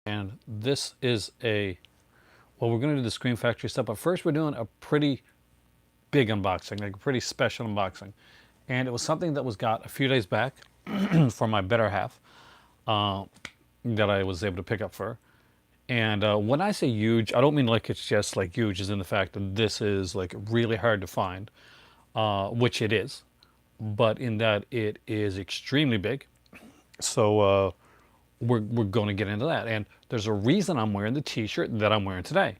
And this is well, we're going to do the Scream Factory stuff, but first we're doing a pretty big unboxing, like a pretty special unboxing. And it was something that was got a few days back for my better half that I was able to pick up for her. And when I say huge, I don't mean like it's just like huge, as in the fact that this is like really hard to find, which it is, but in that it is extremely big. So we're going to get into that. And there's a reason I'm wearing the t-shirt that I'm wearing today.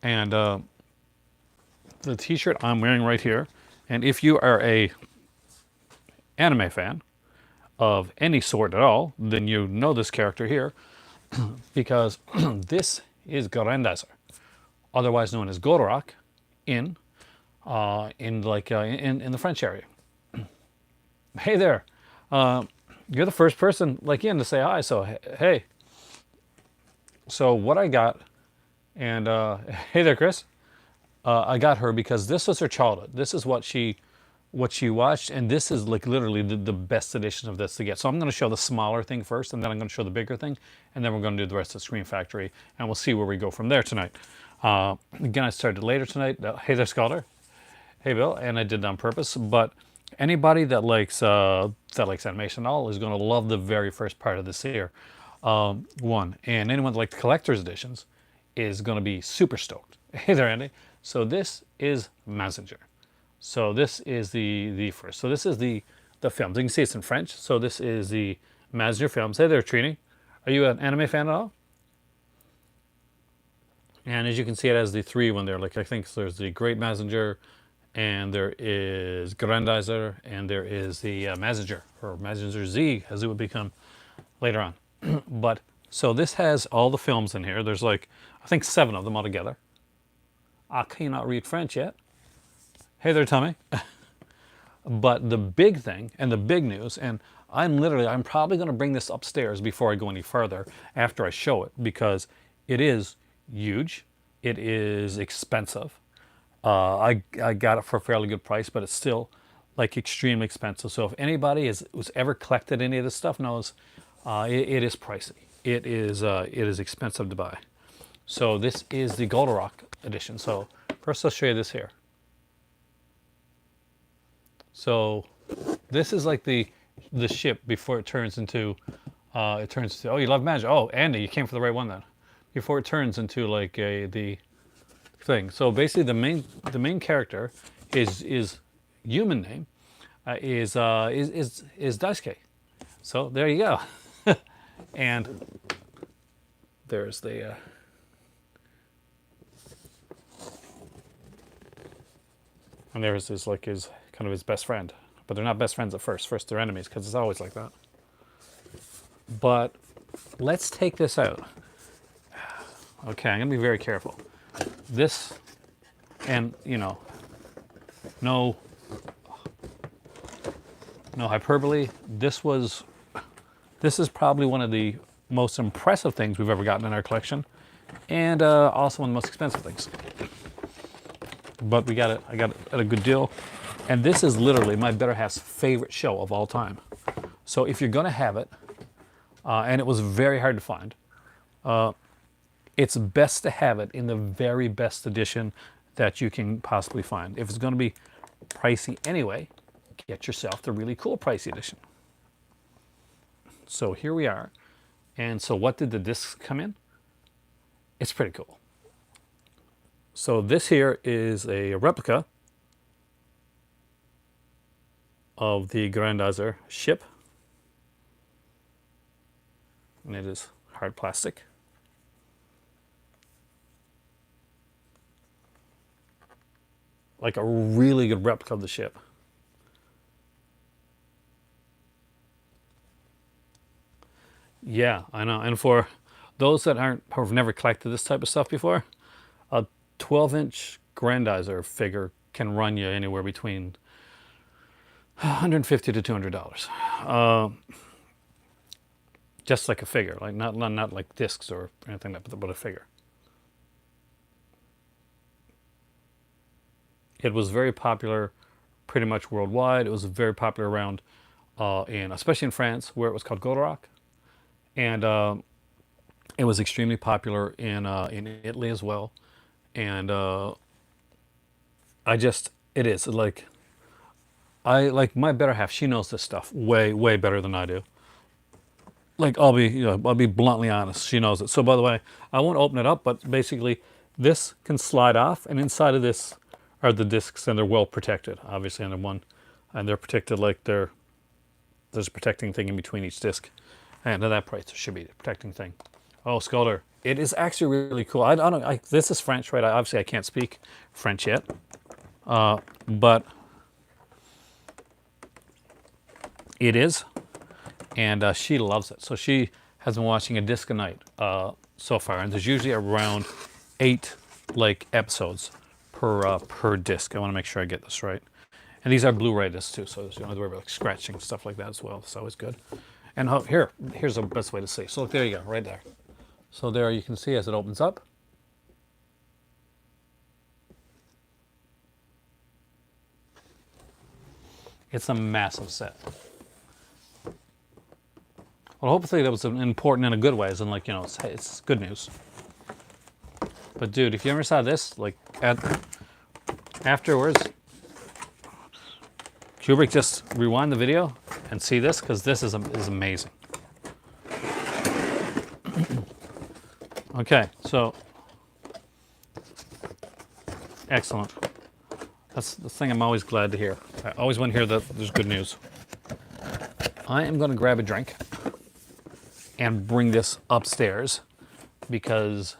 And the t-shirt I'm wearing right here, and if you are a anime fan of any sort at all, then you know this character here because this is Grandizer, otherwise known as Goldorak in in the French area. Hey there. You're the first person like in to say hi, so hey. So what I got, and hey there, Chris. I got her because this was her childhood. This is what she watched, and this is like literally the best edition of this to get. So I'm going to show the smaller thing first, and then I'm going to show the bigger thing, and then we're going to do the rest of Scream Factory, and we'll see where we go from there tonight. Again, I started later tonight. Hey there, Scholar. Hey, Bill, and I did it on purpose. But anybody that likes animation at all is going to love the very first part of this here. One, and anyone that likes collector's editions is going to be super stoked. Hey there, Andy. So this is Messenger. So this is the first. So this is the films. You can see it's in French. So this is the Messenger films. Hey there, Trini. Are you an anime fan at all? And as you can see, it has the three when they're like, I think there's the Great Messenger, and there is Grandizer, and there is the Messenger, or Messenger Z, as it would become later on. But so this has all the films in here. There's like, I think 7 of them altogether. I cannot read French yet. Hey there, Tommy. But the big thing and the big news, and I'm probably going to bring this upstairs before I go any further after I show it, because it is huge. It is expensive. I got it for a fairly good price, but it's still like extremely expensive. So if anybody who's ever collected any of this stuff knows, it is pricey. It is expensive to buy. So this is the Goldorak edition. So first I'll show you this here. So this is like the ship before it turns into oh, you love magic. Oh, Andy, you came for the right one then. Before it turns into like the thing. So basically the main character is human name is Daisuke. So there you go. And there's the and there's his like his kind of his best friend. But they're not best friends at first. First they're enemies, because it's always like that. But let's take this out. Okay, I'm gonna be very careful. This, and no hyperbole. This is probably one of the most impressive things we've ever gotten in our collection, and also one of the most expensive things. But I got it at a good deal, and this is literally my better half's favorite show of all time. So if you're gonna have it, and it was very hard to find, it's best to have it in the very best edition that you can possibly find. If it's going to be pricey anyway, get yourself the really cool pricey edition. So here we are. And so what did the discs come in? It's pretty cool. So this here is a replica of the Grandizer ship. And it is hard plastic. Like a really good replica of the ship. Yeah, I know. And for those that have never collected this type of stuff before, a 12-inch Grandizer figure can run you anywhere between $150 to $200. Just like a figure, like not like discs or anything like that, but a figure. It was very popular pretty much worldwide. It was very popular around, especially in France, where it was called Goldorak. And It was extremely popular in Italy as well, and I just it is like I like my better half. She knows this stuff way better than I do. Like I'll be bluntly honest. She knows it. So by the way, I won't open it up, but basically, this can slide off, and inside of this are the discs, and they're well protected, obviously, under one, and they're protected like there's a protecting thing in between each disc, and at that price there should be a protecting thing. Oh, Sculder, it is actually really cool. I don't. This is French, right? Obviously, I can't speak French yet, but it is. And she loves it. So she has been watching a disc a night so far, and there's usually around 8 like episodes per disc. I want to make sure I get this right. And these are Blu-ray discs too, so you don't have to worry about like scratching stuff like that as well. It's always good. And here's the best way to see. So look, there you go, right there. So there you can see as it opens up. It's a massive set. Well, hopefully that was important in a good way, as in like, it's good news. But dude, if you ever saw this, like afterwards, Kubrick, just rewind the video and see this, because this is amazing. Okay, so excellent. That's the thing I'm always glad to hear. I always want to hear that there's good news. I am going to grab a drink and bring this upstairs because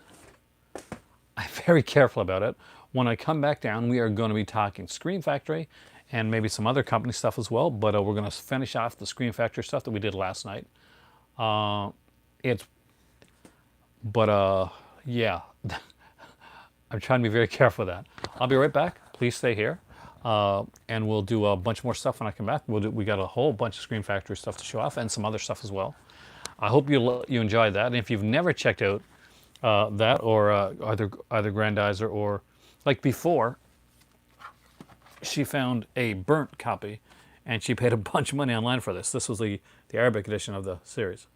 I'm very careful about it. When I come back down, we are going to be talking Scream Factory and maybe some other company stuff as well, but we're going to finish off the Scream Factory stuff that we did last night. Yeah, I'm trying to be very careful with that. I'll be right back. Please stay here. And we'll do a bunch more stuff when I come back. We got a whole bunch of Scream Factory stuff to show off and some other stuff as well. I hope you enjoyed that. And if you've never checked out that or either Grandizer or like before, she found a burnt copy and she paid a bunch of money online for this. This was the Arabic edition of the series.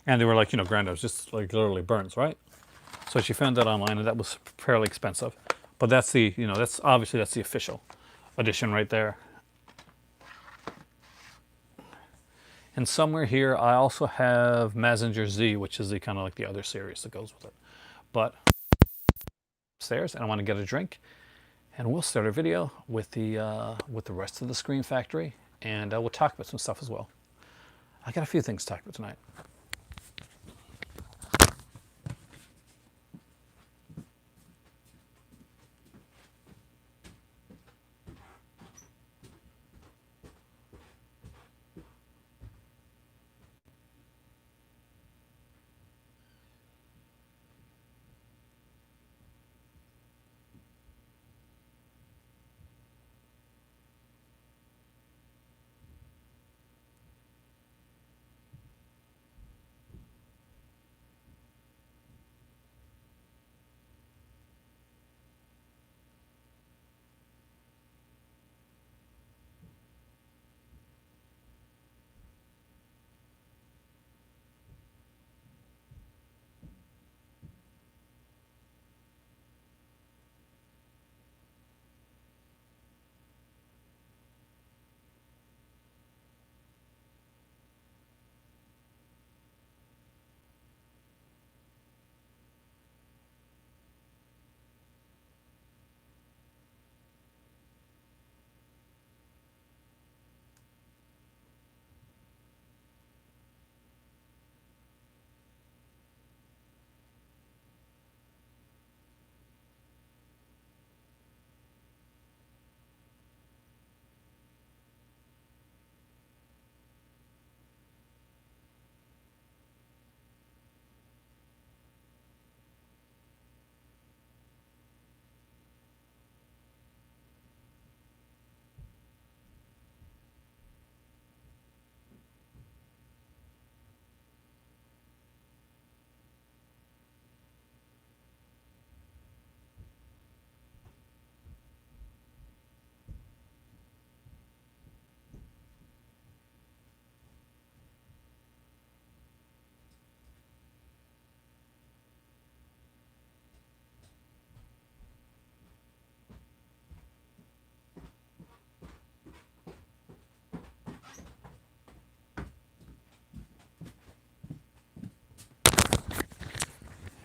And they were like, Grandizer, just like literally burns, right? So she found that online, and that was fairly expensive. But that's that's the official edition right there. And somewhere here, I also have Mazinger Z, which is the kind of like the other series that goes with it. But upstairs, and I want to get a drink, and we'll start our video with the rest of the Scream Factory, and we'll talk about some stuff as well. I got a few things to talk about tonight.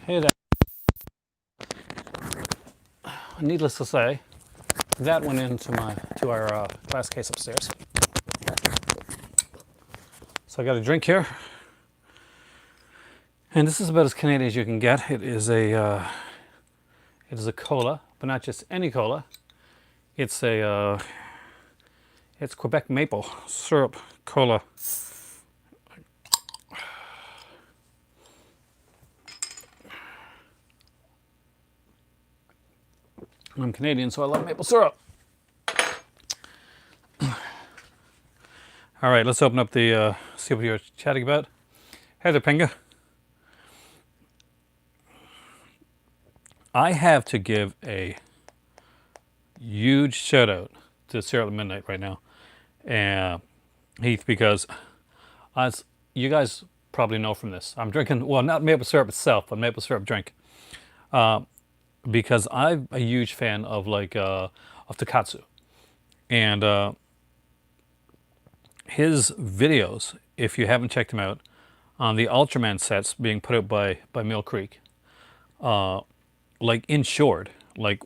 Hey there. Needless to say, that went into our glass case upstairs. So I got a drink here, and this is about as Canadian as you can get. It is a cola, but not just any cola. It's it's Quebec maple syrup cola. I'm Canadian, so I love maple syrup. All right, let's open up the see what you're chatting about. Hey there, Pinga. I have to give a huge shout out to Syrup at Midnight right now, and Heath, because as you guys probably know from this, I'm drinking, well, not maple syrup itself, but maple syrup drink, because I'm a huge fan of of Takatsu, and his videos, if you haven't checked him out, on the Ultraman sets being put out by Mill Creek, like insured, I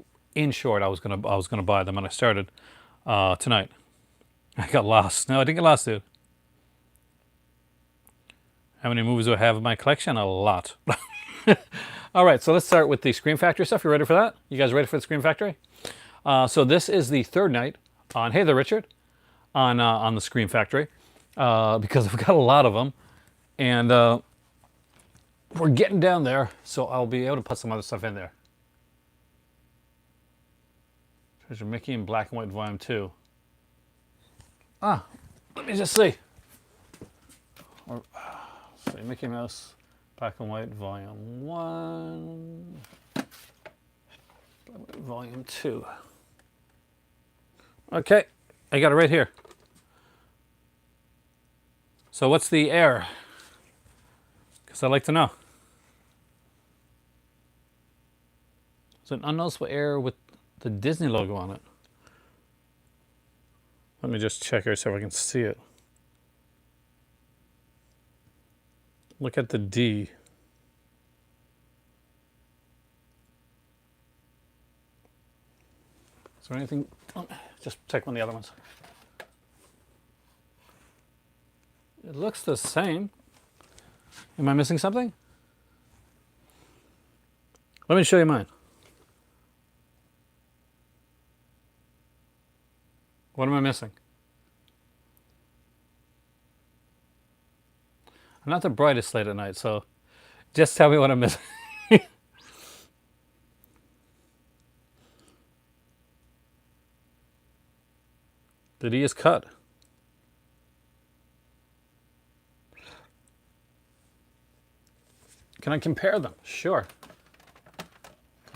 was gonna buy them, and I started tonight. I got lost. No, I didn't get lost, dude. How many movies do I have in my collection? A lot. All right, so let's start with the Scream Factory stuff. You ready for that? You guys ready for the Scream Factory? So this is the third night on. Hey there, Richard. On the Scream Factory, because I've got a lot of them, and we're getting down there, so I'll be able to put some other stuff in there. Treasure Mickey in Black and White Volume 2. Let me just see. See, Mickey Mouse, Black and White Volume 1, Volume 2. Okay, I got it right here. So what's the air? Because I'd like to know. It's an unnoticeable air with the Disney logo on it. Let me just check here so I can see it. Look at the D. Is there anything? Oh, just check one of the other ones. It looks the same. Am I missing something? Let me show you mine. What am I missing? I'm not the brightest late at night, so just tell me what I'm missing. The D is cut. Can I compare them? Sure.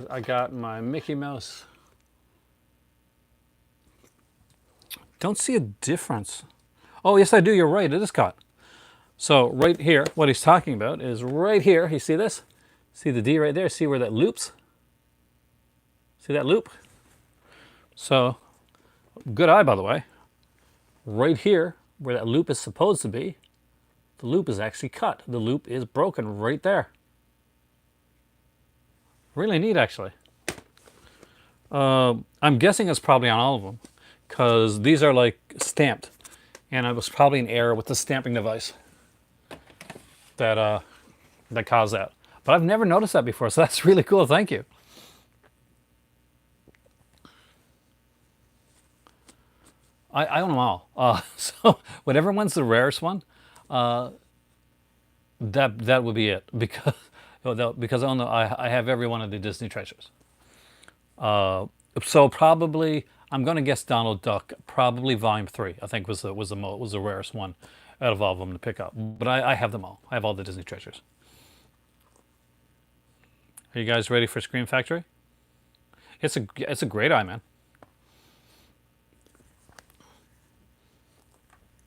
I got my Mickey Mouse. Don't see a difference. Oh, yes, I do. You're right. It is cut. So right here, what he's talking about is right here. You see this? See the D right there? See where that loops? See that loop? So, good eye, by the way. Right here, where that loop is supposed to be, the loop is actually cut. The loop is broken right there. Really neat, actually. I'm guessing it's probably on all of them, because these are like stamped, and it was probably an error with the stamping device that caused that. But I've never noticed that before, so that's really cool. Thank you. I own them all. So whatever one's the rarest one, that would be it, because I have every one of the Disney treasures. So probably I'm going to guess Donald Duck, probably Volume 3. I think was the rarest one out of all of them to pick up. But I have them all. I have all the Disney treasures. Are you guys ready for Scream Factory? It's a great eye, man.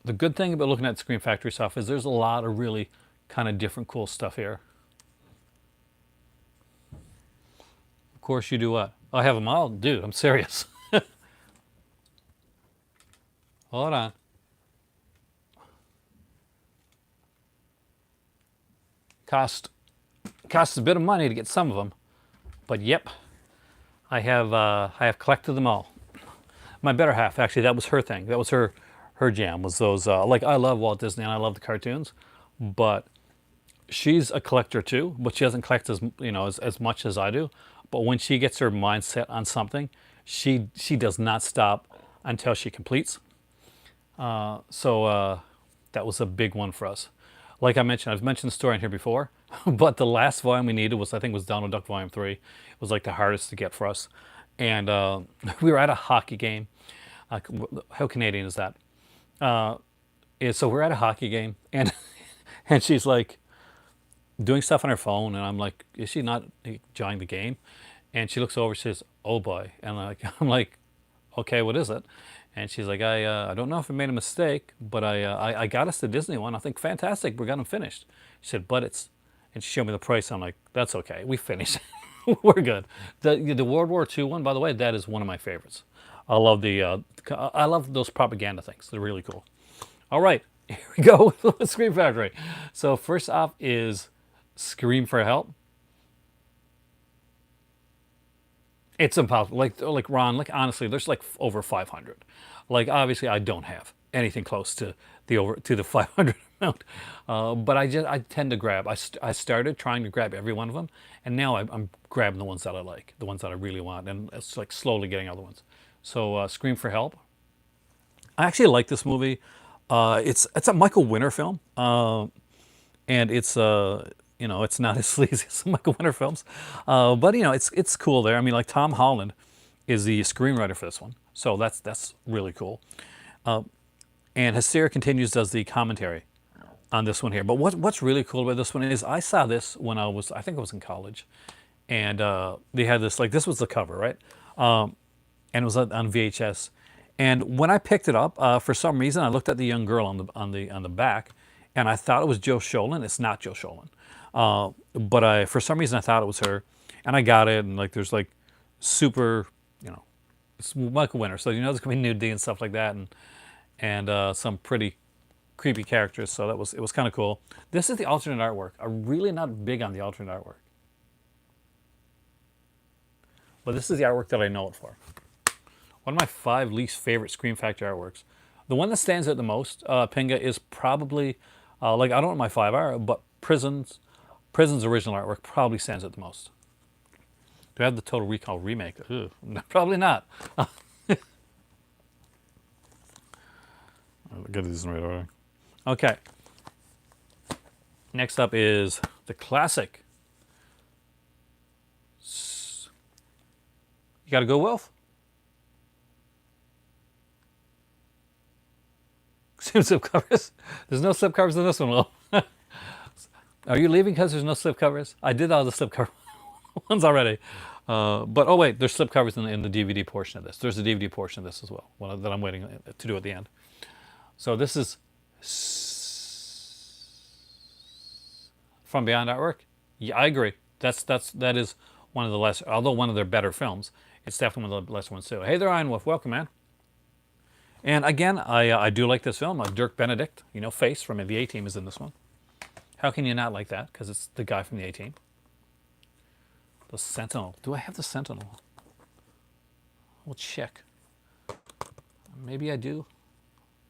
The good thing about looking at Scream Factory stuff is there's a lot of really kind of different cool stuff here. Of course, you do what? I have them all? Dude, I'm serious. Hold on. Cost Costs a bit of money to get some of them, but yep, I have collected them all. My better half, actually, that was her thing. That was her jam. Was those like I love Walt Disney and I love the cartoons, but she's a collector too. But she doesn't collect as much as I do. But when she gets her mind set on something, she does not stop until she completes. So that was a big one for us. Like I mentioned, I've mentioned the story in here before, but the last volume we needed was, I think, was Donald Duck Volume 3. It was like the hardest to get for us. And we were at a hockey game. How Canadian is that? So we're at a hockey game, and and she's like doing stuff on her phone, and I'm like, is she not enjoying the game? And she looks over, she says, "Oh boy," and I'm like, okay, what is it? And she's like, I don't know if I made a mistake, but I got us the Disney one. I think fantastic. We got them finished. She said, but it's, and she showed me the price. I'm like, that's okay. We finished. We're good. The World War II one, by the way, that is one of my favorites. I love those propaganda things. They're really cool. All right, here we go with Scream Factory. So first off is Scream for Help. It's impossible. Like Ron, like honestly, there's like over 500. Like obviously, I don't have anything close to the 500 amount. But I tend to grab. I started trying to grab every one of them, and now I'm grabbing the ones that I like, the ones that I really want, and it's like slowly getting other ones. So Scream for Help. I actually like this movie. It's a Michael Winner film, and it's not as sleazy as some Michael Winner films, but it's cool there. I mean, like Tom Holland is the screenwriter for this one, so that's really cool. And Hestia Continues does the commentary on this one here. But what's really cool about this one is I saw this when I think I was in college, and they had this, like, this was the cover, right? And it was on VHS. And when I picked it up, for some reason, I looked at the young girl on the back, and I thought it was Joe Sholin. It's not Joe Sholin, but for some reason I thought it was her, and I got it. And like, there's like super, it's Michael Winner, so there's gonna be nudity and stuff like that, and some pretty creepy characters. So it was kind of cool. This is the alternate artwork. I'm really not big on the alternate artwork, but this is the artwork that I know it for. One of my 5 least favorite Scream Factory artworks. The one that stands out the most, Pinga, is probably, like, I don't know what my 5 are, but Prison's original artwork probably stands out the most. Do I have the Total Recall remake? Ugh, probably not. I'll get these in the right order. Okay. Next up is the classic. You got to go, Wilf? Slipcovers. There's no slipcovers in this one, Will. Are you leaving because there's no slipcovers? I did all the slipcover ones already. But oh wait, there's slipcovers in the DVD portion of this. There's a DVD portion of this as well, one that I'm waiting to do at the end. So this is From Beyond artwork. Yeah, I agree. That is one of the less, although one of their better films. It's definitely one of the lesser ones too. Hey there, Iron Wolf. Welcome, man. And again, I do like this film. Dirk Benedict, Face from the A-Team is in this one. How can you not like that? Because it's the guy from the A-Team. The Sentinel. Do I have the Sentinel? We'll check. Maybe I do.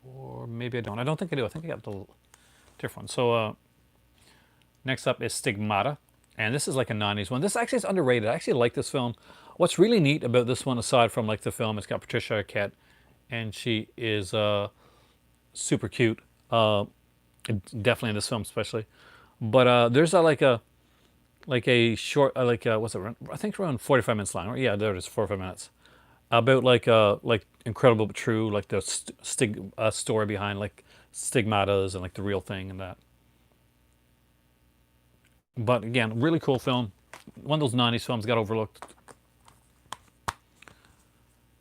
Or maybe I don't. I don't think I do. I think I got the different one. So next up is Stigmata. And this is like a 90s one. This actually is underrated. I actually like this film. What's really neat about this one, aside from like the film, it's got Patricia Arquette, and she is super cute. Definitely in this film, especially. But there's like a short, what's it? I think it's around 45 minutes long. Right? Yeah, there it is, 45 minutes. About like Incredible but True, like the story behind like stigmatas and like the real thing and that. But again, really cool film. One of those 90s films got overlooked.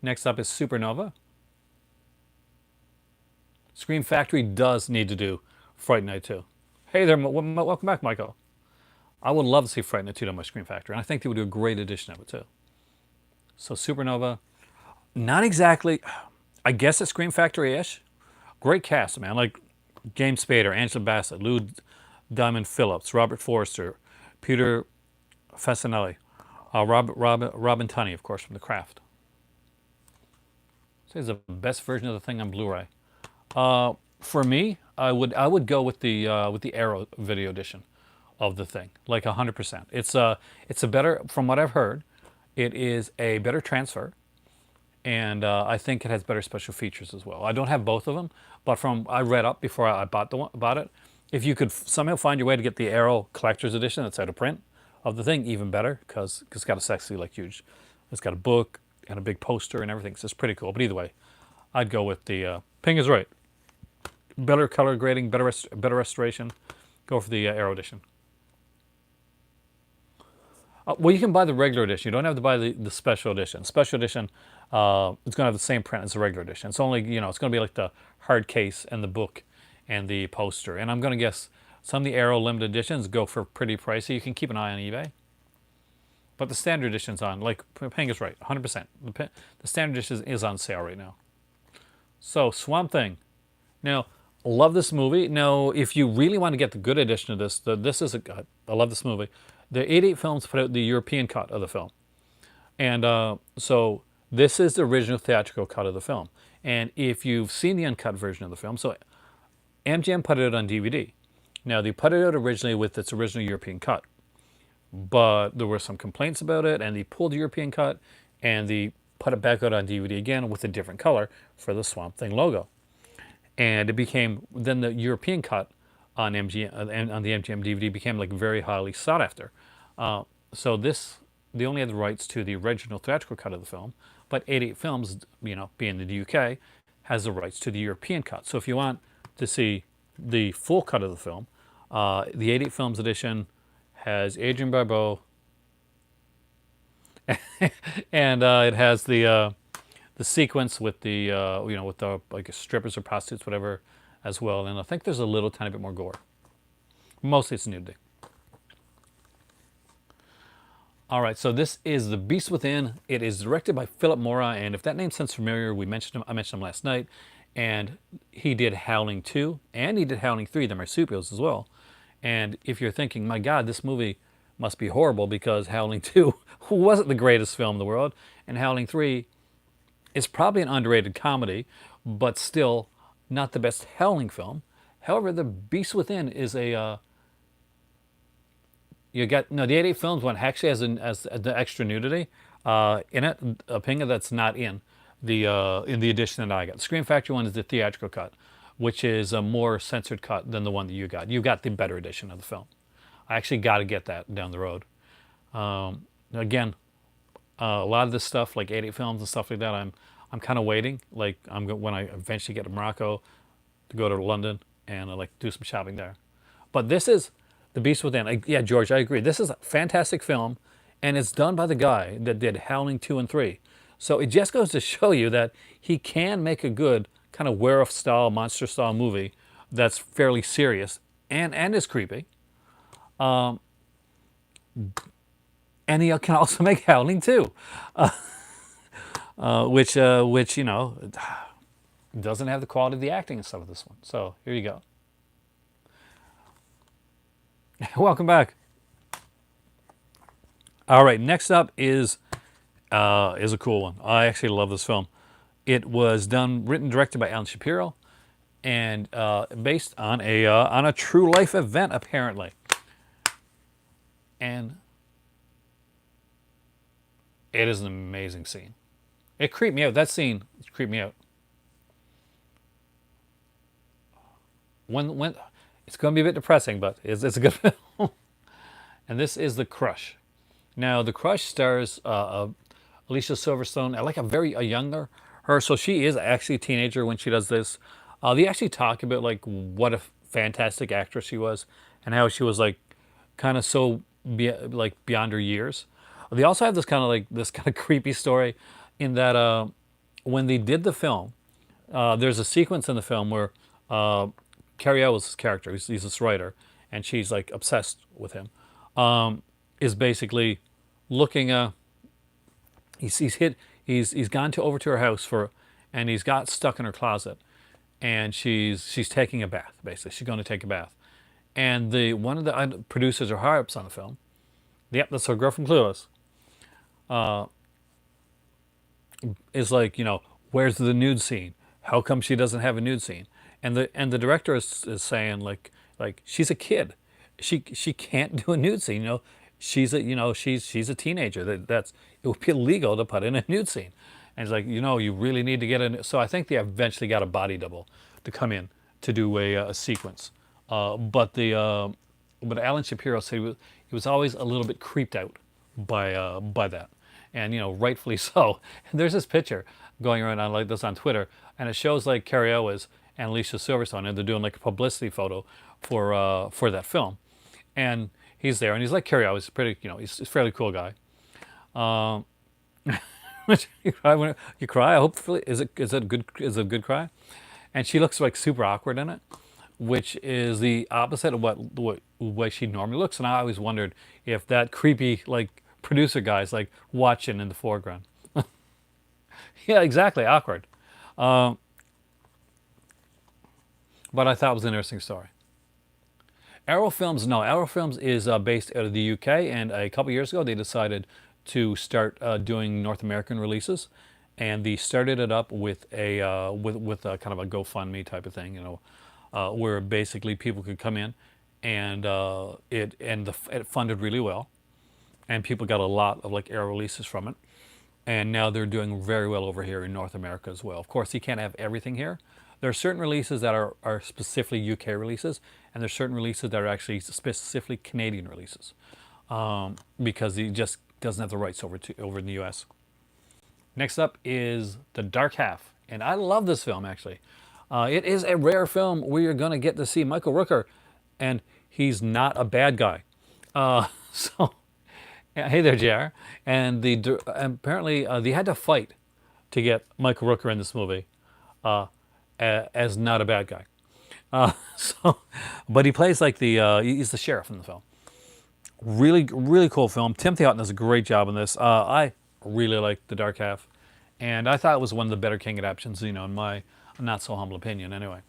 Next up is Supernova. Scream Factory does need to do Fright Night 2. Hey there, welcome back, Michael. I would love to see Fright Night 2 done by Scream Factory, and I think they would do a great edition of it too. So Supernova, not exactly, I guess it's Scream Factory-ish. Great cast, man, like James Spader, Angela Bassett, Lou Diamond Phillips, Robert Forster, Peter Fasinelli, Robin Tunney, of course, from The Craft. This is the best version of the thing on Blu-ray. For me, I would go with the Arrow video edition of the thing, like 100%. It's a better, from what I've heard, it is a better transfer, and I think it has better special features as well. I don't have both of them, but from I read up before I bought it. If you could somehow find your way to get the Arrow Collector's Edition that's out of print of the thing, even better, because it's got a sexy, like, huge, it's got a book and a big poster and everything, so it's pretty cool. But either way, I'd go with the Ping is right. Better color grading, better restoration. Go for the Arrow edition. Well, you can buy the regular edition. You don't have to buy the special edition. Special edition, it's going to have the same print as the regular edition. It's only, it's going to be like the hard case and the book and the poster. And I'm going to guess some of the Arrow limited editions go for pretty pricey. You can keep an eye on eBay. But the standard edition's on, like Ping is right, 100%. The standard edition is on sale right now. So, Swamp Thing. Now, love this movie. Now, if you really want to get the good edition of this, I love this movie. The 88 Films put out the European cut of the film. And so this is the original theatrical cut of the film. And if you've seen the uncut version of the film, so MGM put it out on DVD. Now, they put it out originally with its original European cut. But there were some complaints about it, and they pulled the European cut, and they put it back out on DVD again with a different color for the Swamp Thing logo. And it became, then the European cut on MGM, on the MGM DVD became like very highly sought after. So they only had the rights to the original theatrical cut of the film, but 88 Films, being the UK, has the rights to the European cut. So if you want to see the full cut of the film, the 88 Films edition has Adrienne Barbeau, and it has the sequence with the with the like strippers or prostitutes, whatever, as well. And I think there's a little tiny bit more gore. Mostly it's nudity. All right, so this is The Beast Within. It is directed by Philip Mora, and if that name sounds familiar, I mentioned him last night, and he did Howling 2, and he did Howling 3, the marsupials as well. And if you're thinking, my God, this movie must be horrible because Howling 2 wasn't the greatest film in the world, and Howling 3 is probably an underrated comedy, but still not the best Howling film. However, The Beast Within is a... the 88 Films one actually has the extra nudity in it, a pinga that's not in the edition that I got. The Scream Factory one is the theatrical cut, which is a more censored cut than the one that you got. You got the better edition of the film. I actually got to get that down the road. Again, a lot of this stuff, like 88 Films and stuff like that, I'm kind of waiting. Like when I eventually get to Morocco, to go to London and like do some shopping there. But this is The Beast Within. Yeah, George, I agree. This is a fantastic film, and it's done by the guy that did Howling 2 and 3. So it just goes to show you that he can make a good kind of werewolf style, monster style movie that's fairly serious and is creepy. And he can also make Howling 2, which doesn't have the quality of the acting and stuff of this one. So here you go. Welcome back. All right, next up is a cool one. I actually love this film. It was written, directed by Alan Shapiro, and based on a true life event, apparently. And it is an amazing scene. It creeped me out. That scene creeped me out. When it's going to be a bit depressing, but it's a good film. And this is The Crush. Now, The Crush stars Alicia Silverstone, like a younger her. So she is actually a teenager when she does this. They actually talk about like what a fantastic actress she was, and how she was like kind of so beyond her years. They also have this kind of creepy story, in that when they did the film, there's a sequence in the film where Cary Elwes' character, he's this writer, and she's like obsessed with him, is basically looking. He's gone over to her house and he's got stuck in her closet, and she's taking a bath. Basically, she's going to take a bath, and one of the producers or higher ups on the film Yep, that's her girl from Clueless. Is like, where's the nude scene? How come she doesn't have a nude scene? And the director is saying like she's a kid, she can't do a nude scene. She's a teenager. That's it would be illegal to put in a nude scene. And it's like, you really need to get in. So I think they eventually got a body double to come in to do a sequence. But Alan Shapiro said he was always a little bit creeped out by that, and rightfully so. And there's this picture going around on like this on Twitter, and it shows like Carrie Elwes and Alicia Silverstone, and they're doing like a publicity photo for that film, and he's there, and he's like Carrie Elwes, he's pretty, he's a fairly cool guy. You cry when you cry. Hopefully, is it a good cry? And she looks like super awkward in it, which is the opposite of what way she normally looks. And I always wondered if that creepy like producer guy's like watching in the foreground. Yeah, exactly, awkward. But I thought it was an interesting story. Arrow Films, no, Arrow Films is based out of the UK, and a couple years ago they decided to start doing North American releases, and they started it up with a kind of a GoFundMe type of thing, where basically people could come in, and it funded really well, and people got a lot of like Arrow releases from it, and now they're doing very well over here in North America as well. Of course, you can't have everything here. There are certain releases that are specifically UK releases, and there's certain releases that are actually specifically Canadian releases, because he just doesn't have the rights over in the US. Next up is The Dark Half, and I love this film actually. It is a rare film where you're going to get to see Michael Rooker, and he's not a bad guy. So, yeah, hey there, JR. And apparently they had to fight to get Michael Rooker in this movie as not a bad guy. So, but he plays like he's the sheriff in the film. Really, really cool film. Timothy Hutton does a great job in this. I really like The Dark Half, and I thought it was one of the better King adaptations, in my not so humble opinion. Anyway,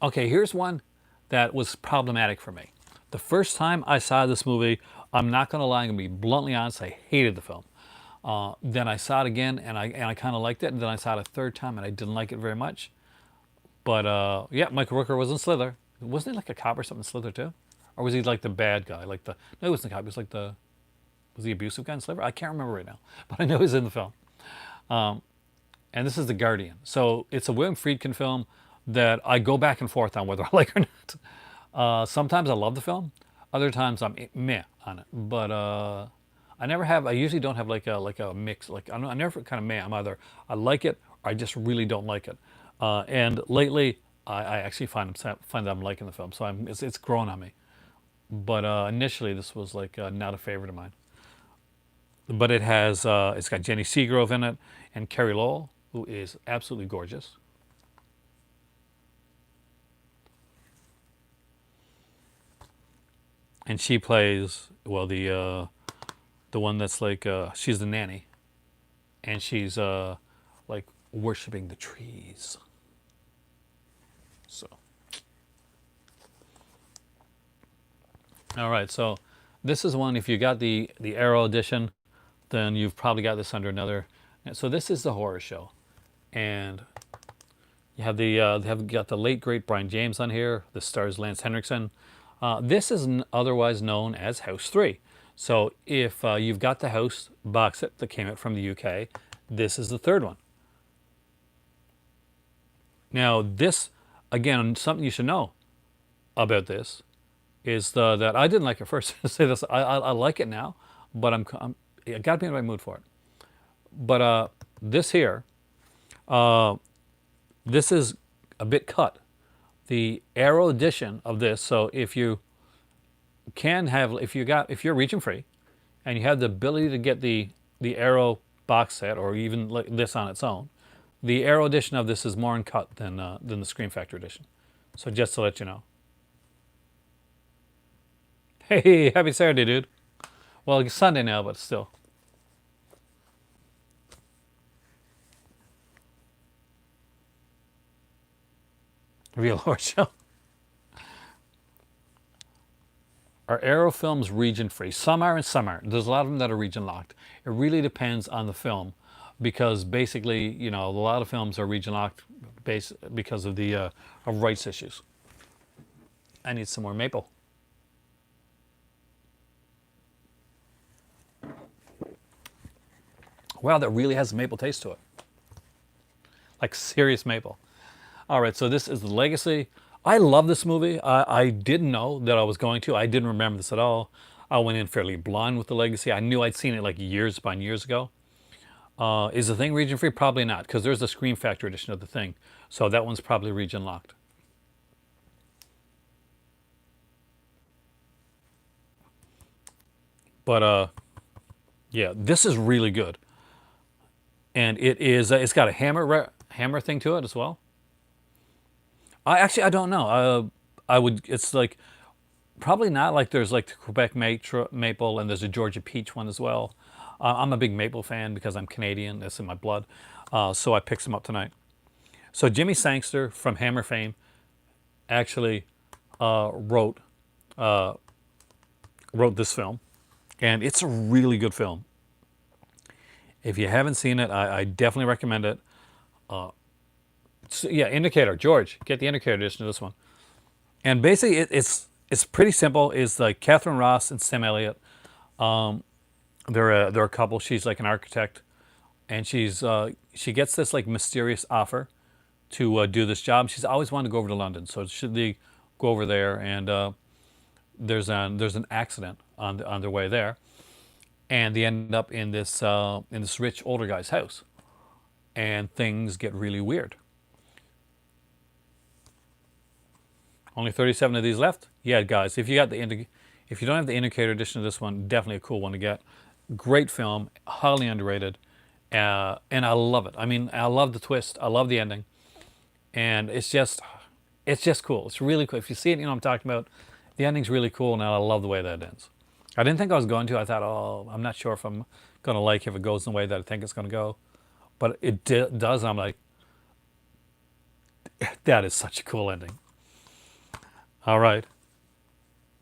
okay, here's one that was problematic for me. The first time I saw this movie, I'm not gonna lie, I'm gonna be bluntly honest, I hated the film. Then I saw it again, and I kind of liked it. And then I saw it a third time, and I didn't like it very much. But yeah, Michael Rooker was in Slither. Wasn't he like a cop or something in Slither too? Or was he like the bad guy? No, he wasn't the cop. He was like was the abusive guy in Slither? I can't remember right now, but I know he's in the film. And this is The Guardian. So it's a William Friedkin film that I go back and forth on whether I like or not. Sometimes I love the film. Other times I'm meh on it. But I never have. I usually don't have like a mix. Like I'm never kind of meh. I'm either I like it or I just really don't like it. And lately, I actually find that I'm liking the film. So it's grown on me. But initially, this was like not a favorite of mine. But it's got Jenny Seagrove in it and Carrie Lowell, who is absolutely gorgeous. And she plays, well, the one that's like she's the nanny, and she's like worshiping the trees. So, all right. So this is one. If you got the Arrow edition, then you've probably got this under another. So this is the horror show, and you have they have got the late great Brian James on here. This stars Lance Henriksen. This is otherwise known as House 3. So if you've got the House box set that came out from the UK, this is the third one. Now this, again, something you should know about this is that I didn't like it first. Say this, I like it now, but I got to be in the right mood for it. But this here, this is a bit cut. The Arrow edition of this. So if you can have, if you're region free, and you have the ability to get the Arrow box set or even like this on its own, the Arrow edition of this is more uncut than the Scream Factory edition. So just to let you know. Hey, happy Saturday, dude. Well, it's Sunday now, but still. Real horror show. Are Arrow films region free? Some are and some aren't. There's a lot of them that are region locked. It really depends on the film, because basically, a lot of films are region locked because of the of rights issues. I need some more maple. Wow, that really has a maple taste to it. Like serious maple. All right, so this is The Legacy. I love this movie. I didn't know that I was going to. I didn't remember this at all. I went in fairly blind with The Legacy. I knew I'd seen it like years upon years ago. Is The Thing region free? Probably not, because there's a Scream Factory edition of The Thing. So that one's probably region locked. But yeah, this is really good. And it's got a hammer thing to it as well. I don't know. It's like, probably not. Like there's like the Quebec maple, and there's a Georgia peach one as well. I'm a big maple fan because I'm Canadian. That's in my blood. So I picked some up tonight. So Jimmy Sangster from Hammer fame actually wrote this film, and it's a really good film. If you haven't seen it, I definitely recommend it. So, yeah, Indicator. George, get the Indicator edition of this one. And basically, it's pretty simple. It's like Catherine Ross and Sam Elliott. They're a couple. She's like an architect, and she gets this like mysterious offer to do this job. She's always wanted to go over to London, so should they go over there? And there's an accident on their way there, and they end up in this rich older guy's house, and things get really weird. Only 37 of these left. Yeah, guys, if you don't have the Indicator edition of this one, definitely a cool one to get. Great film, highly underrated, and I love it. I mean, I love the twist. I love the ending, and it's just cool. It's really cool. If you see it, you know what I'm talking about. The ending's really cool, and I love the way that it ends. I didn't think I was going to. I thought, oh, I'm not sure if I'm going to like if it goes in the way that I think it's going to go, but it does. And I'm like, that is such a cool ending. All right.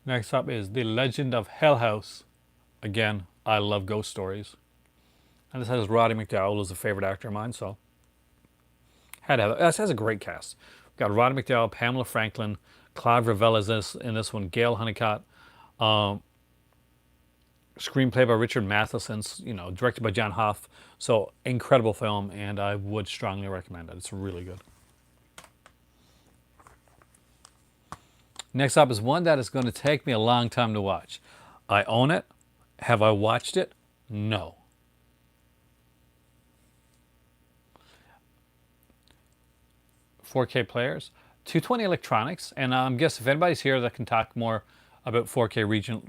Next up is The Legend of Hell House. Again, I love ghost stories. And this has Roddy McDowall, who's a favorite actor of mine, so had to have it. This has a great cast. We've got Roddy McDowall, Pamela Franklin, Clive Revell is in this one, Gail Honeycutt. Screenplay by Richard Matheson, directed by John Hough. So incredible film, and I would strongly recommend it. It's really good. Next up is one that is going to take me a long time to watch. I own it. Have I watched it? No. "4K players, 220 electronics," and I guess if anybody's here that can talk more about 4K region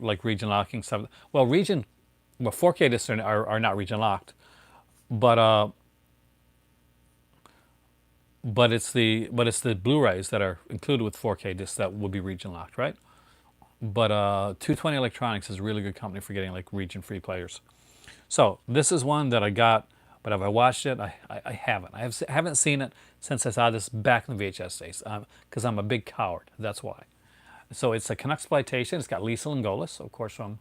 locking stuff. Well, 4K discs are not region locked, but it's the Blu-rays that are included with 4K discs that would be region locked, right? But 220 Electronics is a really good company for getting like region-free players. So this is one that I got, but have I watched it? I haven't. I haven't seen it since I saw this back in the VHS days, because I'm a big coward. That's why. So it's a Canucksploitation. It's got Lisa Langolis, of course, from.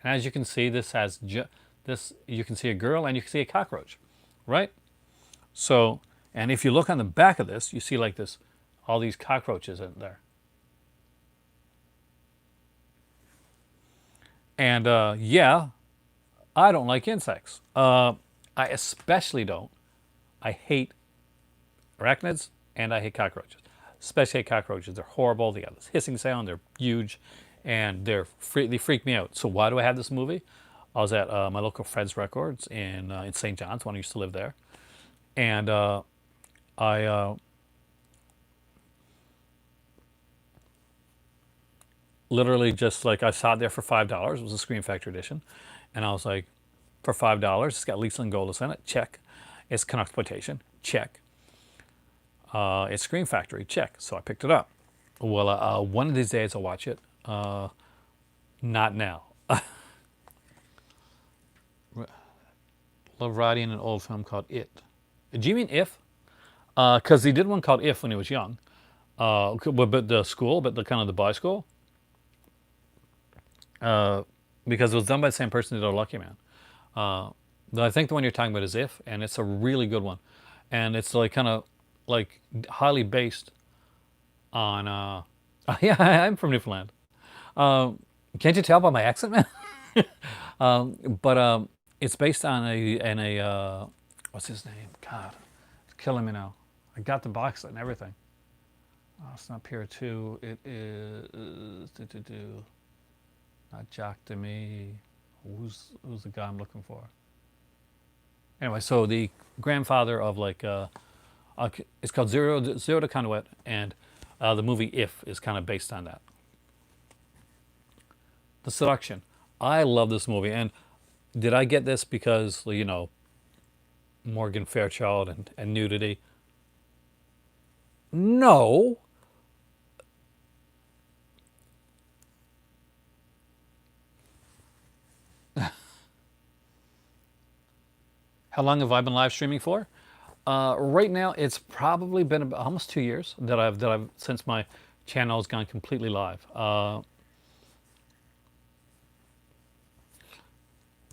And as you can see, this has this. You can see a girl and you can see a cockroach, right? So, and if you look on the back of this, you see like this, all these cockroaches in there. And yeah, I don't like insects. I especially don't. I hate arachnids and I hate cockroaches. Especially hate cockroaches. They're horrible. They got this hissing sound. They're huge, and they freak me out. So why do I have this movie? I was at my local Fred's Records in St. John's when I used to live there, and I literally just like I saw it there for $5. It was a Scream Factory edition, and I was like, for $5, it's got Lisa Langolis in it. Check. It's Canucksploitation. Check. It's Scream Factory. Check. So I picked it up. Well, one of these days I'll watch it. Not now. Love Roddy in an old film called It. Do you mean If? Because he did one called If when he was young. But the school, but the kind of the boy school, because it was done by the same person who did Lucky Man. Uh, I think the one you're talking about is If, and it's a really good one, and it's like kind of like highly based on. Yeah, I'm from Newfoundland. Can't you tell by my accent, man? But it's based on a what's his name? God, it's killing me now. I got the box and everything. It's not Pier 2. It is not Jacques Demy. Who's the guy I'm looking for? Anyway, so the grandfather of like it's called Zero to Conduit, and the movie If is kind of based on that. The Seduction. I love this movie, and did I get this because Morgan Fairchild and nudity? No. How long have I been live streaming for? Right now, it's probably been about almost 2 years that I've since my channel has gone completely live.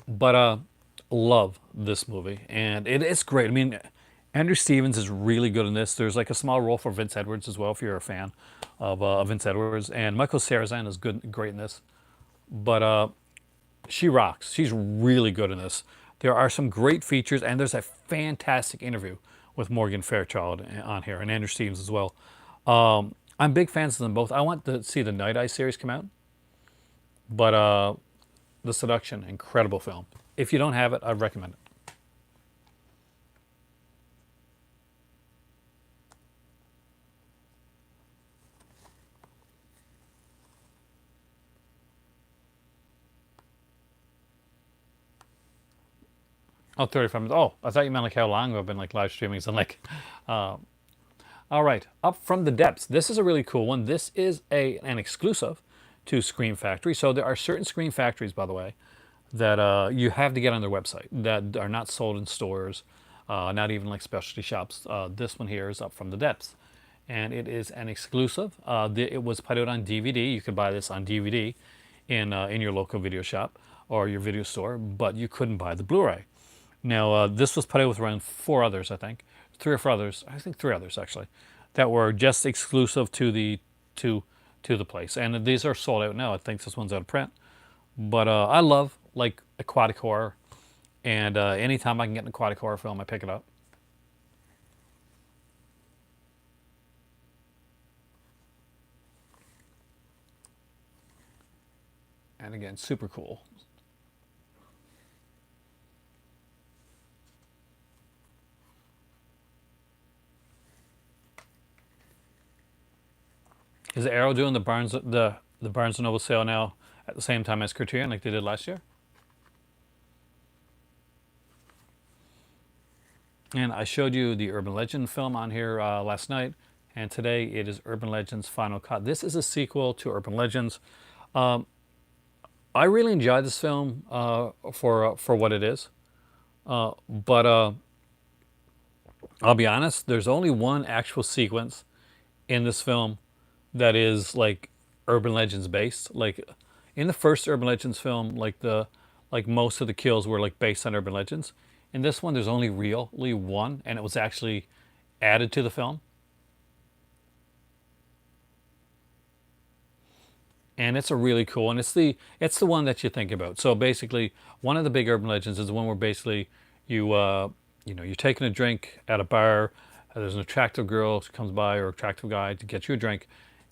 But love this movie, and it's great. I mean, Andrew Stevens is really good in this. There's like a small role for Vince Edwards as well, if you're a fan of Vince Edwards, and Michael Sarrazin is great in this. But she rocks. She's really good in this. There are some great features, and there's a fantastic interview with Morgan Fairchild on here, and Andrew Stevens as well. I'm big fans of them both. I want to see the Night Eye series come out, but The Seduction, incredible film. If you don't have it, I'd recommend it. Oh, 35 minutes. Oh, I thought you meant like how long I've been like live streaming. So like, uh, all right, Up from the Depths. This is a really cool one. This is an exclusive to Scream Factory. So there are certain Scream Factories, by the way, that you have to get on their website that are not sold in stores, not even like specialty shops. This one here is Up from the Depths, and it is an exclusive. It was put out on DVD. You could buy this on DVD in your local video shop or your video store, but you couldn't buy the Blu-ray. Now, this was put out with around four others, I think, three or four others. I think three others actually, that were just exclusive to the place, and these are sold out now. I think this one's out of print, but I love like aquatic horror, and anytime I can get an aquatic horror film, I pick it up. And again, super cool. Is Arrow doing the Barnes and Noble sale now at the same time as Criterion like they did last year? And I showed you the Urban Legend film on here last night, and today it is Urban Legends Final Cut. This is a sequel to Urban Legends. I really enjoyed this film for what it is, but I'll be honest. There's only one actual sequence in this film that is like Urban Legends based. Like in the first Urban Legends film, like most of the kills were like based on Urban Legends. In this one, there's only really one, and it was actually added to the film. And it's a really cool, and it's the one that you think about. So basically, one of the big Urban Legends is the one where basically you you're taking a drink at a bar. There's an attractive girl who comes by or attractive guy to get you a drink,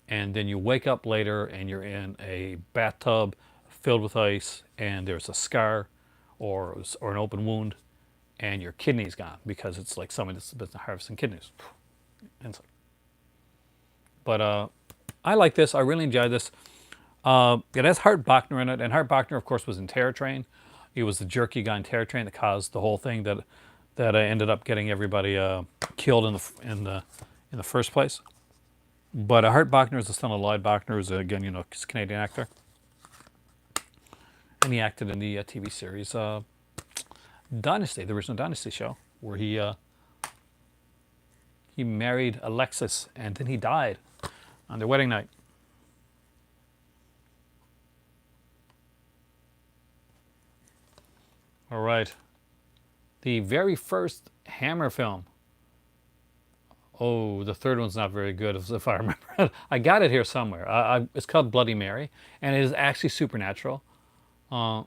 and then you wake up later and you're in a bathtub filled with ice, and there's a scar or an open wound, and your kidney's gone because it's like somebody that's been harvesting kidneys. And but I like this. I really enjoyed this. It has Hart Bochner in it, and Hart Bochner, of course, was in Terror Train. He was the jerky guy in Terror Train that caused the whole thing that ended up getting everybody killed in the first place. But Hart Bochner is the son of Lloyd Bochner, who's again, he's a Canadian actor, and he acted in the TV series Dynasty, the original Dynasty show, where he married Alexis, and then he died on their wedding night. All right. The very first Hammer film. Oh, the third one's not very good, if I remember. I got it here somewhere. It's called Bloody Mary, and it is actually supernatural. Uh,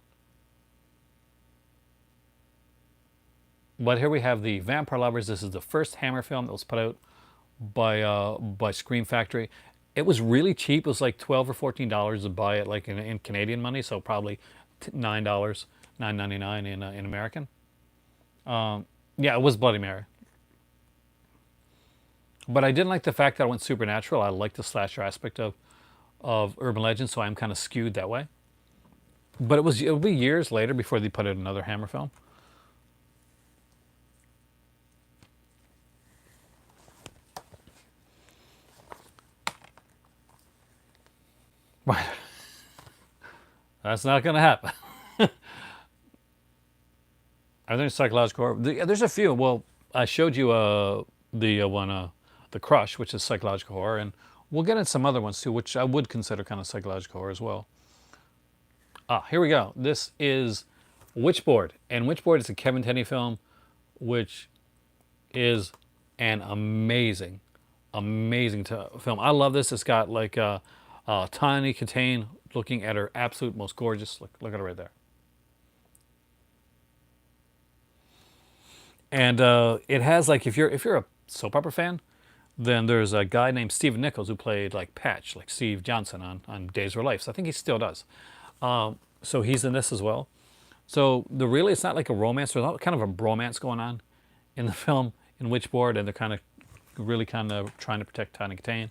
but here we have the Vampire Lovers. This is the first Hammer film that was put out by Scream Factory. It was really cheap. It was like $12 or $14 to buy it, like in Canadian money, so probably $9, $9.99 in American. Yeah, it was Bloody Mary. But I didn't like the fact that I went supernatural. I like the slasher aspect of urban legend, so I'm kind of skewed that way. But it'll be years later before they put out another Hammer film. That's not going to happen. Are there any psychological horror? There's a few. Well, I showed you the one, The Crush, which is psychological horror, and we'll get into some other ones too, which I would consider kind of psychological horror as well. Here we go. This is Witchboard, and Witchboard is a Kevin Tenney film, which is an amazing, amazing film. I love this. It's got like Tawny Kitaen looking at her absolute most gorgeous. Look at her right there. And it has like if you're a soap opera fan, then there's a guy named Stephen Nichols who played like Patch, like Steve Johnson on Days of Our Life. So I think he still does. So he's in this as well. So it's not like a romance. There's kind of a bromance going on in the film in Witchboard, and they're kind of really kind of trying to protect Tawny Kitaen.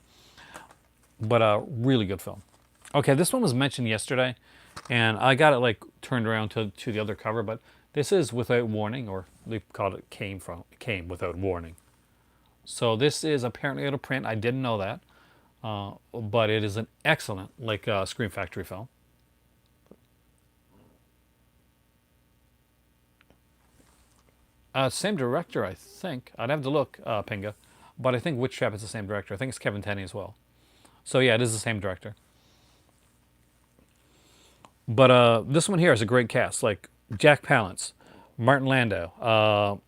But a really good film. Okay, this one was mentioned yesterday, and I got it like turned around to the other cover, but this is Without Warning, or they called it Came Without Warning. So this is apparently out of print. I didn't know that, but it is an excellent Scream Factory film. Same director, I think. I'd have to look, Pinga, but I think Witch Trap is the same director. I think it's Kevin Tenney as well. So yeah, it is the same director. But this one here is a great cast, like Jack Palance, Martin Landau,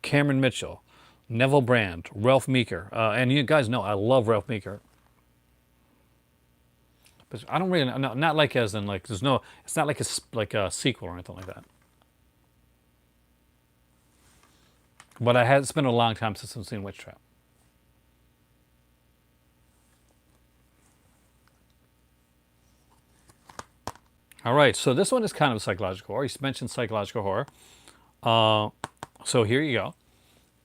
Cameron Mitchell, Neville Brand, Ralph Meeker, and you guys know I love Ralph Meeker. But I don't really, not like as in like there's no, it's not like a sequel or anything like that. But it's been a long time since I've seen Witch Trap. All right, so this one is kind of psychological horror. You mentioned psychological horror. So here you go.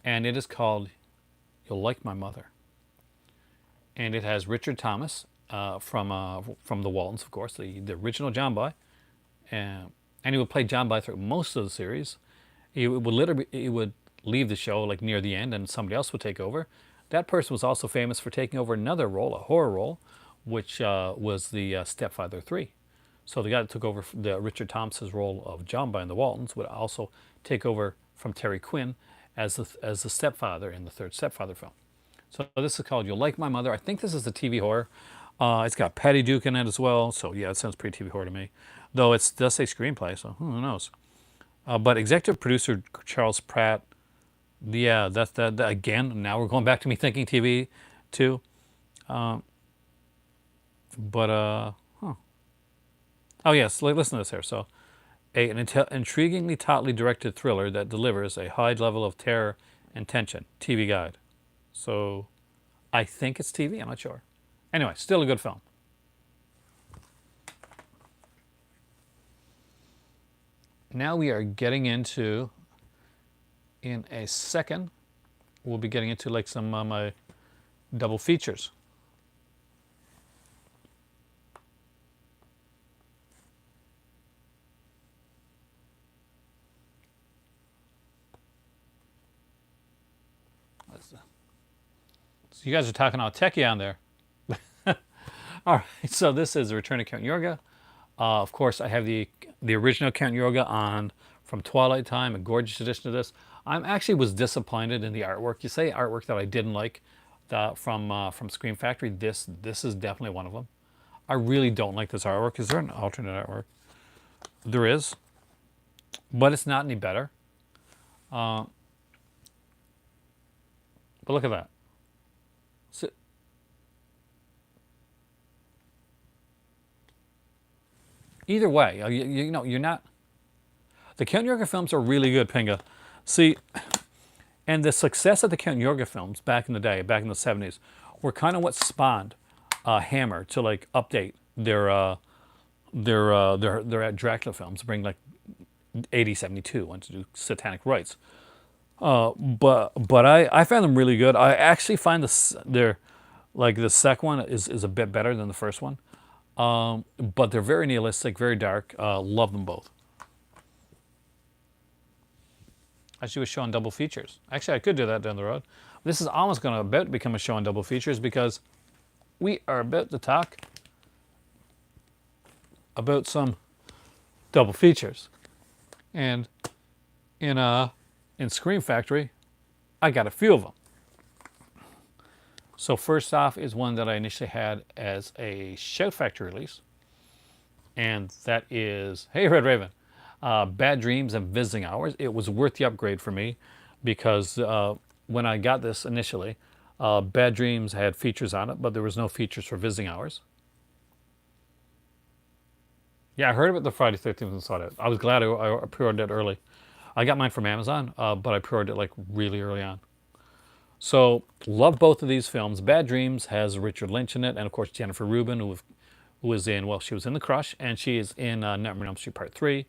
And it is called You'll Like My Mother. And it has Richard Thomas from the Waltons, of course, the original John Boy. And he would play John Boy through most of the series. He would leave the show like near the end, and somebody else would take over. That person was also famous for taking over another role, a horror role, which was the Stepfather 3. So the guy that took over the Richard Thomas's role of John Boy in the Waltons would also take over from Terry Quinn as the stepfather in the third Stepfather film. So this is called You'll Like My Mother. I think this is a TV horror. It's got Patty Duke in it as well. So yeah, it sounds pretty TV horror to me. Though it does say screenplay, so who knows. But executive producer Charles Pratt. Yeah, that again. Now we're going back to me thinking TV too. But oh yes, listen to this here. So, an intriguingly tautly directed thriller that delivers a high level of terror and tension. TV guide. So, I think it's TV. I'm not sure. Anyway, still a good film. Now we are getting into, in a second, we'll be getting into like some my double features. So you guys are talking all techie on there. All right, so this is The Return of Count Yorga. Of course, I have the original Count Yorga on from Twilight Time, a gorgeous edition of this. I'm actually was disappointed in the artwork. You say artwork that I didn't like from Scream Factory. This is definitely one of them. I really don't like this artwork. Is there an alternate artwork? There is, but it's not any better. But look at that. So, either way, you know, you're not. The Count Yorga films are really good, Pinga. See, and the success of the Count Yorga films back in the day, back in the 70s, were kind of what spawned Hammer to like update their Dracula films, bring like 8072 went to do Satanic Rites. But I found them really good. I actually find they're like the second one is a bit better than the first one. But they're very nihilistic, very dark. Love them both. I should do a show on double features. Actually, I could do that down the road. This is almost going to about become a show on double features because we are about to talk about some double features. And in Scream Factory, I got a few of them. So first off is one that I initially had as a Shout Factory release. And that is, hey Red Raven, Bad Dreams and Visiting Hours. It was worth the upgrade for me because when I got this initially, Bad Dreams had features on it, but there was no features for Visiting Hours. Yeah, I heard about the Friday 13th and saw it. I was glad I pre-ordered it early. I got mine from Amazon, but I pre-ordered it like really early on. So, love both of these films. Bad Dreams has Richard Lynch in it, and of course Jennifer Rubin, who was in, well, she was in The Crush, and she is in Nightmare on Elm Street Part 3.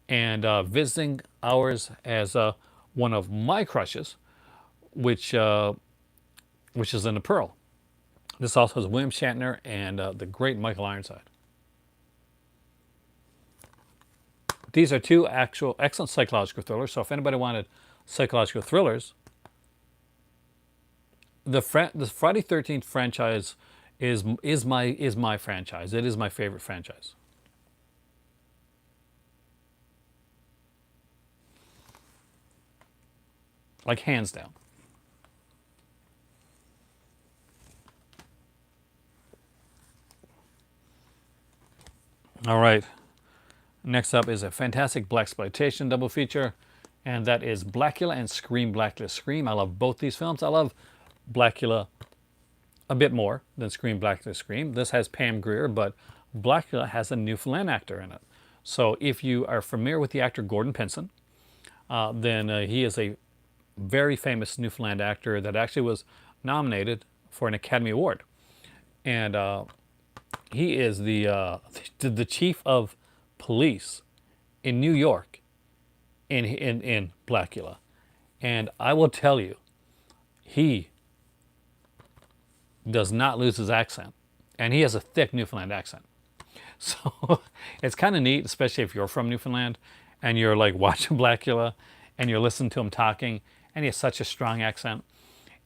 And Visiting Hours as one of my crushes, which is in The Pearl. This also has William Shatner and the great Michael Ironside. These are two actual excellent psychological thrillers. So if anybody wanted psychological thrillers, the Friday 13th franchise is my franchise. It is my favorite franchise. Like hands down. All right. Next up is a fantastic blaxploitation double feature, and that is Blackula and Scream Blackula Scream. I love both these films. I love Blackula a bit more than Scream Blackula Scream. This has Pam Grier, but Blackula has a Newfoundland actor in it. So if you are familiar with the actor Gordon Pinson, then he is a very famous Newfoundland actor that actually was nominated for an Academy Award. And he is the chief of police in New York in Blackula. And I will tell you, he does not lose his accent. And he has a thick Newfoundland accent. So it's kind of neat, especially if you're from Newfoundland and you're like watching Blackula and you're listening to him talking and he has such a strong accent.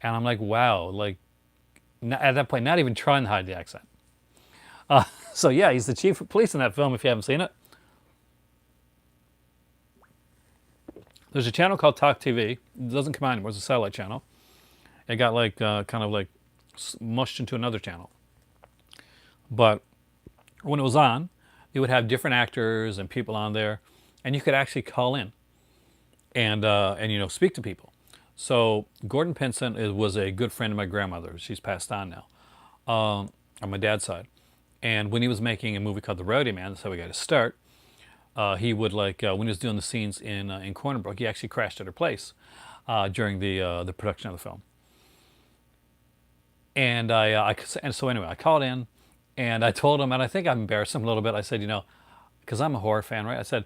And I'm like, wow, like at that point, not even trying to hide the accent. So yeah, he's the chief of police in that film if you haven't seen it. There's a channel called Talk TV. It doesn't come out anymore. It's a satellite channel. It got like kind of like mushed into another channel. But when it was on, they would have different actors and people on there, and you could actually call in and you know, speak to people. So Gordon Pinson was a good friend of my grandmother. She's passed on now, on my dad's side. And when he was making a movie called The Rowdy Man, that's how we got to start. He would like when he was doing the scenes in Corner Brook, he actually crashed at her place during the production of the film. And so anyway, I called in and I told him, and I think I embarrassed him a little bit. I said, you know, because I'm a horror fan, right? I said,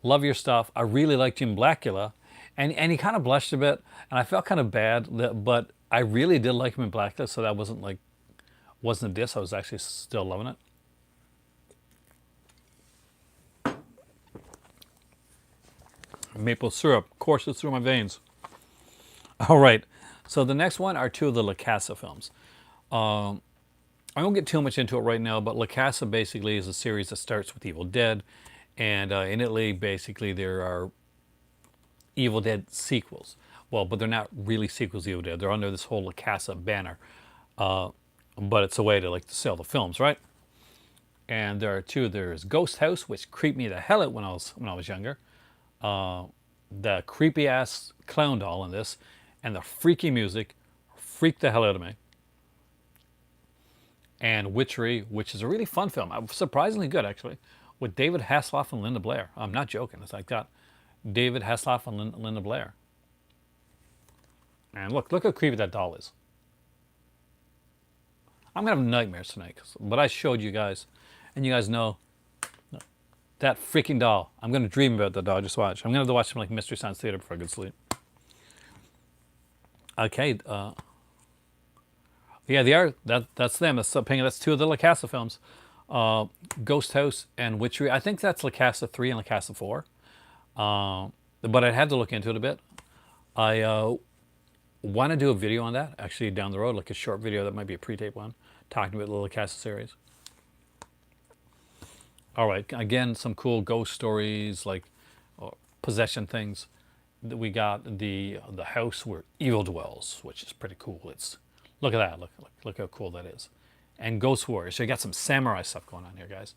love your stuff. I really liked you in Blackula. And he kind of blushed a bit, and I felt kind of bad, but I really did like him in Blackula, so that wasn't a diss. I was actually still loving it. Maple syrup courses through my veins. All right, so the next one are two of the La Casa films. I won't get too much into it right now, but La Casa basically is a series that starts with Evil Dead, and in Italy, basically there are Evil Dead sequels. Well, but they're not really sequels to Evil Dead. They're under this whole La Casa banner. But it's a way to like to sell the films, right? And there are two. There's Ghost House, which creeped me the hell out when I was younger. The creepy ass clown doll in this, and the freaky music freaked the hell out of me. And Witchery, which is a really fun film, surprisingly good actually, with David Hasselhoff and Linda Blair. I'm not joking. It's like that. David Hasselhoff and Linda Blair. And look how creepy that doll is. I'm gonna have nightmares tonight, but I showed you guys, and you guys know that freaking doll. I'm gonna dream about that doll. Just watch. I'm gonna have to watch some like Mystery Science Theater before I go to sleep. Okay. Yeah, that's them. That's two of the La Casa films, Ghost House and Witchery. I think that's La Casa 3 and La Casa 4. But I'd have to look into it a bit. I want to do a video on that actually down the road, like a short video that might be a pre-tape one, talking about the La Casa series. All right, again, some cool ghost stories like possession things. We got the house where evil dwells, which is pretty cool. Look at that. Look how cool that is. And Ghost Warriors. So you got some samurai stuff going on here, guys.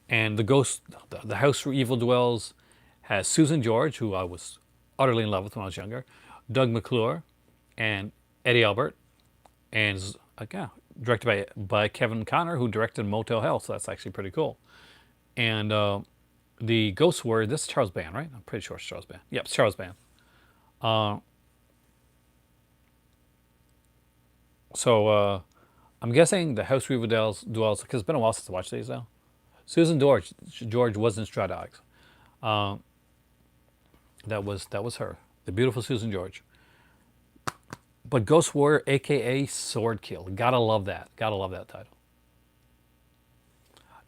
And the house where evil dwells has Susan George, who I was utterly in love with when I was younger, Doug McClure, and Eddie Albert, and directed by Kevin Connor, who directed Motel Hell. So that's actually pretty cool. And the Ghost Warrior, this is Charles Band, right? I'm pretty sure it's Charles Band. Yep, it's Charles Band. So I'm guessing the House Weaver dwells, because it's been a while since I watched these now. Susan George was in Straw Dogs. That was her, the beautiful Susan George. But Ghost Warrior, aka Sword Kill, gotta love that. Gotta love that title.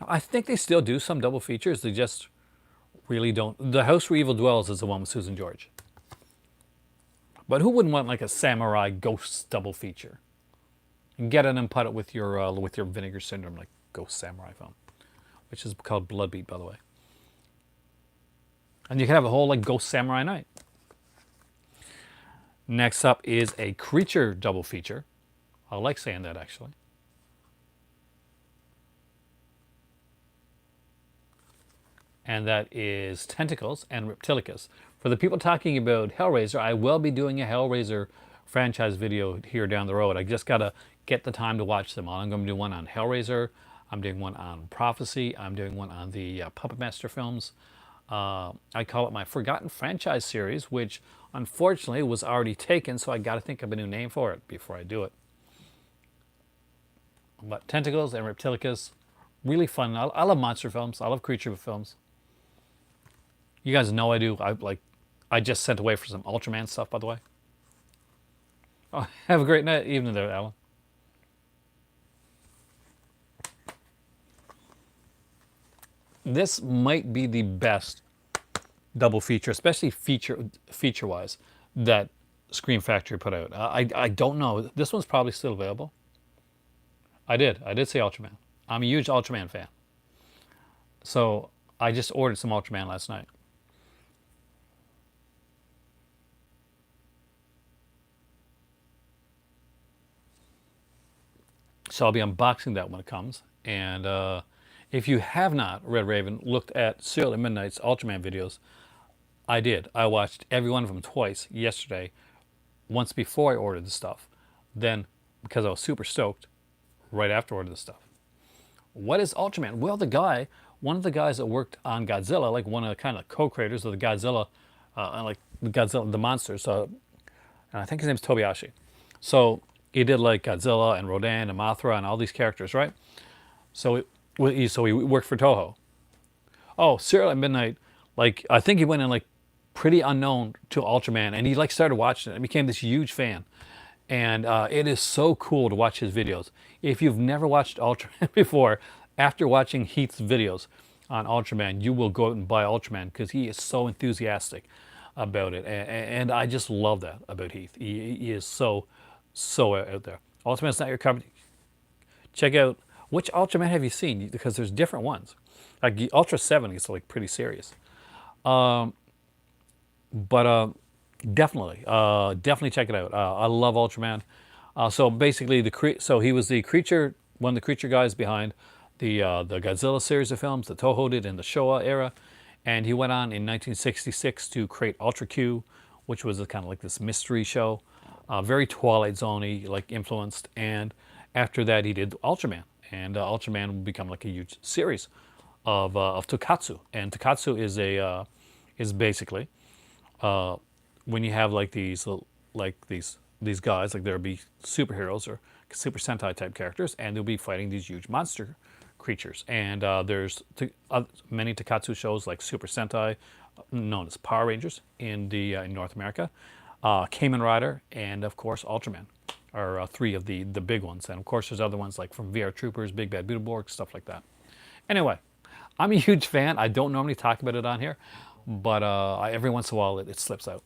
Now, I think they still do some double features. They just really don't. The House Where Evil Dwells is the one with Susan George. But who wouldn't want like a samurai ghost double feature? And get it and put it with your Vinegar Syndrome like Ghost Samurai film, which is called Bloodbeat, by the way. And you can have a whole like Ghost Samurai night. Next up is a creature double feature. I like saying that actually. And that is Tentacles and Reptilicus. For the people talking about Hellraiser, I will be doing a Hellraiser franchise video here down the road. I just gotta get the time to watch them all. I'm gonna do one on Hellraiser. I'm doing one on Prophecy. I'm doing one on the Puppet Master films. I call it my Forgotten Franchise series, which unfortunately was already taken, so I gotta think of a new name for it before I do it. But Tentacles and Reptilicus, really fun. I love monster films. I love creature films. You guys know I do. I just sent away for some Ultraman stuff, by the way. Oh, have a great night, evening there, Alan. This might be the best double feature, especially feature-wise, that Scream Factory put out. I don't know. This one's probably still available. I did say Ultraman. I'm a huge Ultraman fan. So I just ordered some Ultraman last night. So I'll be unboxing that when it comes. And if you have not, Red Raven, looked at Serial at Midnight's Ultraman videos, I did. I watched every one of them twice yesterday, once before I ordered the stuff. Then, because I was super stoked, right after I ordered the stuff. What is Ultraman? Well, one of the guys that worked on Godzilla, like one of the kind of co-creators of the Godzilla, like the Godzilla, the monsters, and I think his name's Tobiashi. So he did like Godzilla and Rodan and Mothra and all these characters, right? So he worked for Toho. Oh, Serial at Midnight, like I think he went in like pretty unknown to Ultraman, and he like started watching it and became this huge fan. And it is so cool to watch his videos. If you've never watched Ultraman before, after watching Heath's videos on Ultraman, you will go out and buy Ultraman because he is so enthusiastic about it. And I just love that about Heath. He is so out there. Ultraman's not your cup. Check out, which Ultraman have you seen? Because there's different ones. Like Ultra 7 is like pretty serious. But Definitely, definitely check it out. I love Ultraman. So basically, so he was the creature, one of the creature guys behind the Godzilla series of films that Toho did in the Showa era, and he went on in 1966 to create Ultra Q, which was a kind of like this mystery show, very Twilight Zone-y, like influenced. And after that, he did Ultraman, and Ultraman would become like a huge series of Tokatsu. And Tokatsu is basically when you have like these guys, like there'll be superheroes or Super Sentai type characters, and they'll be fighting these huge monster creatures. And there's many Takatsu shows like Super Sentai, known as Power Rangers in North America, Kamen Rider, and of course Ultraman are three of the big ones. And of course there's other ones like from VR Troopers, Big Bad Beetleborg, stuff like that. Anyway, I'm a huge fan. I don't normally talk about it on here, but every once in a while it slips out.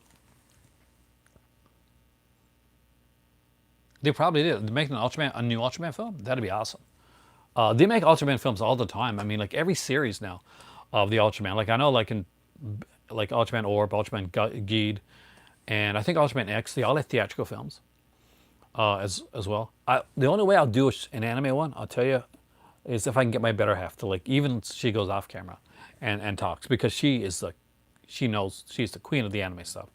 They probably did. They're making a new Ultraman film. That'd be awesome. They make Ultraman films all the time. I mean, like every series now of the Ultraman. Like I know, like in like Ultraman Orb, Ultraman Geed, and I think Ultraman X. They all have theatrical films as well. The only way I'll do an anime one, I'll tell you, is if I can get my better half to like even she goes off camera and talks, because she knows, she's the queen of the anime stuff.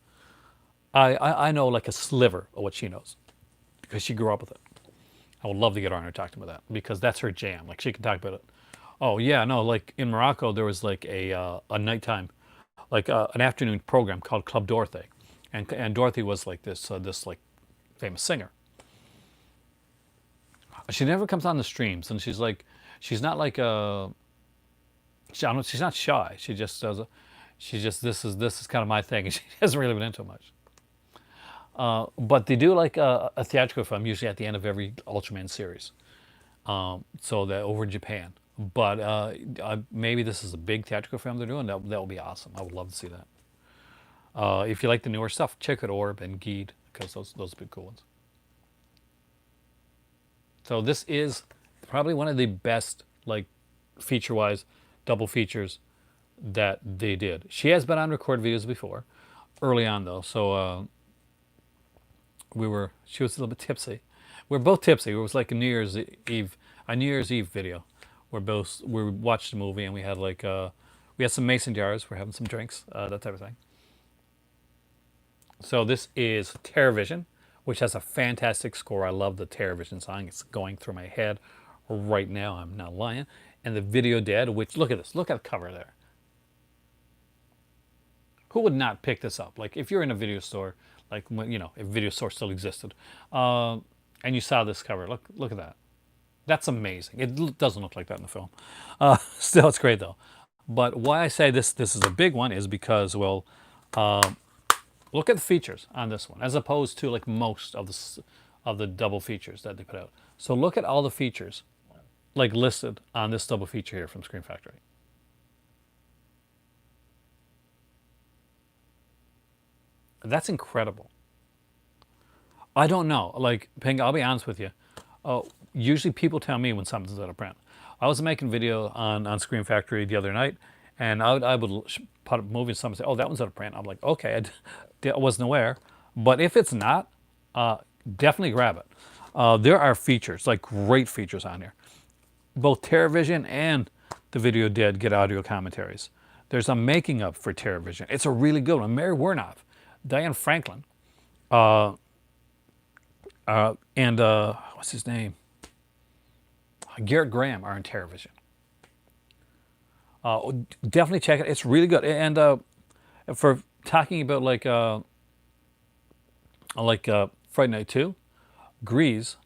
I know like a sliver of what she knows because she grew up with it. I would love to get her on and talk to me about that because that's her jam. Like she can talk about it. Oh yeah, no, like in Morocco there was like a nighttime, like an afternoon program called Club Dorothy, and Dorothy was like this like famous singer. She never comes on the streams, and she's not like I don't know, she's not shy. She just does. She just this is kind of my thing, and she hasn't really been into it much. But they do like a theatrical film usually at the end of every Ultraman series. So that over in Japan. But maybe this is a big theatrical film they're doing. That will be awesome. I would love to see that. If you like the newer stuff, check out Orb and Geed because those are big cool ones. So this is probably one of the best like feature-wise double features that they did. She has been on record videos before, early on though. So she was a little bit tipsy. We're both tipsy. It was like a New Year's Eve video. We watched the movie and we had we had some mason jars. We're having some drinks, that type of thing. So this is TerraVision, which has a fantastic score. I love the TerraVision song. It's going through my head right now. I'm not lying. And the Video Dead, which look at this. Look at the cover there. Who would not pick this up? Like if you're in a video store, like when if video store still existed, and you saw this cover, look at that. That's amazing. It doesn't look like that in the film. Still, it's great though. But why I say this is a big one is because look at the features on this one as opposed to like most of the double features that they put out. So look at all the features like listed on this double feature here from Scream Factory. That's incredible. I don't know. Like, Ping, I'll be honest with you. Usually people tell me when something's out of print. I was making video on Scream Factory the other night, and I would put a movie and someone say, oh, that one's out of print. I'm like, okay, I wasn't aware. But if it's not, definitely grab it. There are features, like great features on here. Both TerraVision and the Video Dead get audio commentaries. There's a making up for TerraVision. It's a really good one. Mary Wernoff, Diane Franklin, and what's his name? Garrett Graham are in TerraVision. Definitely check it. It's really good. And for talking about Friday Night 2, Grease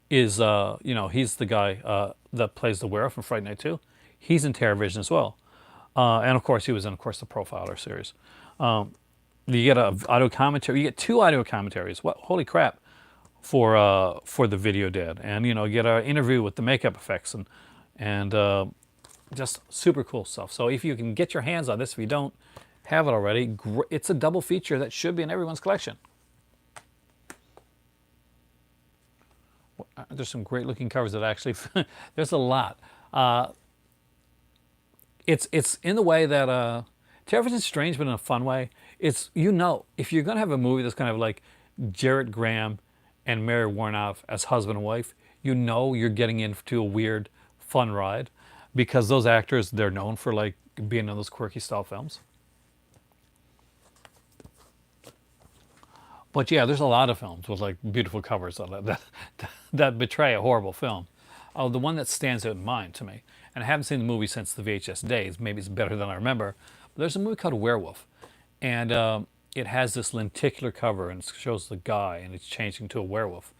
is he's the guy that plays the werewolf in Friday Night 2. He's in TerraVision as well. And of course he was in the Profiler series. You get an audio commentary. You get 2 audio commentaries. What? Holy crap! For the Video Dead, and you get an interview with the makeup effects and just super cool stuff. So if you can get your hands on this, if you don't have it already, it's a double feature that should be in everyone's collection. There's some great looking covers that actually there's a lot. It's in the way that TerraVision's strange, but in a fun way. It's, you know, if you're gonna have a movie that's kind of like Jarrett Graham and Mary Warnoff as husband and wife, you know you're getting into a weird, fun ride, because those actors, they're known for like being in those quirky style films. But yeah, there's a lot of films with like beautiful covers on that betray a horrible film. Oh, the one that stands out in mind to me, and I haven't seen the movie since the VHS days. Maybe it's better than I remember. But there's a movie called Werewolf, and it has this lenticular cover, and it shows the guy, and it's changing to a werewolf,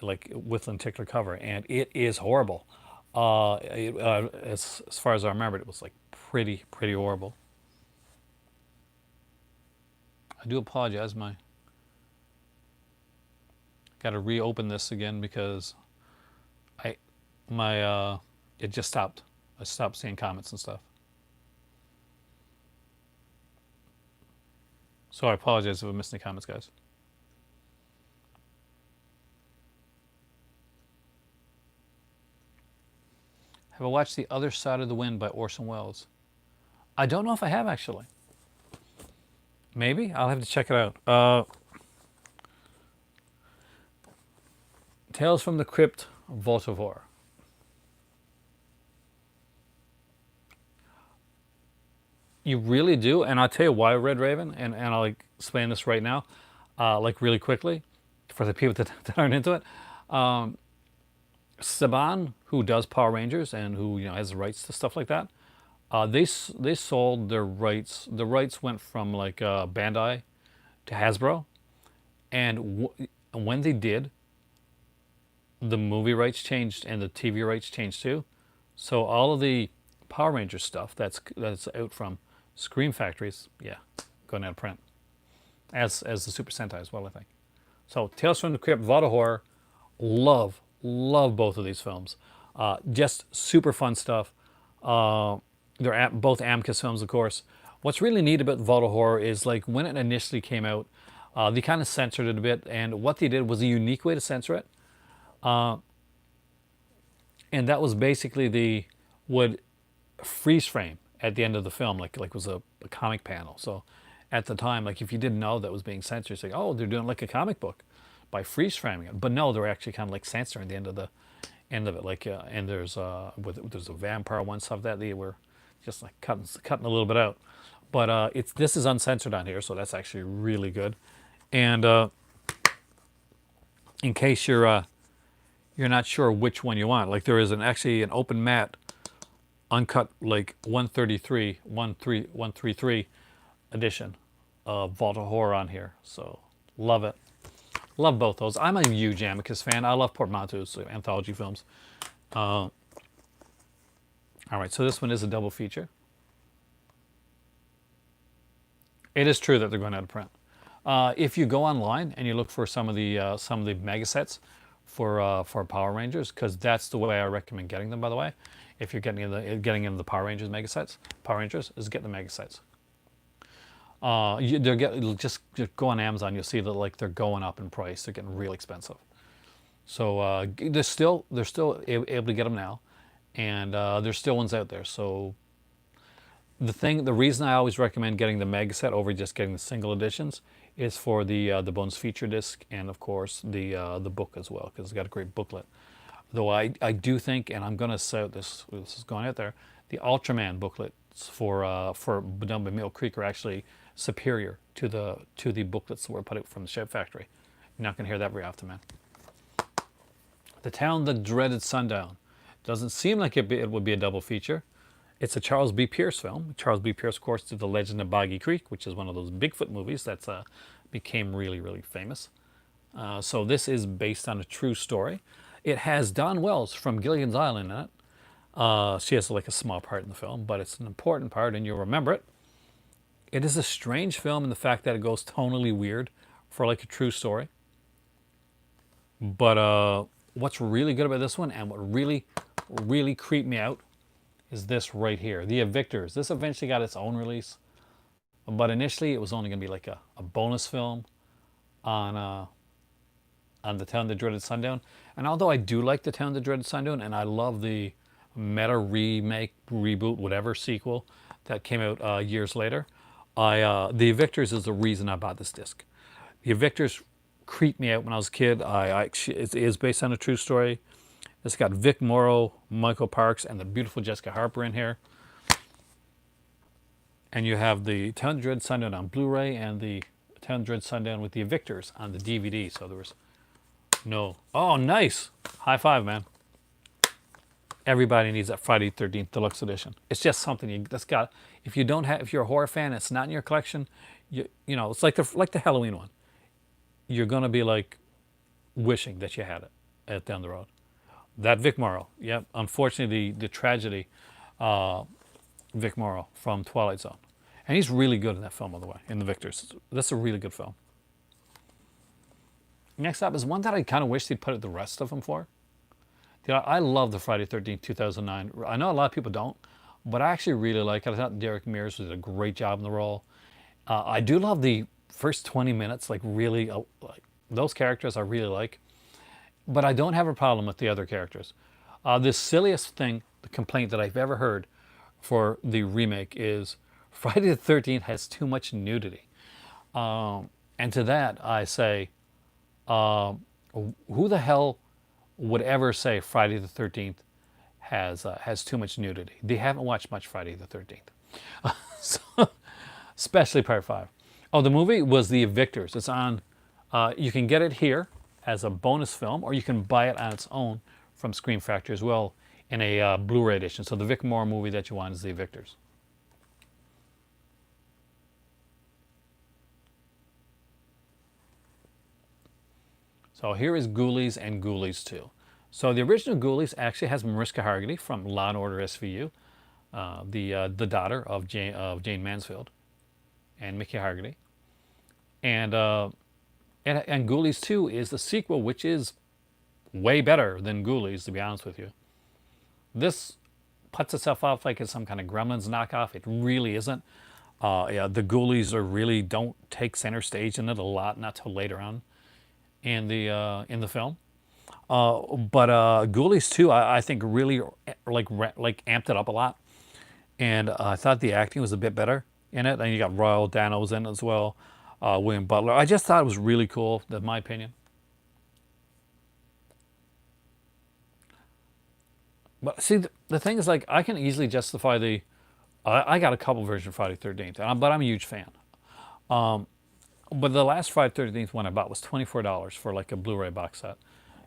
like with lenticular cover, and it is horrible. As far as I remember, it was like pretty horrible. I do apologize. My got to reopen this again because I my it just stopped. I stopped seeing comments and stuff. So I apologize if I missed any comments, guys. Have I watched The Other Side of the Wind by Orson Welles? I don't know if I have actually. Maybe I'll have to check it out. Tales from the Crypt, Voltivore. You really do, and I'll tell you why, Red Raven, and I'll like explain this right now, like really quickly, for the people that aren't into it. Saban, who does Power Rangers and who has the rights to stuff like that, they sold their rights. The rights went from like Bandai to Hasbro, and when they did, the movie rights changed and the TV rights changed too. So all of the Power Rangers stuff that's out from Scream Factories, yeah, going out of print, as the Super Sentai as well, I think. So Tales from the Crypt, Vada Horror, love both of these films. Just super fun stuff. They're both Amicus films, of course. What's really neat about Vada Horror is like when it initially came out, they kind of censored it a bit, and what they did was a unique way to censor it, and that was basically the would freeze frame at the end of the film, like was a comic panel. So at the time, like if you didn't know that was being censored, it's like, oh, they're doing like a comic book by freeze framing it. But no, they're actually kind of like censoring the end of it. Like and there's a vampire one stuff that they were just like cutting a little bit out. But it's this is uncensored on here, so that's actually really good. And in case you're not sure which one you want, like there is actually an open matte uncut like 133 edition of Vault of Horror on here. So love it. Love both those. I'm a huge Amicus fan. I love Portmanteau's anthology films. All right, so this one is a double feature. It is true that they're going out of print. If you go online and you look for some of the mega sets for Power Rangers, because that's the way I recommend getting them. By the way, if you're getting into the Power Rangers mega sets, Power Rangers is get the mega sets. Just go on Amazon. You'll see that like they're going up in price. They're getting real expensive. So they're still able to get them now, and there's still ones out there. So the reason I always recommend getting the mega set over just getting the single editions is for the Bones feature disc, and of course the book as well, because it's got a great booklet. Though I do think, and I'm going to say this is going out there, the Ultraman booklets for done by Mill Creek are actually superior to the booklets that were put out from the Shape Factory. You're not going to hear that very often, man. The Town That Dreaded Sundown. Doesn't seem like it would be a double feature. It's a Charles B. Pierce film. Charles B. Pierce, of course, did The Legend of Boggy Creek, which is one of those Bigfoot movies that's became really famous. So this is based on a true story. It has Dawn Wells from Gilligan's Island in it. She has like a small part in the film, but it's an important part, and you'll remember it. It is a strange film in the fact that it goes tonally weird for like a true story. But what's really good about this one, and what really creeped me out, is this right here, The Evictors. This eventually got its own release, but initially it was only going to be like a bonus film on The Town That Dreaded Sundown. And although I do like The Town That Dreaded Sundown, and I love the meta remake, reboot, whatever sequel that came out years later, The Evictors is the reason I bought this disc. The Evictors creeped me out when I was a kid. It is based on a true story. It's got Vic Morrow, Michael Parks, and the beautiful Jessica Harper in here. And you have the 10 Dread Sundown on Blu-ray and the 10 Dread Sundown with the Evictors on the DVD. So there was no... Oh, nice! High five, man. Everybody needs that Friday 13th Deluxe Edition. It's just something that's got... If you're a horror fan, it's not in your collection, you know, it's like the Halloween one. You're going to be like wishing that you had it down the road. That Vic Morrow, yep. Unfortunately, the tragedy, Vic Morrow from Twilight Zone. And he's really good in that film, by the way, in The Victors. That's a really good film. Next up is one that I kind of wish they'd put the rest of them for. I love the Friday 13th, 2009. I know a lot of people don't, but I actually really like it. I thought Derek Mears did a great job in the role. I do love the first 20 minutes, like really, like those characters I really like. But I don't have a problem with the other characters. The silliest thing, the complaint that I've ever heard for the remake is Friday the 13th has too much nudity. And to that I say, who the hell would ever say Friday the 13th has too much nudity? They haven't watched much Friday the 13th. So, especially part 5. Oh, the movie was The Evictors. It's on, you can get it here as a bonus film, or you can buy it on its own from Scream Factory as well in a Blu-ray edition. So the Vic Morrow movie that you want is The Evictors. So here is Ghoulies and Ghoulies 2. So the original Ghoulies actually has Mariska Hargitay from Law & Order SVU, the daughter of Jane Mansfield and Mickey Hargitay. And Ghoulies 2 is the sequel, which is way better than Ghoulies, to be honest with you. This puts itself off like it's some kind of Gremlins knockoff. It really isn't. The Ghoulies really don't take center stage in it a lot, not till later on in the film. But Ghoulies 2, I think really like amped it up a lot, and I thought the acting was a bit better in it. And you got Royal Dano's in it as well, William Butler. I just thought it was really cool, in my opinion. But see, the thing is, like, I can easily justify I got a couple versions of Friday 13th, but I'm a huge fan. But the last Friday 13th one I bought was $24 for like a Blu-ray box set.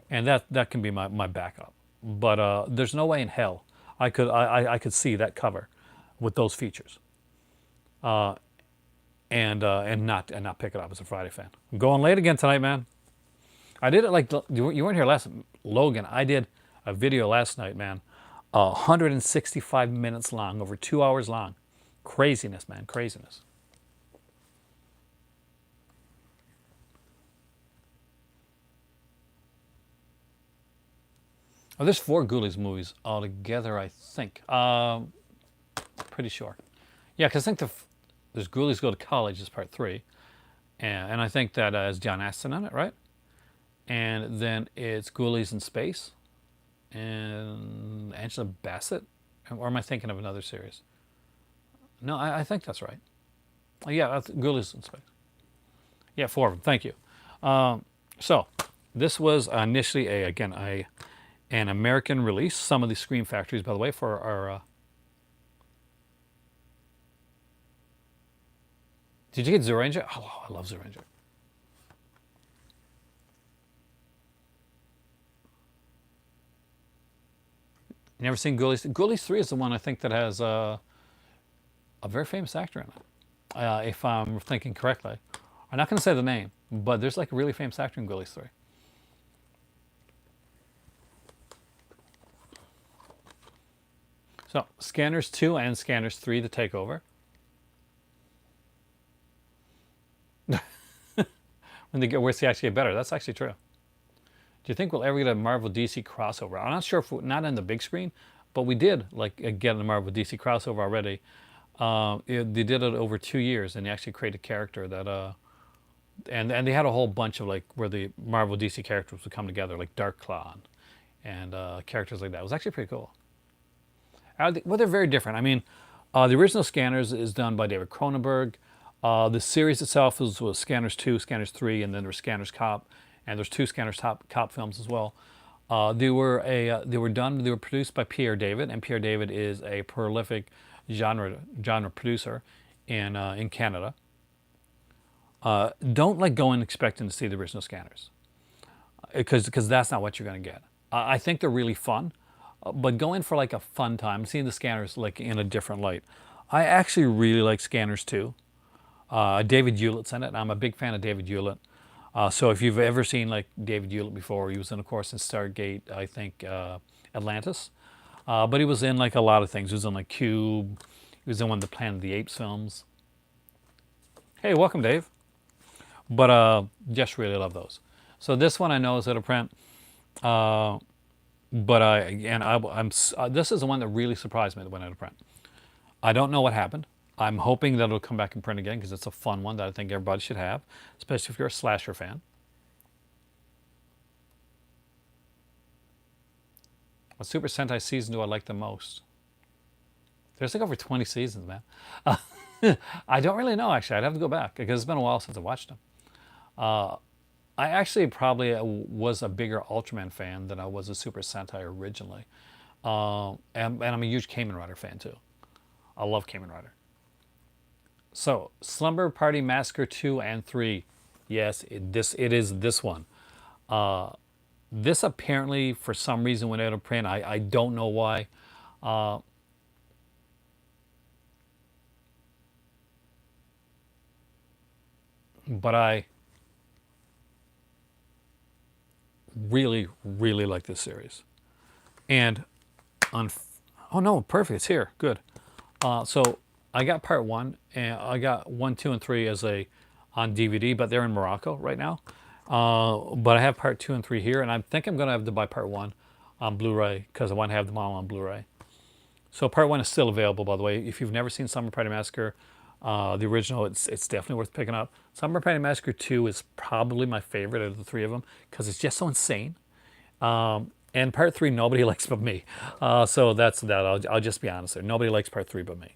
And that can be my backup. But there's no way in hell I could see that cover with those features. And not pick it up as a Friday fan. I'm going late again tonight, man. I did it like, you weren't here last, Logan. I did a video last night, man. 165 minutes long, over 2 hours long. Craziness, man, craziness. Oh, there's 4 Ghoulies movies altogether, I think. Pretty sure. Yeah, because I think there's Ghoulies Go to College is part 3. And I think that has John Astin on it, right? And then it's Ghoulies in Space. And Angela Bassett? Or am I thinking of another series? No, I think that's right. Oh, yeah, Ghoulies in Space. Yeah, 4 of them. Thank you. So, this was initially, an American release. Some of the Scream Factories, by the way, for our... Did you get Zoolander? Oh, I love Zoolander. You never seen Ghoulies? Ghoulies 3 is the one I think that has a very famous actor in it, if I'm thinking correctly. I'm not going to say the name, but there's like a really famous actor in Ghoulies 3. So, Scanners 2 and Scanners 3, The Takeover. When they get worse, they actually get better. That's actually true. Do you think we'll ever get a Marvel DC crossover? I'm not sure if not on the big screen, but we did get a Marvel DC crossover already. They did it over 2 years, and they actually created a character that, and they had a whole bunch of like where the Marvel DC characters would come together, like Dark Claw and characters like that. It was actually pretty cool. Well, they're very different. I mean, the original Scanners is done by David Cronenberg. The series itself was Scanners 2, Scanners 3, and then there's Scanners Cop, and there's two Scanners Cop films as well. They were produced by Pierre David, and Pierre David is a prolific genre producer in Canada. Don't like go in expecting to see the original Scanners, because that's not what you're going to get. I think they're really fun, but go in for like a fun time, seeing the Scanners like in a different light. I actually really like Scanners too. David Hewlett's in it. I'm a big fan of David Hewlett. So if you've ever seen like David Hewlett before, he was in, of course, in Stargate, I think Atlantis. But he was in like a lot of things. He was in like Cube. He was in one of the Planet of the Apes films. Hey, welcome, Dave. But just really love those. So this one I know is out of print. But this is the one that really surprised me that went out of print. I don't know what happened. I'm hoping that it'll come back in print again because it's a fun one that I think everybody should have, especially if you're a slasher fan. What Super Sentai season do I like the most? There's like over 20 seasons, man. I don't really know, actually. I'd have to go back because it's been a while since I watched them. I actually probably was a bigger Ultraman fan than I was a Super Sentai originally. And I'm a huge Kamen Rider fan too. I love Kamen Rider. So, Slumber Party Massacre 2 and 3. Yes, it is this one. This apparently, for some reason, went out of print. I don't know why. But I really, really like this series. And, oh no, perfect, it's here, good. So I got part 1, and I got 1, 2, and 3 on DVD, but they're in Morocco right now. But I have part 2 and 3 here, and I think I'm going to have to buy part 1 on Blu-ray because I want to have them all on Blu-ray. So part 1 is still available, by the way. If you've never seen Summer Party Massacre, the original, it's definitely worth picking up. Summer Party Massacre 2 is probably my favorite out of the three of them because it's just so insane. And part 3, nobody likes but me. So that's that. I'll just be honest there. Nobody likes part 3 but me.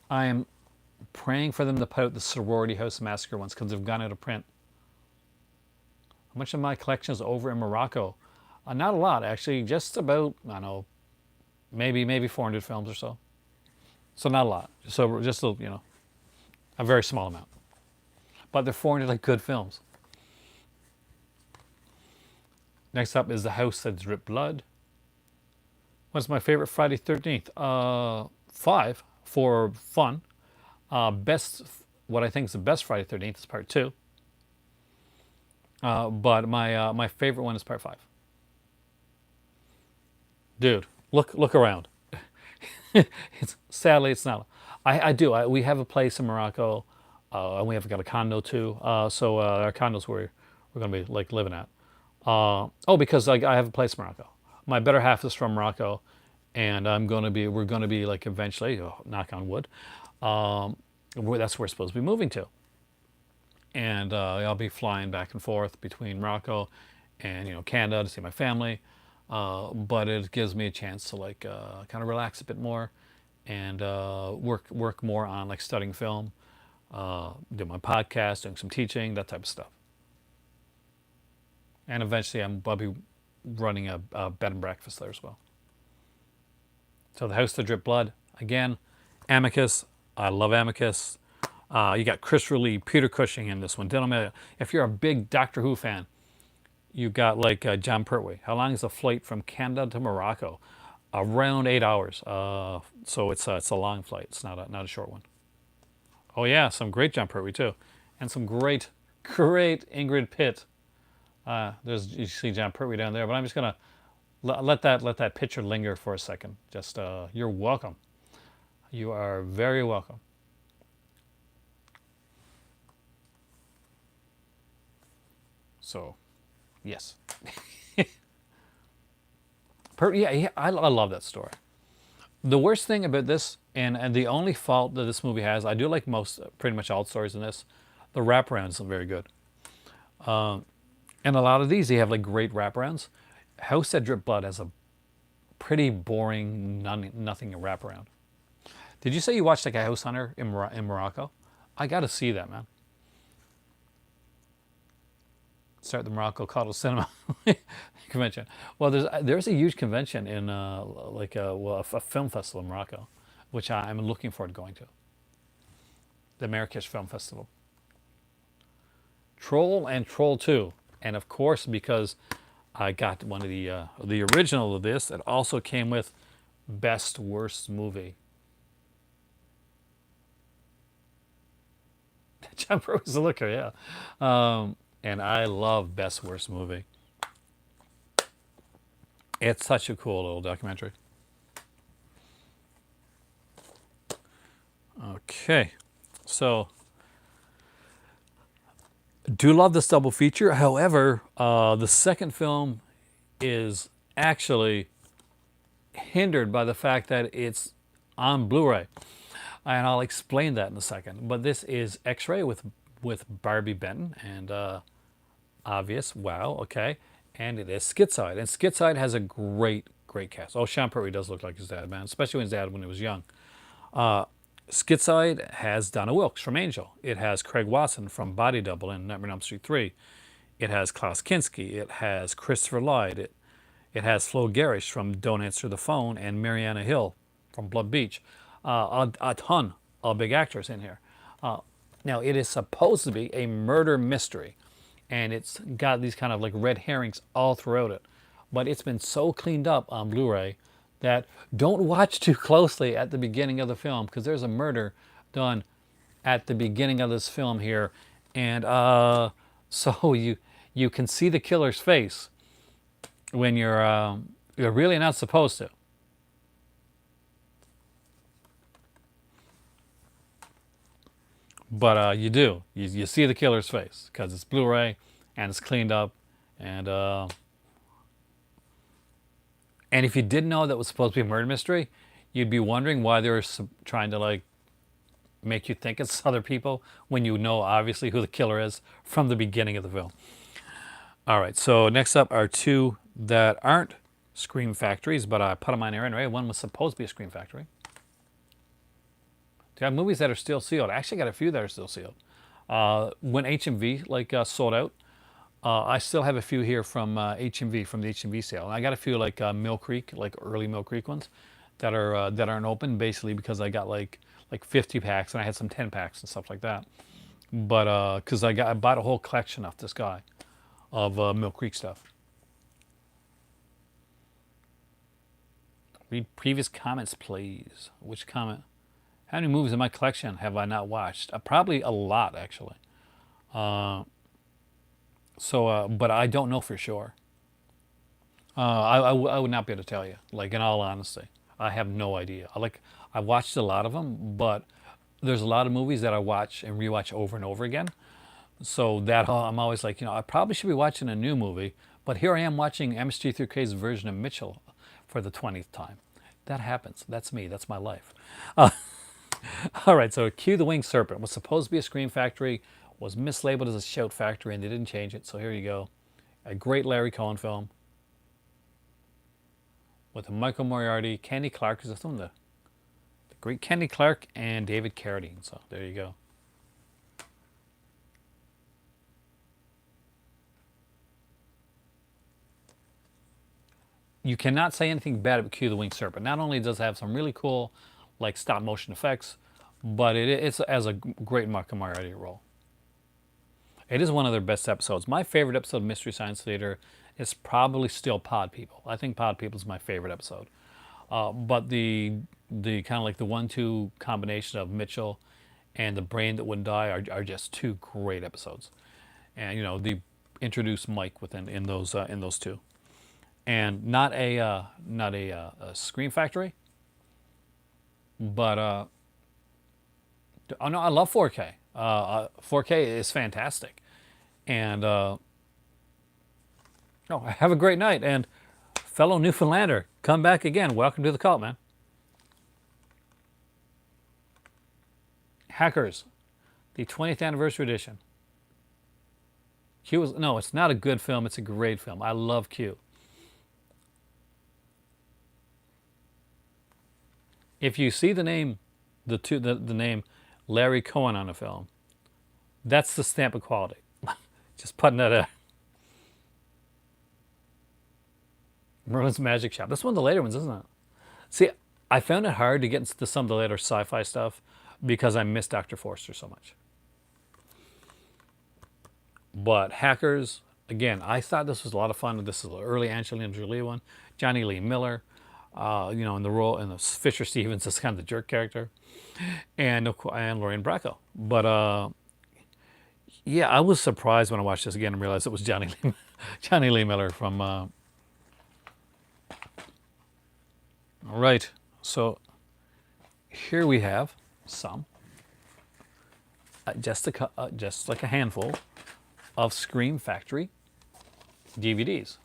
I am praying for them to put out the Sorority House Massacre ones because they've gone out of print. How much of my collection is over in Morocco? Not a lot, actually. Just about, I don't know, maybe 400 films or so. So not a lot. So just a very small amount. But they're 400 like good films. Next up is The House That Dripped Blood. What's my favorite Friday 13th? 5 for fun. What I think is the best Friday 13th is part 2. But my favorite one is part 5. Dude, look around. Sadly, it's not. I do. We have a place in Morocco, and we have got a condo too. So our condo's where we're going to be like living at. Because I have a place in Morocco. My better half is from Morocco, and we're going to be like eventually, knock on wood, that's where we're supposed to be moving to. And I'll be flying back and forth between Morocco and Canada to see my family. But it gives me a chance to like kind of relax a bit more and work more on like studying film, do my podcast, doing some teaching, that type of stuff. And eventually I'll be running a bed and breakfast there as well. So The House That Dripped Blood, again, Amicus. I love Amicus. You got Chris Lee, Peter Cushing in this one. If you're a big Doctor Who fan, you got like John Pertwee. How long is the flight from Canada to Morocco? Around 8 hours. So it's a long flight. It's not a short one. Oh yeah, some great John Pertwee too, and some great Ingrid Pitt. You see John Pertwee down there, but I'm just gonna let that picture linger for a second. Just you're welcome. You are very welcome. So, yes. I love that story. The worst thing about this, and the only fault that this movie has, I do like pretty much all the stories in this, the wraparound isn't very good. And a lot of these, they have like great wraparounds. House That Dripped Blood has a pretty boring, nothing wraparound. Did you say you watched like a House Hunter in Morocco? I got to see that, man. Start the Morocco Cottle Cinema convention. Well, there's a huge convention in a film festival in Morocco, which I'm looking forward to going to. The Marrakesh Film Festival. Troll and Troll 2, and of course because I got one of the original of this. It also came with Best Worst Movie. John Burroughs the Looker, yeah. And I love Best Worst Movie. It's such a cool little documentary. Okay, so do love this double feature. However, the second film is actually hindered by the fact that it's on Blu-ray, and I'll explain that in a second. But this is X-Ray with Barbi Benton and obvious. Wow, okay, and it is Schizoid, and Schizoid has a great cast. Oh, Sean Pertwee does look like his dad, man, especially his dad when he was young. Schizoid has Donna Wilkes from Angel. It has Craig Watson from Body Double and Nightmare on Elm Street 3. It has Klaus Kinski. It has Christopher Lloyd. It has Flo Garish from Don't Answer the Phone and Mariana Hill from Blood Beach. A ton of big actors in here. Now, it is supposed to be a murder mystery, and it's got these kind of like red herrings all throughout it. But it's been so cleaned up on Blu-ray that don't watch too closely at the beginning of the film, because there's a murder done at the beginning of this film here, and so you can see the killer's face when you're really not supposed to. But you do. You see the killer's face because it's Blu-ray and it's cleaned up, and if you didn't know that was supposed to be a murder mystery, you'd be wondering why they were trying to like make you think it's other people when you know obviously who the killer is from the beginning of the film. All right, so next up are two that aren't Scream Factories, but I put them on here anyway. One was supposed to be a Scream Factory. They have movies that are still sealed. I actually got a few that are still sealed. When HMV sold out, I still have a few here from HMV, from the HMV sale. And I got a few like Mill Creek, like early Mill Creek ones that aren't open, basically because I got like 50 packs and I had some 10 packs and stuff like that. But because I bought a whole collection off this guy of Mill Creek stuff. Read previous comments, please. Which comment? How many movies in my collection have I not watched? Probably a lot, actually. But I don't know for sure. I would not be able to tell you. Like, in all honesty, I have no idea. I watched a lot of them, but there's a lot of movies that I watch and rewatch over and over again. So that I'm always like, I probably should be watching a new movie, but here I am watching MSG3K's version of Mitchell for the 20th time. That happens. That's me. That's my life. All right, so Q the Winged Serpent was supposed to be a Scream Factory, was mislabeled as a Shout Factory, and they didn't change it, so here you go. A great Larry Cohen film with Michael Moriarty, Kenny Clark is the great Kenny Clark, and David Carradine, so there you go. You cannot say anything bad about Q the Winged Serpent. Not only does it have some really cool like stop motion effects, but it's as a great Michael Moriarty role. It is one of their best episodes. My favorite episode of Mystery Science Theater is probably still Pod People. I think Pod People is my favorite episode. But the kind of like the 1-2 combination of Mitchell and The Brain That Wouldn't Die are just two great episodes. And they introduce Mike in those two. And not a Scream Factory, but oh no, I love 4K. 4K is fantastic, and have a great night, and fellow Newfoundlander, come back again. Welcome to the cult, man. Hackers, the 20th anniversary edition. It's not a good film. It's a great film. I love Q. If you see the name the name Larry Cohen on a film. That's the stamp of quality. Just putting that out. Merlin's Magic Shop. That's one of the later ones, isn't it? See, I found it hard to get into some of the later sci-fi stuff because I miss Dr. Forster so much. But Hackers, again, I thought this was a lot of fun. This is the early Angelina Jolie one. Johnny Lee Miller, in the role, and the Fisher Stevens is kind of the jerk character, and Lorraine Bracco. But yeah, I was surprised when I watched this again and realized it was Johnny Lee Miller from. All right, so here we have some, just like a handful of Scream Factory DVDs.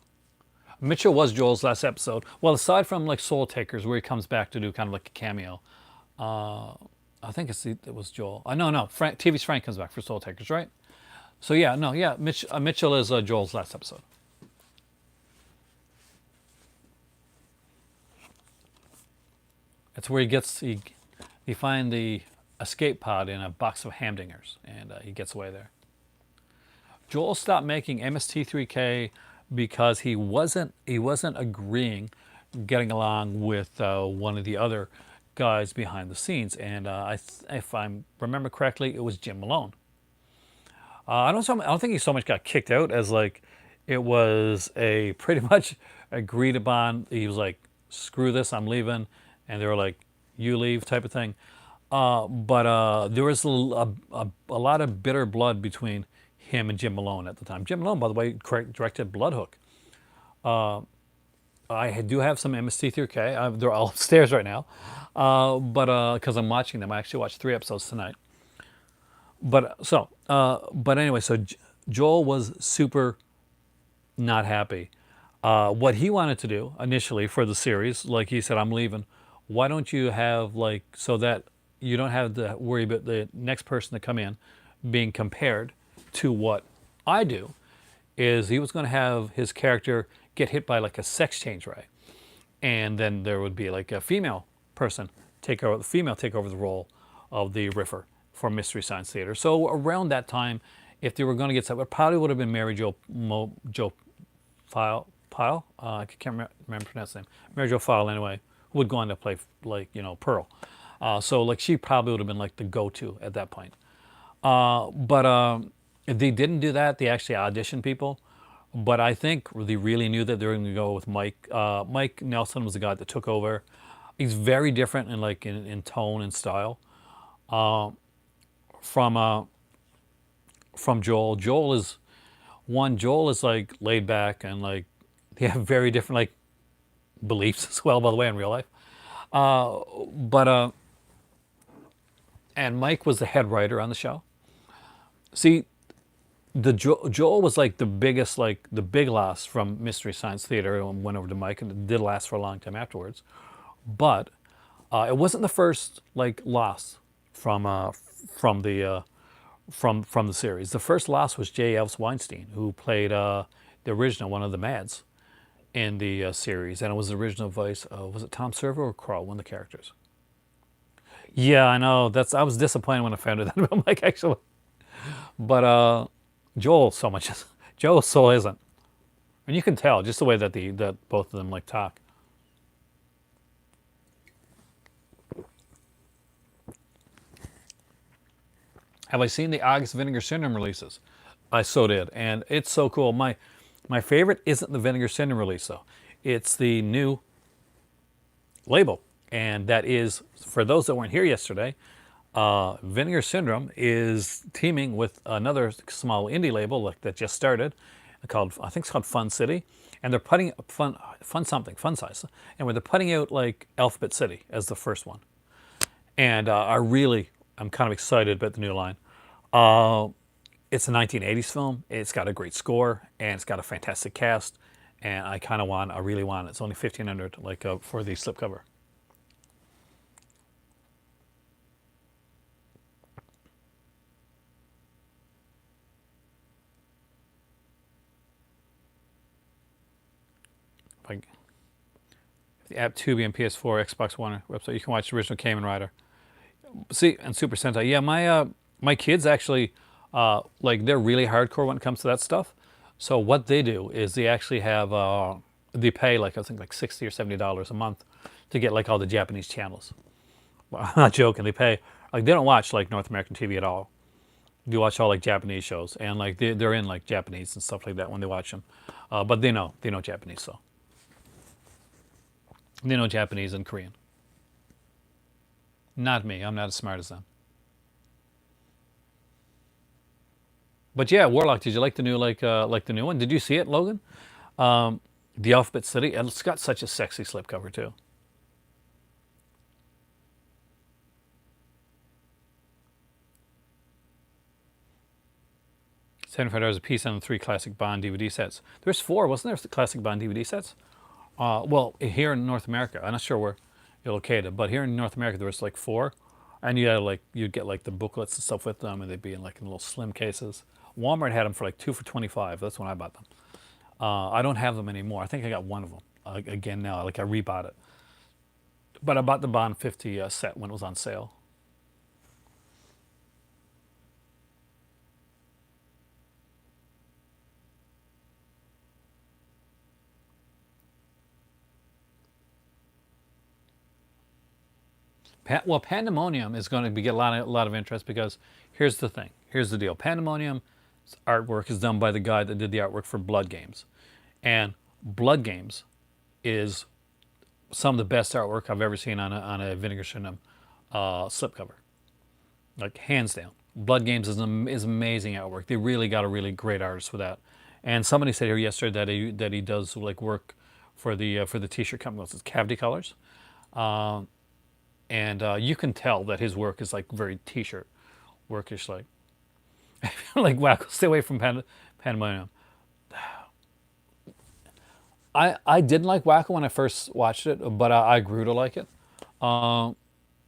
Mitchell was Joel's last episode. Well, aside from like Soul Takers, where he comes back to do kind of like a cameo, I think it was Joel. No, TV's Frank comes back for Soul Takers, right? So yeah, no, yeah, Mitchell is Joel's last episode. It's where he find the escape pod in a box of Hamdingers, and he gets away there. Joel stopped making MST3K because he wasn't agreeing, getting along with one of the other guys behind the scenes, and if I remember correctly, it was Jim Malone. I don't think he so much got kicked out as like it was a pretty much agreed upon. He was like, "Screw this, I'm leaving," and they were like, "You leave," type of thing. But there was a lot of bitter blood between him and Jim Malone at the time. Jim Malone, by the way, directed Bloodhook. I do have some MST3K. They're all upstairs right now, but because I'm watching them, I actually watched 3 episodes tonight. But anyway, so Joel was super not happy. What he wanted to do initially for the series, like he said, I'm leaving. Why don't you have like so that you don't have to worry about the next person to come in being compared to what I do? Is he was going to have his character get hit by like a sex change ray, and then there would be like a female person take over the role of the Riffer for Mystery Science Theater. So around that time, if they were going to get something, it probably would have been Mary Jo Pyle. I can't remember pronouncing her name. Mary Jo Pyle, anyway, who would go on to play like Pearl. So like she probably would have been like the go-to at that point. But they didn't do that. They actually auditioned people. But I think they really knew that they were going to go with Mike. Mike Nelson was the guy that took over. He's very different in tone and style from Joel. Joel is like laid back and like they have very different like beliefs as well, by the way, in real life. And Mike was the head writer on the show. See, Joel was like the biggest, like the big loss from Mystery Science Theater, and went over to Mike, and it did last for a long time afterwards. But it wasn't the first like loss from the series. The first loss was J. Elvis Weinstein, who played the original one of the Mads in the series, and it was the original voice. Was it Tom Servo or Crow, one of the characters? Yeah, I know. I was disappointed when I found out about Mike actually, but Joel so isn't, and you can tell just the way that that both of them like talk. Have I seen the August Vinegar Syndrome releases? I so did, and it's so cool. My favorite isn't the Vinegar Syndrome release though; it's the new label, and that is for those that weren't here yesterday. Vinegar Syndrome is teaming with another small indie label that just started, I think it's called Fun City, and they're putting Fun Size, and where they're putting out like Alphabet City as the first one, and I'm kind of excited about the new line. It's a 1980s film. It's got a great score and it's got a fantastic cast, and I really want it. It's only $1,500 for the slipcover. The app Tubi and PS4, Xbox One website, you can watch the original Kamen Rider. See, and Super Sentai. Yeah, my kids actually like they're really hardcore when it comes to that stuff. So what they do is they actually have they pay like I think like $60 or $70 a month to get like all the Japanese channels. Well, I'm not joking. They pay like they don't watch like North American TV at all. They watch all like Japanese shows and like they're in like Japanese and stuff like that when they watch them. But they know Japanese, so they know Japanese and Korean. Not me. I'm not as smart as them. But yeah, Warlock. Did you like the new one? Did you see it, Logan? The Alphabet City. And it's got such a sexy slipcover too. $75 a piece on the three classic Bond DVD sets. There's four, wasn't there? Classic Bond DVD sets. Well, here in North America, I'm not sure where you're located, but here in North America there was like four, and you had like you'd get like the booklets and stuff with them, and they'd be in like in little slim cases. Walmart had them for like two for 25. That's when I bought them. I don't have them anymore. I think I got one of them again now. Like I rebought it, but I bought the Bond 50 set when it was on sale. Well, Pandemonium is going to get a lot of interest because here's the thing. Here's the deal. Pandemonium artwork is done by the guy that did the artwork for Blood Games, and Blood Games is some of the best artwork I've ever seen on a Vinegar Syndrome slipcover, like hands down. Blood Games is amazing artwork. They really got a really great artist for that. And somebody said here yesterday that he does like work for the T-shirt company. It's Cavity Colors. And you can tell that his work is like very T-shirt workish, like like Wacko. Stay away from Pandemonium. I didn't like Wacko when I first watched it, but I grew to like it.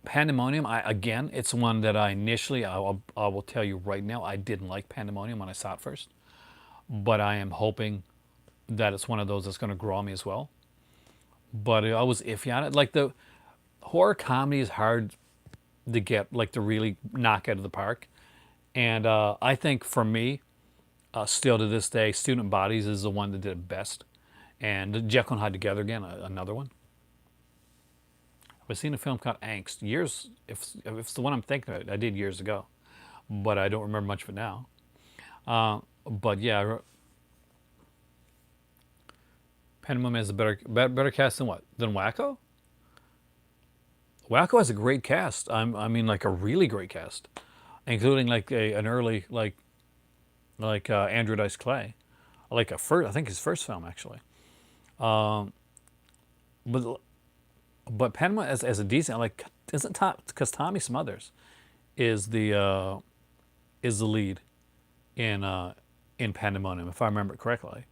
Pandemonium, again, it's one that I will tell you right now, I didn't like Pandemonium when I saw it first, but I am hoping that it's one of those that's going to grow on me as well. But I was iffy on it. Like the horror comedy is hard to get, like to really knock out of the park. And I think for me, still to this day, Student Bodies is the one that did it best. And Jekyll and Hyde Together again, another one. I've seen a film called Angst years. If it's the one I'm thinking of, I did years ago, but I don't remember much of it now. But yeah, Pandemonium has a better cast than what? Than Wacko? Wacko has a great cast. I mean, like a really great cast, including like an early like Andrew Dice Clay, like a first. I think his first film actually. But but Panama as a decent like isn't Tom because Tommy Smothers is the lead in Pandemonium if I remember it correctly,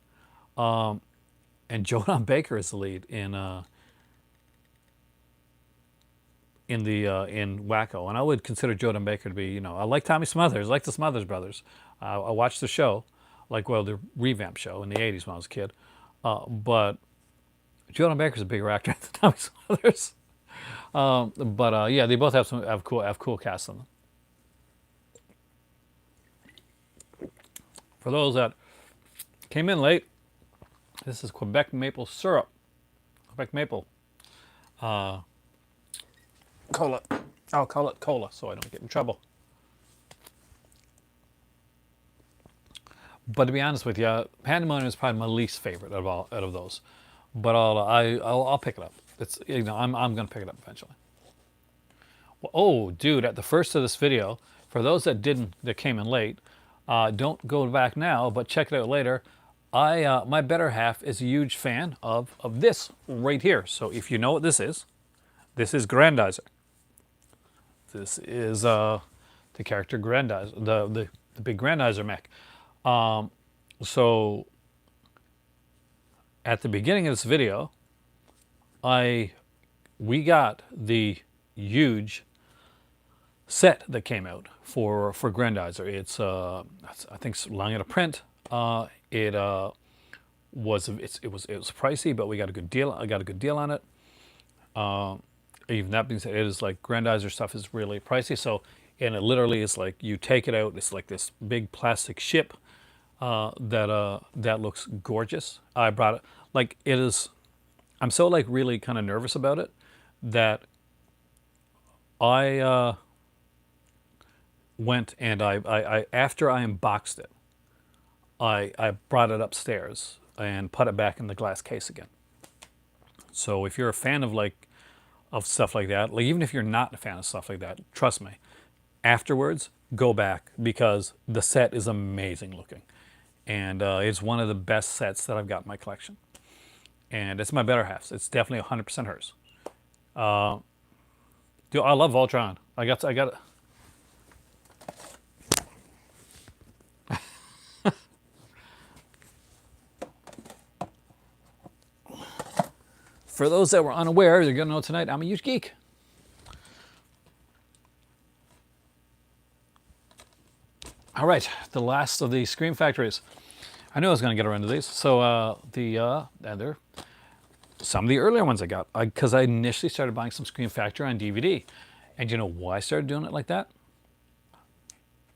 and Joan Baker is the lead in Wacko, and I would consider Joan Baker to be I like Tommy Smothers, I like the Smothers brothers. I watched the show, like the revamp show in the '80s when I was a kid, but Joan Baker's a bigger actor than Tommy Smothers. But yeah, they both have cool casts on them. For those that came in late, this is Quebec maple syrup. Quebec maple cola. I'll call it cola so I don't get in trouble. But to be honest with you, Pandemonium is probably my least favorite out of those. But I'll pick it up. It's I'm gonna pick it up eventually. Well, oh, dude! At the first of this video, for those that came in late, don't go back now, but check it out later. My better half is a huge fan of this right here. So if you know what this is Grandizer. This is the character Grandizer, the big Grandizer mech. So at the beginning of this video, we got the huge set that came out for Grandizer. It's I think it's lying at a print. It was pricey, but we got a good deal. I got a good deal on it. even that being said, it is like Grandizer stuff is really pricey. So, and it literally is like you take it out. It's like this big plastic ship that looks gorgeous. I brought it. Like it is. I'm so like really kind of nervous about it that I went and I after I unboxed it, I brought it upstairs and put it back in the glass case again. So if you're a fan of like of stuff like that, like even if you're not a fan of stuff like that, trust me, afterwards go back because the set is amazing looking, and it's one of the best sets that I've got in my collection, and it's my better half's. It's definitely 100% hers. Dude, I love Voltron. I got For those that were unaware, they're gonna know tonight. I'm a huge geek. All right, the last of the Scream Factories. I knew I was going to get around to these. So and they're some of the earlier ones I got because I initially started buying some Scream Factory on DVD, and you know why I started doing it like that?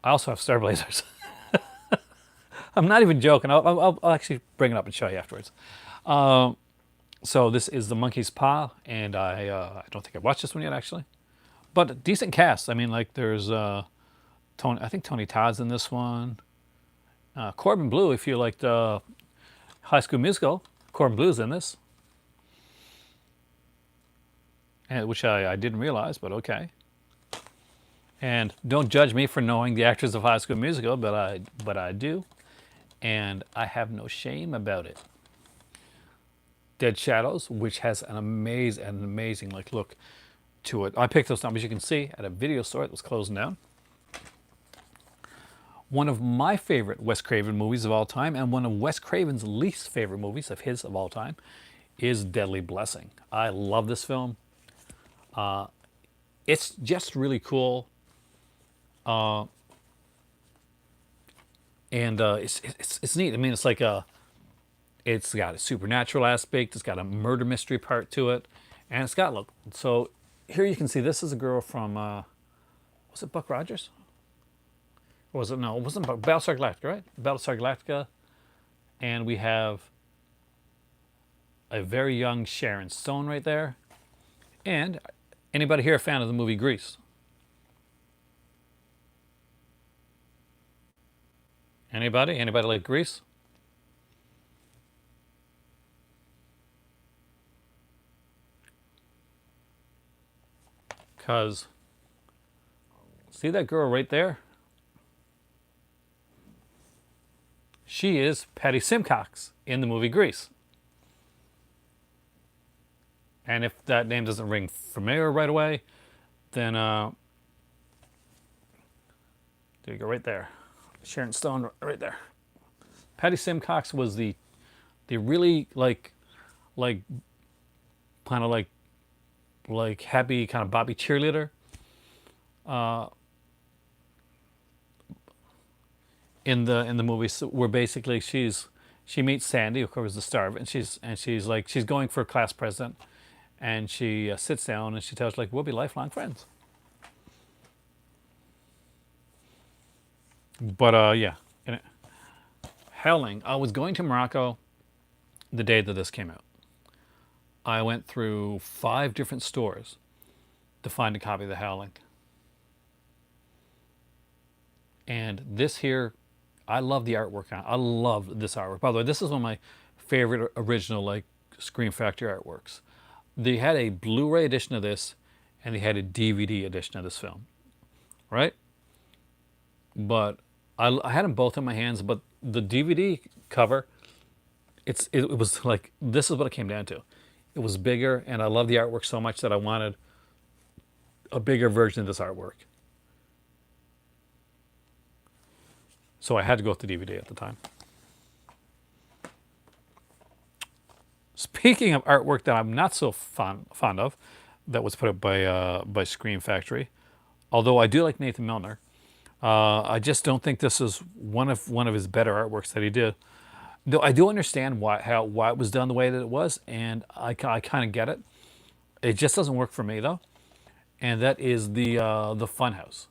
I also have Star Blazers. I'm not even joking. I'll actually bring it up and show you afterwards. So this is the Monkey's Paw, and I don't think I've watched this one yet actually, but decent cast. I mean, like there's Tony. I think Tony Todd's in this one. Corbin Bleu, if you liked High School Musical, Corbin Bleu's in this, and which I didn't realize, but okay. And don't judge me for knowing the actors of High School Musical, but I do, and I have no shame about it. Dead Shadows, which has an amazing like look to it. I picked those up, as you can see, at a video store that was closing down. One of my favorite Wes Craven movies of all time, and one of Wes Craven's least favorite movies of his of all time, is Deadly Blessing. I love this film. It's just really cool, and it's neat. I mean, it's got a supernatural aspect. It's got a murder mystery part to it, and it's got look. So here you can see this is a girl from was it Buck Rogers? Or was it no? It wasn't Buck, Battlestar Galactica, right? Battlestar Galactica, and we have a very young Sharon Stone right there. And anybody here a fan of the movie Grease? Anybody? Anybody like Grease? Because see that girl right there? She is Patty Simcox in the movie Grease. And if that name doesn't ring familiar right away, then there you go, right there. Sharon Stone, right there. Patty Simcox was the really like kind of like happy kind of Bobby cheerleader in the movie, where basically she meets Sandy, of course, the star of it, and she's going for class president, and she sits down and she tells like we'll be lifelong friends. But yeah, and Howling. I was going to Morocco the day that this came out. I went through 5 different stores to find a copy of The Howling. And this here, I love the artwork on it. I love this artwork. By the way, this is one of my favorite original like Scream Factory artworks. They had a Blu-ray edition of this, and they had a DVD edition of this film, right? But I had them both in my hands. But the DVD cover, it was like this is what it came down to. It was bigger, and I love the artwork so much that I wanted a bigger version of this artwork. So I had to go with the DVD at the time. Speaking of artwork that I'm not so fond of, that was put up by Scream Factory, although I do like Nathan Milner, I just don't think this is one of his better artworks that he did. Though I do understand why it was done the way that it was, and I kind of get it. It just doesn't work for me though, and that is the Funhouse.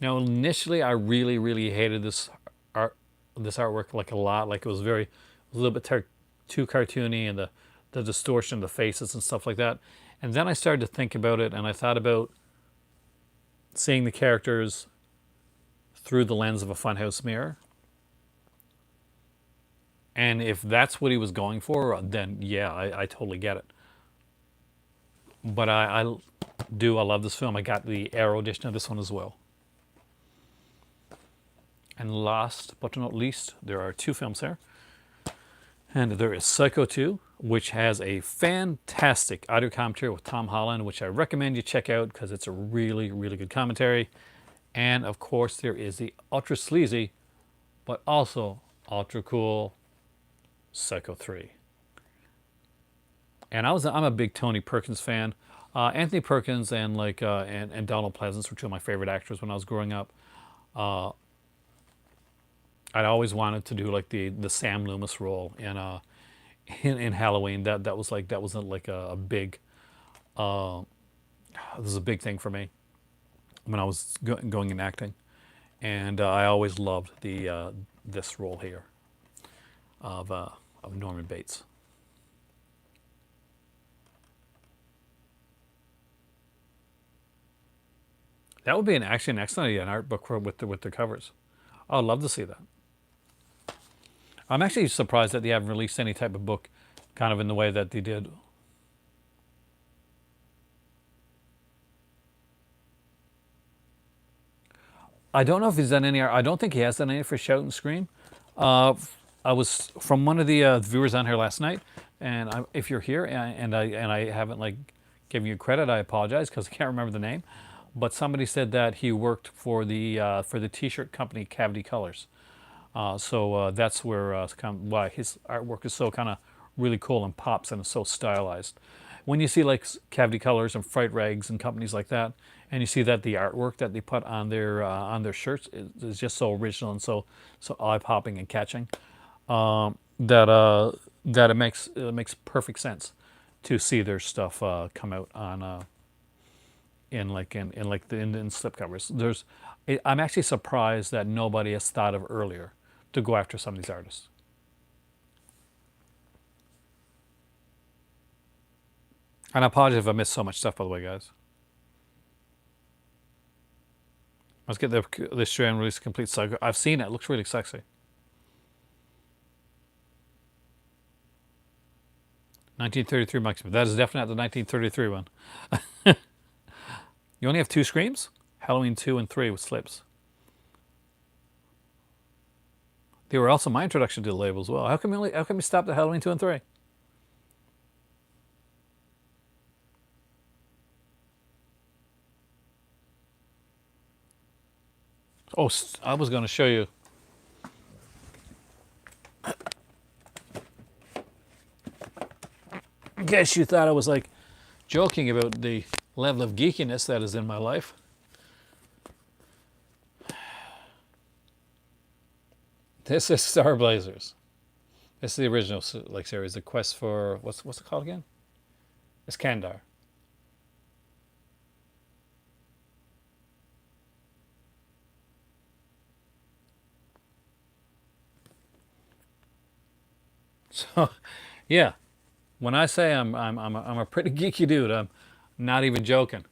Now, initially, I really, really hated art, this artwork like a lot. Like it was very, a little bit too cartoony, and the distortion of the faces and stuff like that. And then I started to think about it, and I thought about seeing the characters through the lens of a funhouse mirror. And if that's what he was going for, then yeah, I totally get it. But I love this film. I got the Arrow edition of this one as well. And last but not least, there are two films here. And there is Psycho 2, which has a fantastic audio commentary with Tom Holland, which I recommend you check out because it's a really, really good commentary. And of course, there is the ultra sleazy, but also ultra cool Psycho 3. And I'm a big Tony Perkins fan. Anthony Perkins and and Donald Pleasance were two of my favorite actors when I was growing up. I'd always wanted to do like the Sam Loomis role in Halloween. That was like a big this was a big thing for me when I was going in acting, and I always loved the this role here of Norman Bates. That would be actually an excellent idea, an art book with the covers. I'd love to see that. I'm actually surprised that they haven't released any type of book kind of in the way that they did. I don't know if he's done any. I don't think he has done any for Shout and Scream. Uh, I was from one of the viewers on here last night, and if you're here and I haven't like given you credit, I apologize because I can't remember the name. But somebody said that he worked for the T-shirt company Cavity Colors. So that's where kind of why his artwork is so kind of really cool and pops and is so stylized. When you see like Cavity Colors and Fright Rags and companies like that, and you see that the artwork that they put on their shirts is just so original and so eye popping and catching, that it makes perfect sense to see their stuff come out on in slipcovers. I'm actually surprised that nobody has thought of earlier to go after some of these artists. And I apologize if I missed so much stuff, by the way, guys. Let's get the Australian release complete saga. I've seen it. It looks really sexy. 1933 Mike Smith. That is definitely not the 1933 one. You only have two Screams? Halloween 2 and 3 with slips. They were also my introduction to the label as well. How come you stopped at Halloween 2 and 3? Oh, I was going to show you. I guess you thought I was like joking about the level of geekiness that is in my life. This is Star Blazers. This is the original like series. The quest for what's it called again? Iskandar. So, yeah, when I say I'm a pretty geeky dude, I'm not even joking.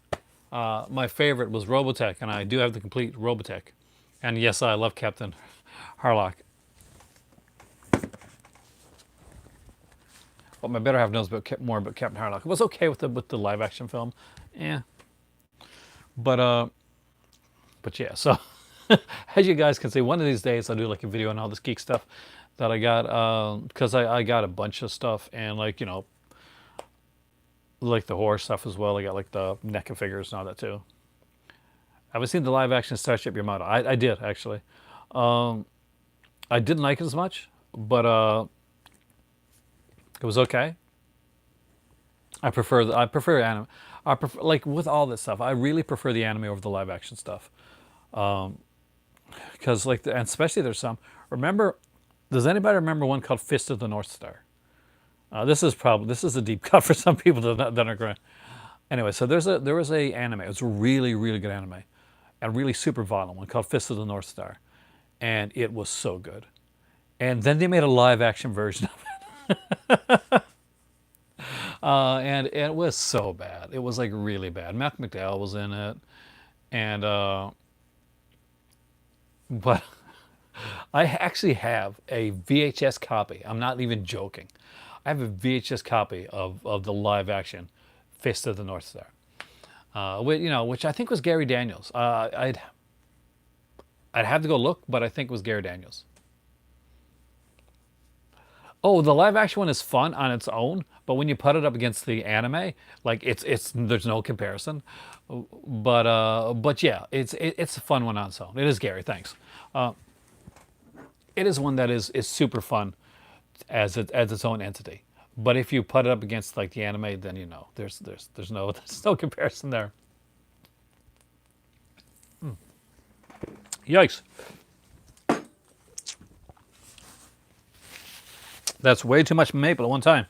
My favorite was Robotech, and I do have the complete Robotech. And yes, I love Captain Harlock. Well, my better half knows more about Captain Harlock. It was okay with the live action film, yeah. But yeah. So as you guys can see, one of these days I'll do like a video on all this geek stuff that I got because I got a bunch of stuff and like like the horror stuff as well. I got like the NECA figures and all that too. Have I seen the live action Starship Yamato? I did actually. I didn't like it as much, but it was okay. I prefer anime. I prefer like with all this stuff. I really prefer the anime over the live action stuff. Because and especially there's some. Remember Does anybody remember one called Fist of the North Star? This is a deep cut for some people that are going. Anyway, so there was a anime. It was a really good anime, a really super violent one called Fist of the North Star, and it was so good. And then they made a live action version of it, and it was so bad. It was like really bad. Malcolm McDowell was in it, and but I actually have a VHS copy. I'm not even joking. I have a VHS copy of the live action Fist of the North Star. Which I think was Gary Daniels. I'd have to go look, but I think it was Gary Daniels. Oh, the live action one is fun on its own, but when you put it up against the anime, like it's there's no comparison. But yeah, it's a fun one on its own. It is Gary. Thanks. It is one that is super fun as its own entity. But if you put it up against like the anime, then there's no there's no comparison there. Yikes! That's way too much maple at one time.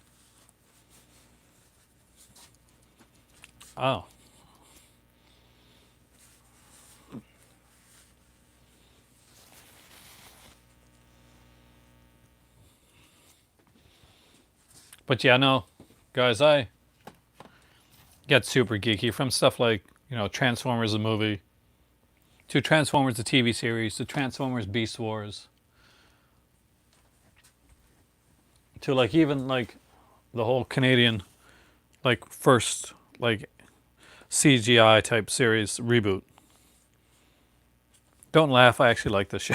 Oh, but yeah, no, guys, I get super geeky from stuff like Transformers the movie, to Transformers the TV series, to Transformers Beast Wars, to like even like the whole Canadian like first like CGI type series reboot. Don't laugh, I actually like this show.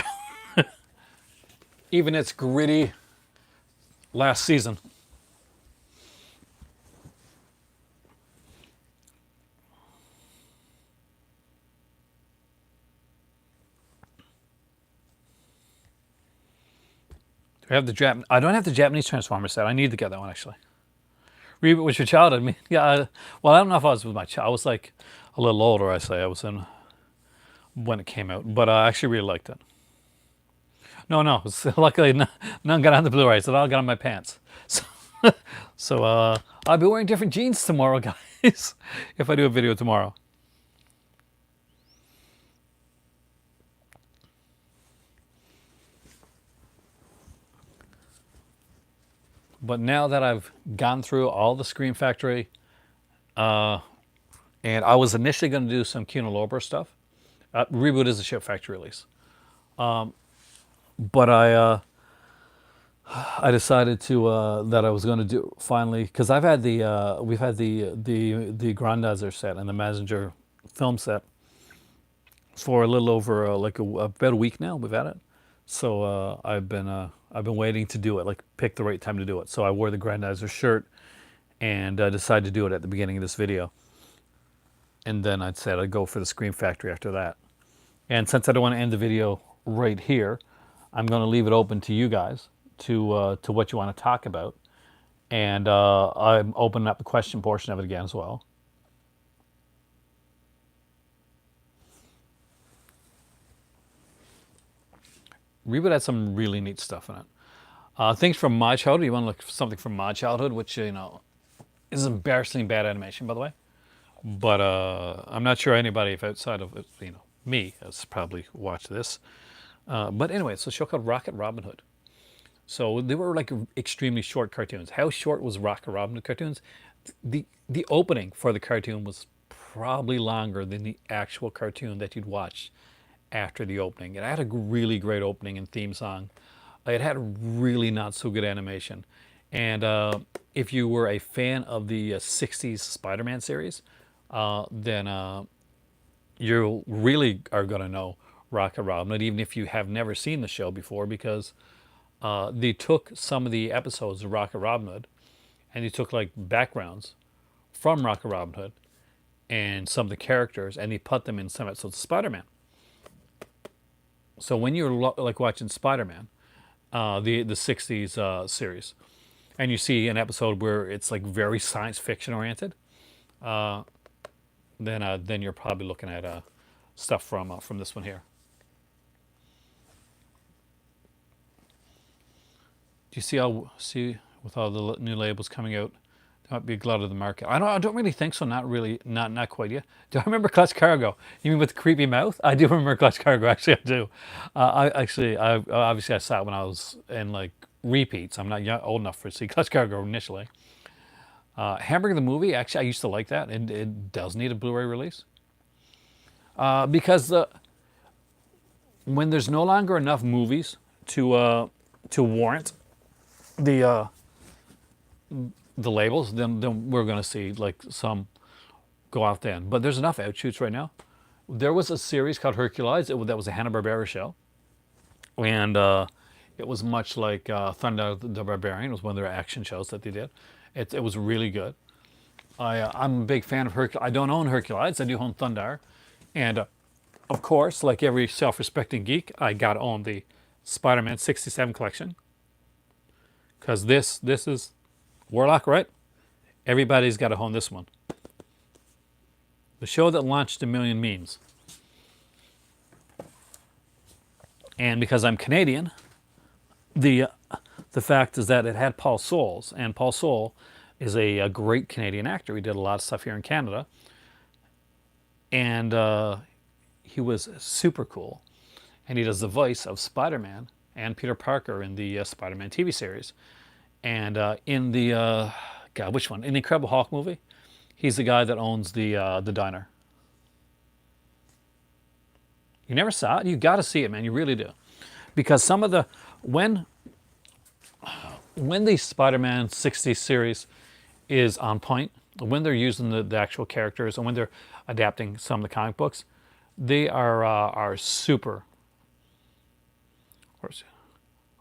Even its gritty last season. Do I have the Jap? I don't have the Japanese Transformers set. I need to get that one actually. Reboot was your childhood. I mean, yeah. Well, I don't know if I was with my child. I was like a little older. I say I was in when it came out, but I actually really liked it. No, no. Luckily, none got on the Blu-rays. It all got on my pants. So, so I'll be wearing different jeans tomorrow, guys. If I do a video tomorrow. But now that I've gone through all the Scream Factory, and I was initially going to do some Kino Lorber stuff. Reboot is a Ship Factory release, but I decided to that I was going to do finally because I've had we've had the Grandizer set and the Messenger film set for a little over about a week now. We've had it, so I've been waiting to do it, like pick the right time to do it. So I wore the Grandizer shirt and decided to do it at the beginning of this video, and then I said I'd go for the Scream Factory after that. And since I don't want to end the video right here, I'm going to leave it open to you guys to what you want to talk about, and I'm opening up the question portion of it again as well. Reboot had some really neat stuff in it. Things from my childhood. You want to look for something from my childhood, which is embarrassingly bad animation, by the way. But I'm not sure anybody if outside of me has probably watched this. But anyway, it's a show called Rocket Robin Hood. So they were like extremely short cartoons. How short was Rocket Robin Hood cartoons? The opening for the cartoon was probably longer than the actual cartoon that you'd watch after the opening. It had a really great opening and theme song. It had really not so good animation. And if you were a fan of the 60s Spider-Man series, then you really are going to know Rocket Robin Hood, even if you have never seen the show before, because they took some of the episodes of Rocket Robin Hood and they took like backgrounds from Rocket Robin Hood and some of the characters and they put them in some episodes of Spider-Man. So when you're like watching Spider-Man, the 60s series, and you see an episode where it's like very science fiction oriented, then you're probably looking at stuff from this one here. Do you see with all the new labels coming out, there might be a glut of the market? I don't really think so. Not really. Not quite yet. Do I remember Clutch Cargo? You mean with the creepy mouth? I do remember Clutch Cargo. Actually, I do. I obviously I saw it when I was in like repeats. I'm not old enough to see Clutch Cargo initially. Hamburger the movie. Actually, I used to like that. It does need a Blu-ray release because when there's no longer enough movies to warrant the the labels, then we're going to see like some go out then. But there's enough outshoots right now. There was a series called Hercules. That was a Hanna-Barbera show, and it was much like Thunder the Barbarian. It was one of their action shows that they did. It was really good. I'm a big fan of Hercules. I don't own Hercules. I do own Thunder, and of course, like every self-respecting geek, I got to own the Spider-Man '67 collection because this is Warlock, right? Everybody's got to own this one. The show that launched a million memes. And because I'm Canadian, the fact is that it had Paul Soles, and Paul Soule is a great Canadian actor. He did a lot of stuff here in Canada, and he was super cool. And he does the voice of Spider-Man and Peter Parker in the Spider-Man TV series. And in the God, which one? In the Incredible Hulk movie, he's the guy that owns the diner. You never saw it? You got to see it, man. You really do, because some of the when the Spider-Man '60s series is on point, when they're using the actual characters and when they're adapting some of the comic books, they are super.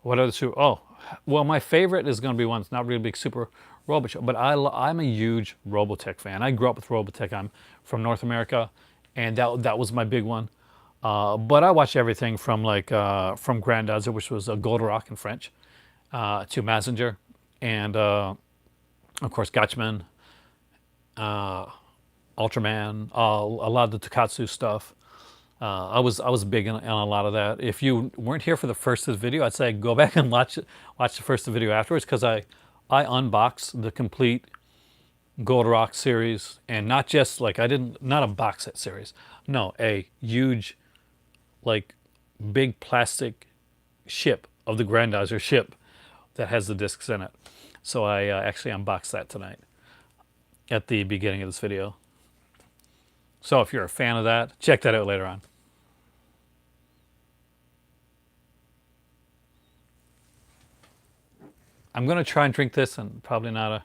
What are the super? Oh, well, my favorite is going to be one that's not really big super Robotech, but I'm a huge Robotech fan. I grew up with Robotech. I'm from North America, and that was my big one. But I watched everything from from Grandizer, which was Goldorak in French, to Mazinger, and of course Gatchaman, Ultraman, a lot of the Tokatsu stuff. I was big on a lot of that. If you weren't here for the first of the video, I'd say go back and watch the first of the video afterwards, because I unboxed the complete Goldorak series, and not just like not a box set series. No, a huge, like, big plastic ship of the Grandizer ship that has the discs in it. So I actually unboxed that tonight at the beginning of this video. So if you're a fan of that, check that out later on. I'm going to try and drink this and probably not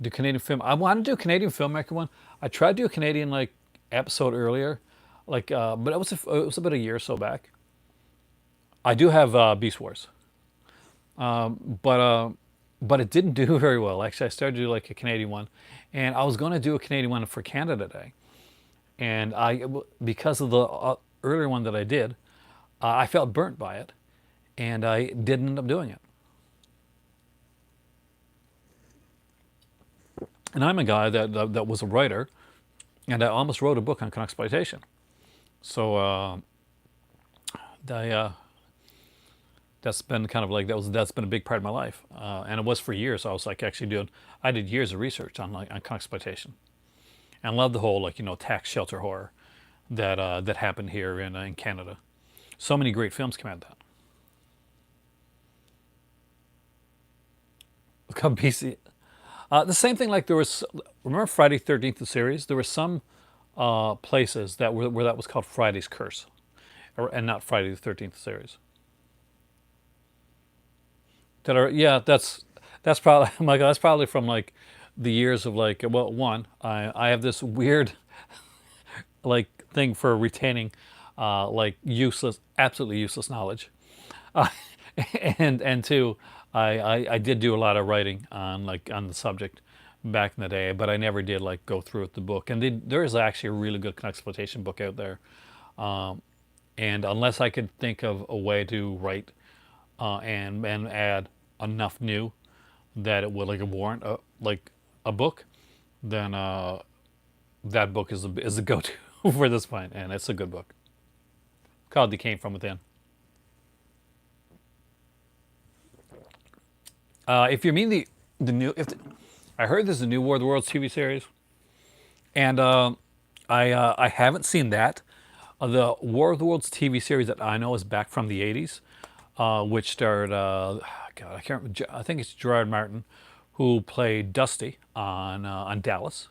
do Canadian film. I want to do a Canadian filmmaker one. I tried to do a Canadian like episode earlier, but it was about a year or so back. I do have Beast Wars, but it didn't do very well. Actually, I started to do like a Canadian one, and I was going to do a Canadian one for Canada Day, and because of the earlier one that I did, I felt burnt by it, and I didn't end up doing it. And I'm a guy that was a writer, and I almost wrote a book on Canucksploitation. So that's been kind of like that's been a big part of my life, and it was for years. I was like I did years of research on Canucksploitation, and loved the whole tax shelter horror that happened here in Canada. So many great films came out of that. Look how BC. The same thing, like there was, remember Friday 13th, the series? There were some places where that was called Friday's Curse, and not Friday the 13th series. That's probably, oh my God, that's probably from like the years of I have this weird like thing for retaining absolutely useless knowledge, and two, I did do a lot of writing on the subject back in the day, but I never did go through with the book. And there is actually a really good Canucksploitation book out there, and unless I could think of a way to write and add enough new that it would warrant a book, then that book is the go-to for this point, and it's a good book called "The Came From Within." If you mean the new, I heard there's a new War of the Worlds TV series, and I haven't seen that. The War of the Worlds TV series that I know is back from the '80s, which starred God, I can't remember, I think it's Gerard Martin, who played Dusty on Dallas,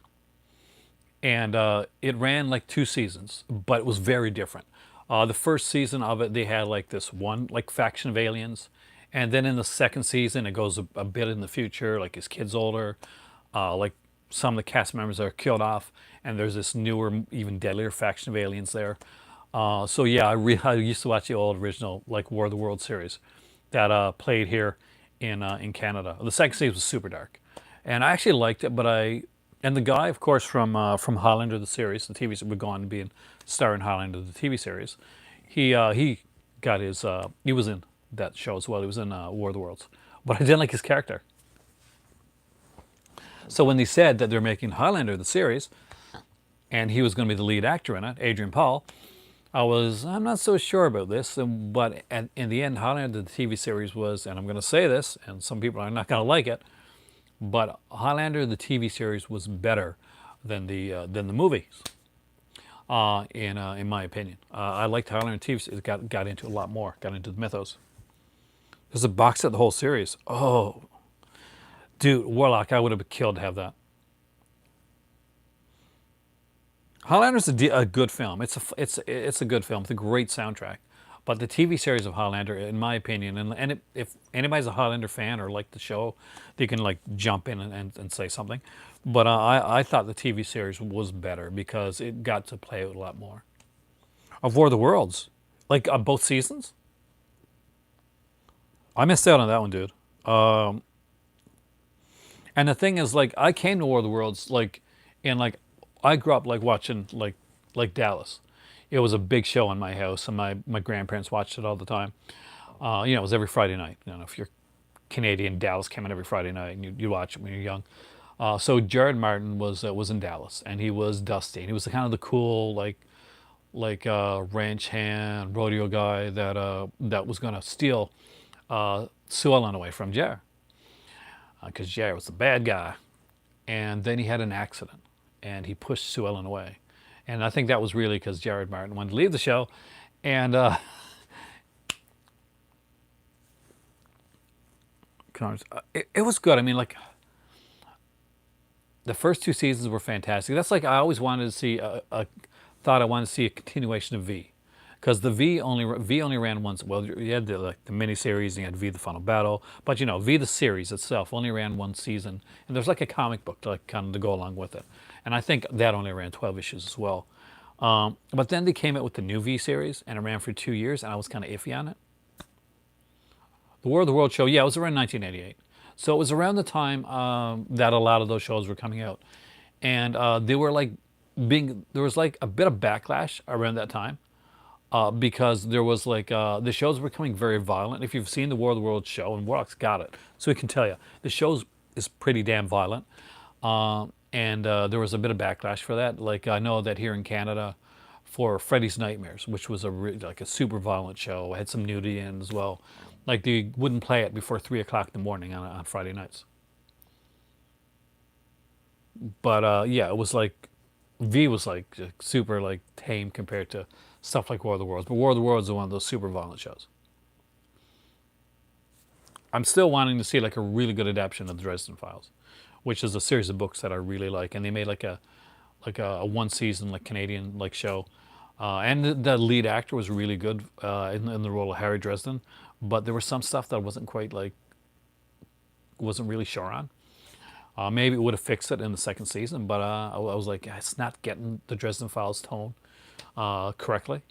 and it ran like 2 seasons, but it was very different. The first season of it, they had like this one like faction of aliens, and then in the second season, it goes a bit in the future, like his kid's older, like some of the cast members are killed off, and there's this newer, even deadlier faction of aliens there. So yeah, I used to watch the old original like War of the World series that played here in Canada. The second season was super dark, and I actually liked it. But I and the guy, of course, from Highlander the series, the TV would go on to be a star in Highlander the TV series. He got his he was in that show as well. He was in War of the Worlds, but I didn't like his character. So when they said that they're making Highlander the series, and he was going to be the lead actor in it, Adrian Paul, I'm not so sure about this, but in the end, Highlander the TV series was, and I'm going to say this, and some people are not going to like it, but Highlander the TV series was better than the movies, in my opinion. I liked Highlander TV series. It got into a lot more, got into the mythos. There's a box set of the whole series. Oh, dude, Warlock, I would have been killed to have that. Highlander's a good film. It's a good film. It's a great soundtrack. But the TV series of Highlander, in my opinion, if anybody's a Highlander fan or like the show, they can like jump in and say something. But I thought the TV series was better because it got to play out a lot more. Of War of the Worlds, like both seasons, I missed out on that one, dude. And the thing is, like, I came to War of the Worlds like I grew up like watching like Dallas. It was a big show in my house, and my grandparents watched it all the time. It was every Friday night. If you're Canadian, Dallas came in every Friday night, and you watch it when you're young. So Jared Martin was in Dallas, and he was Dusty, and he was kind of the cool ranch hand rodeo guy that was gonna steal Sue Ellen away from Jared, because Jared was the bad guy. And then he had an accident, and he pushed Sue Ellen away. And I think that was really because Jared Martin wanted to leave the show, and it was good. I mean, like the first 2 seasons were fantastic. That's like I always wanted to see thought I wanted to see a continuation of V, because the V only ran once. Well, you had the miniseries, and you had V the Final Battle, but V the series itself only ran 1 season, and there's like a comic book to like kind of to go along with it, and I think that only ran 12 issues as well. But then they came out with the new V series, and it ran for 2 years, and I was kind of iffy on it. The War of the World show, yeah, it was around 1988. So it was around the time that a lot of those shows were coming out, and they were like there was like a bit of backlash around that time, because there was like the shows were becoming very violent. If you've seen the War of the World show, and Warlock's got it, so he can tell you the show is pretty damn violent, and there was a bit of backlash for that. Like I know that here in Canada, for Freddy's Nightmares, which was like a super violent show, had some nudity in as well. Like they wouldn't play it before 3 o'clock in the morning on Friday nights. But yeah, it was like V was like super like tame compared to stuff like War of the Worlds. But War of the Worlds is one of those super violent shows. I'm still wanting to see like a really good adaptation of the Dresden Files, which is a series of books that I really like, and they made like a 1 season like Canadian like show, and the lead actor was really good in the role of Harry Dresden, but there was some stuff that wasn't quite like wasn't really sure on. Maybe it would have fixed it in the second season, but I was like, it's not getting the Dresden Files tone correctly.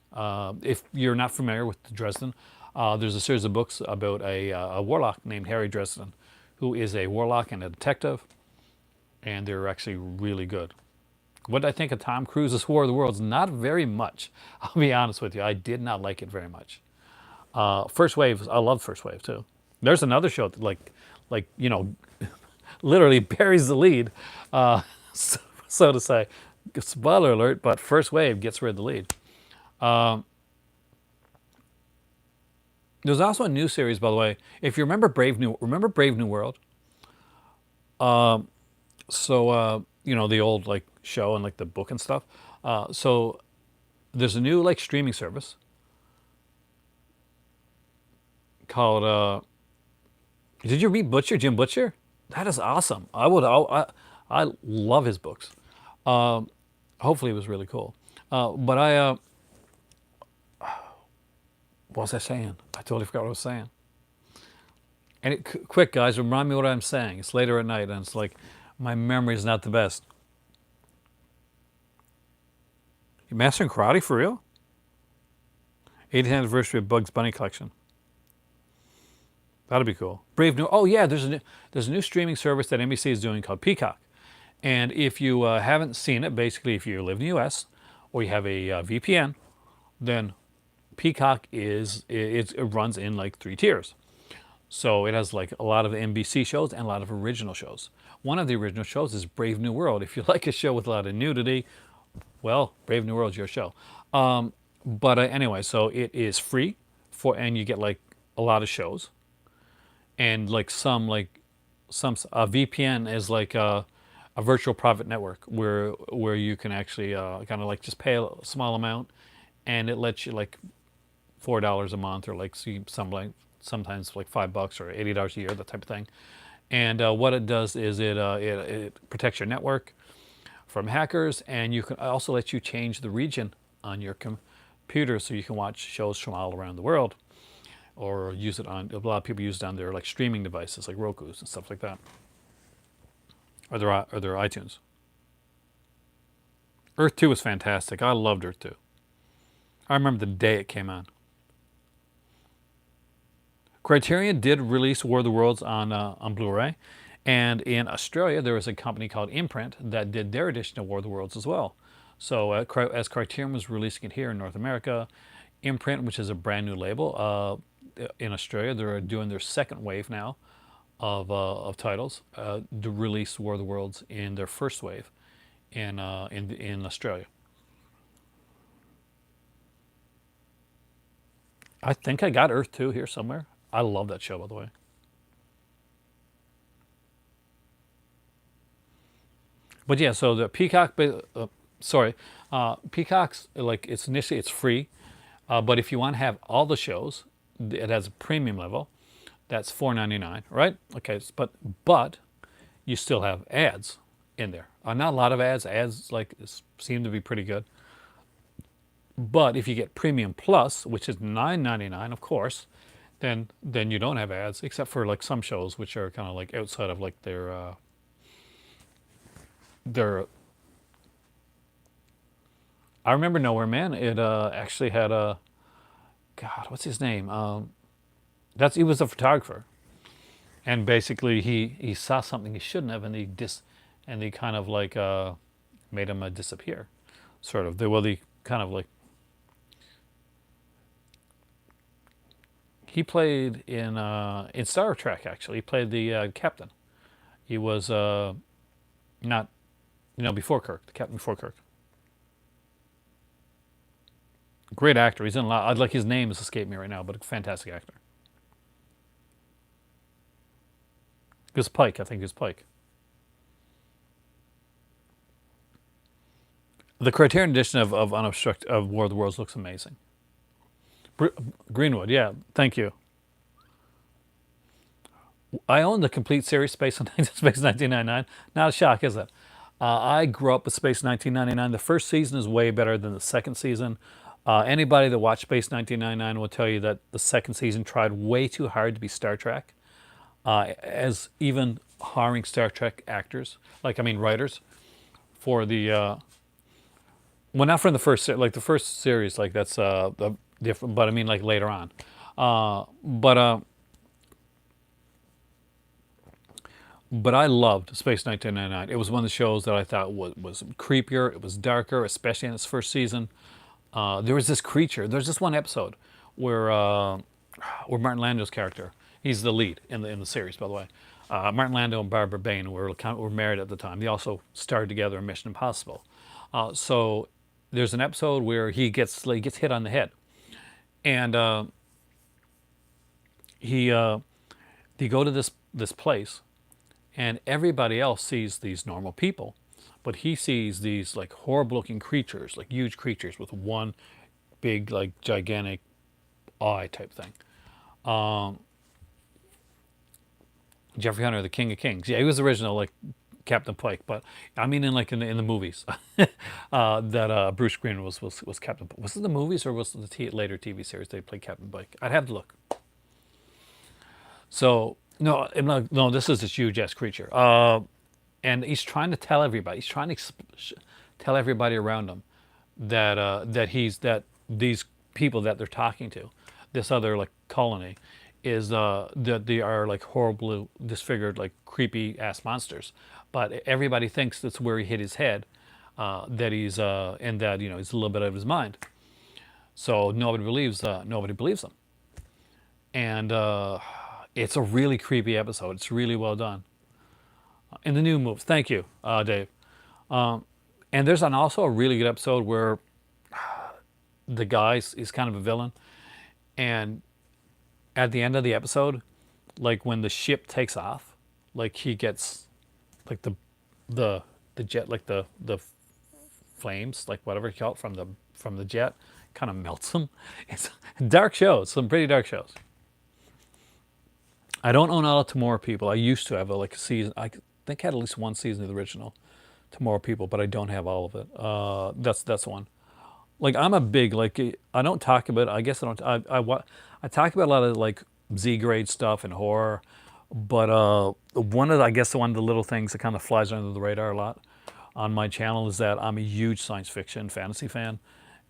If you're not familiar with Dresden, there's a series of books about a warlock named Harry Dresden, who is a warlock and a detective, and they're actually really good. What did I think of Tom Cruise's War of the Worlds? Not very much. I'll be honest with you. I did not like it very much. First Wave, I love First Wave too. There's another show that literally buries the lead, so to say. Spoiler alert, but First Wave gets rid of the lead. There's also a new series, by the way. If you remember Brave New World. You know, the old like show and like the book and stuff. So there's a new like streaming service called. Did you read Butcher, Jim Butcher? That is awesome. I love his books. Hopefully, it was really cool. But what was I saying? I totally forgot what I was saying. And quick, guys, remind me what I'm saying. It's later at night, and it's like my memory is not the best. You mastering karate for real? 80th anniversary of Bugs Bunny collection. That'd be cool. Brave New. Oh yeah, there's a new streaming service that NBC is doing called Peacock. And if you haven't seen it, basically, if you live in the U.S. or you have a VPN, then Peacock it runs in like 3 tiers. So it has like a lot of NBC shows and a lot of original shows. One of the original shows is Brave New World. If you like a show with a lot of nudity, well, Brave New World's your show. But anyway, so it is free and you get like a lot of shows, and like some VPN is like a virtual private network where you can actually kind of like just pay a small amount, and it lets you like $4 a month, or like sometimes like $5 or $80 a year, that type of thing. And what it does is it protects your network from hackers, and you can also let you change the region on your computer so you can watch shows from all around the world, or use it on, a lot of people use it on their like streaming devices like Roku's and stuff like that, or their iTunes. Earth 2 was fantastic. I loved Earth 2. I remember the day it came on. Criterion did release War of the Worlds on Blu-ray, and in Australia there was a company called Imprint that did their edition of War of the Worlds as well. So as Criterion was releasing it here in North America, Imprint, which is a brand new label in Australia, they're doing their second wave now of titles to release War of the Worlds in their first wave in Australia. I think I got Earth 2 here somewhere. I love that show, by the way. But yeah, so the Peacock, Peacock's like it's free, but if you want to have all the shows, it has a premium level. That's $4.99, right? Okay, but you still have ads in there. Not a lot of ads. Ads like seem to be pretty good. But if you get Premium Plus, which is $9.99, of course, then you don't have ads, except for like some shows which are kind of like outside of like their. I remember Nowhere Man. It actually had a God. What's his name? He was a photographer, and basically he saw something he shouldn't have, and he kind of like made him disappear, sort of. They kind of like. He played in Star Trek. Actually, he played the captain. He was not, before Kirk, the captain before Kirk. Great actor. He's in a lot. I'd like his name has escaped me right now, but a fantastic actor. It was Pike. I think it was Pike. The Criterion edition of Unobstructed of War of the Worlds looks amazing. Greenwood, yeah, thank you. I own the complete series, Space 1999. Not a shock, is it? I grew up with Space 1999. The first season is way better than the second season. Anybody that watched Space 1999 will tell you that the second season tried way too hard to be Star Trek, as even hiring Star Trek actors, writers, for the well, not from the first like the first series, like that's the different, but I mean like later on, but I loved Space 1999. It was one of the shows that I thought was creepier. It was darker, especially in its first season. There was this creature. There's this one episode where Martin Lando's character, he's the lead in the series, by the way. Martin Lando and Barbara Bain were married at the time. They also starred together in Mission Impossible. So there's an episode where he gets hit on the head, and he they go to this place, and everybody else sees these normal people, but he sees these like horrible looking creatures, like huge creatures with one big like gigantic eye type thing. Jeffrey Hunter, the King of Kings. Yeah, he was the original like Captain Pike, but I mean in the movies that Bruce Green was Captain. Was it the movies or was it the later TV series they played Captain Pike? I'd have to look. So no, no, this is this huge ass creature, and he's trying to tell everybody. He's trying to tell everybody around him that that these people that they're talking to, this other like colony, is that they are like horribly disfigured, like creepy ass monsters. But everybody thinks that's where he hit his head, that he's and that he's a little bit out of his mind. So nobody believes him, and it's a really creepy episode. It's really well done. In the new moves, thank you, Dave. And there's also a really good episode where the guy is kind of a villain, and at the end of the episode, like when the ship takes off, like he gets like the jet, like the flames, like whatever you call it from the jet, kind of melts him. It's dark shows, some pretty dark shows. I don't own all of Tomorrow People. I used to have like a season. I think I had at least one season of the original Tomorrow People, but I don't have all of it. That's one. Like I'm a big like I don't talk about. I guess I don't. I talk about a lot of like Z grade stuff and horror, but one of the, I guess one of the little things that kind of flies under the radar a lot on my channel is that I'm a huge science fiction fantasy fan,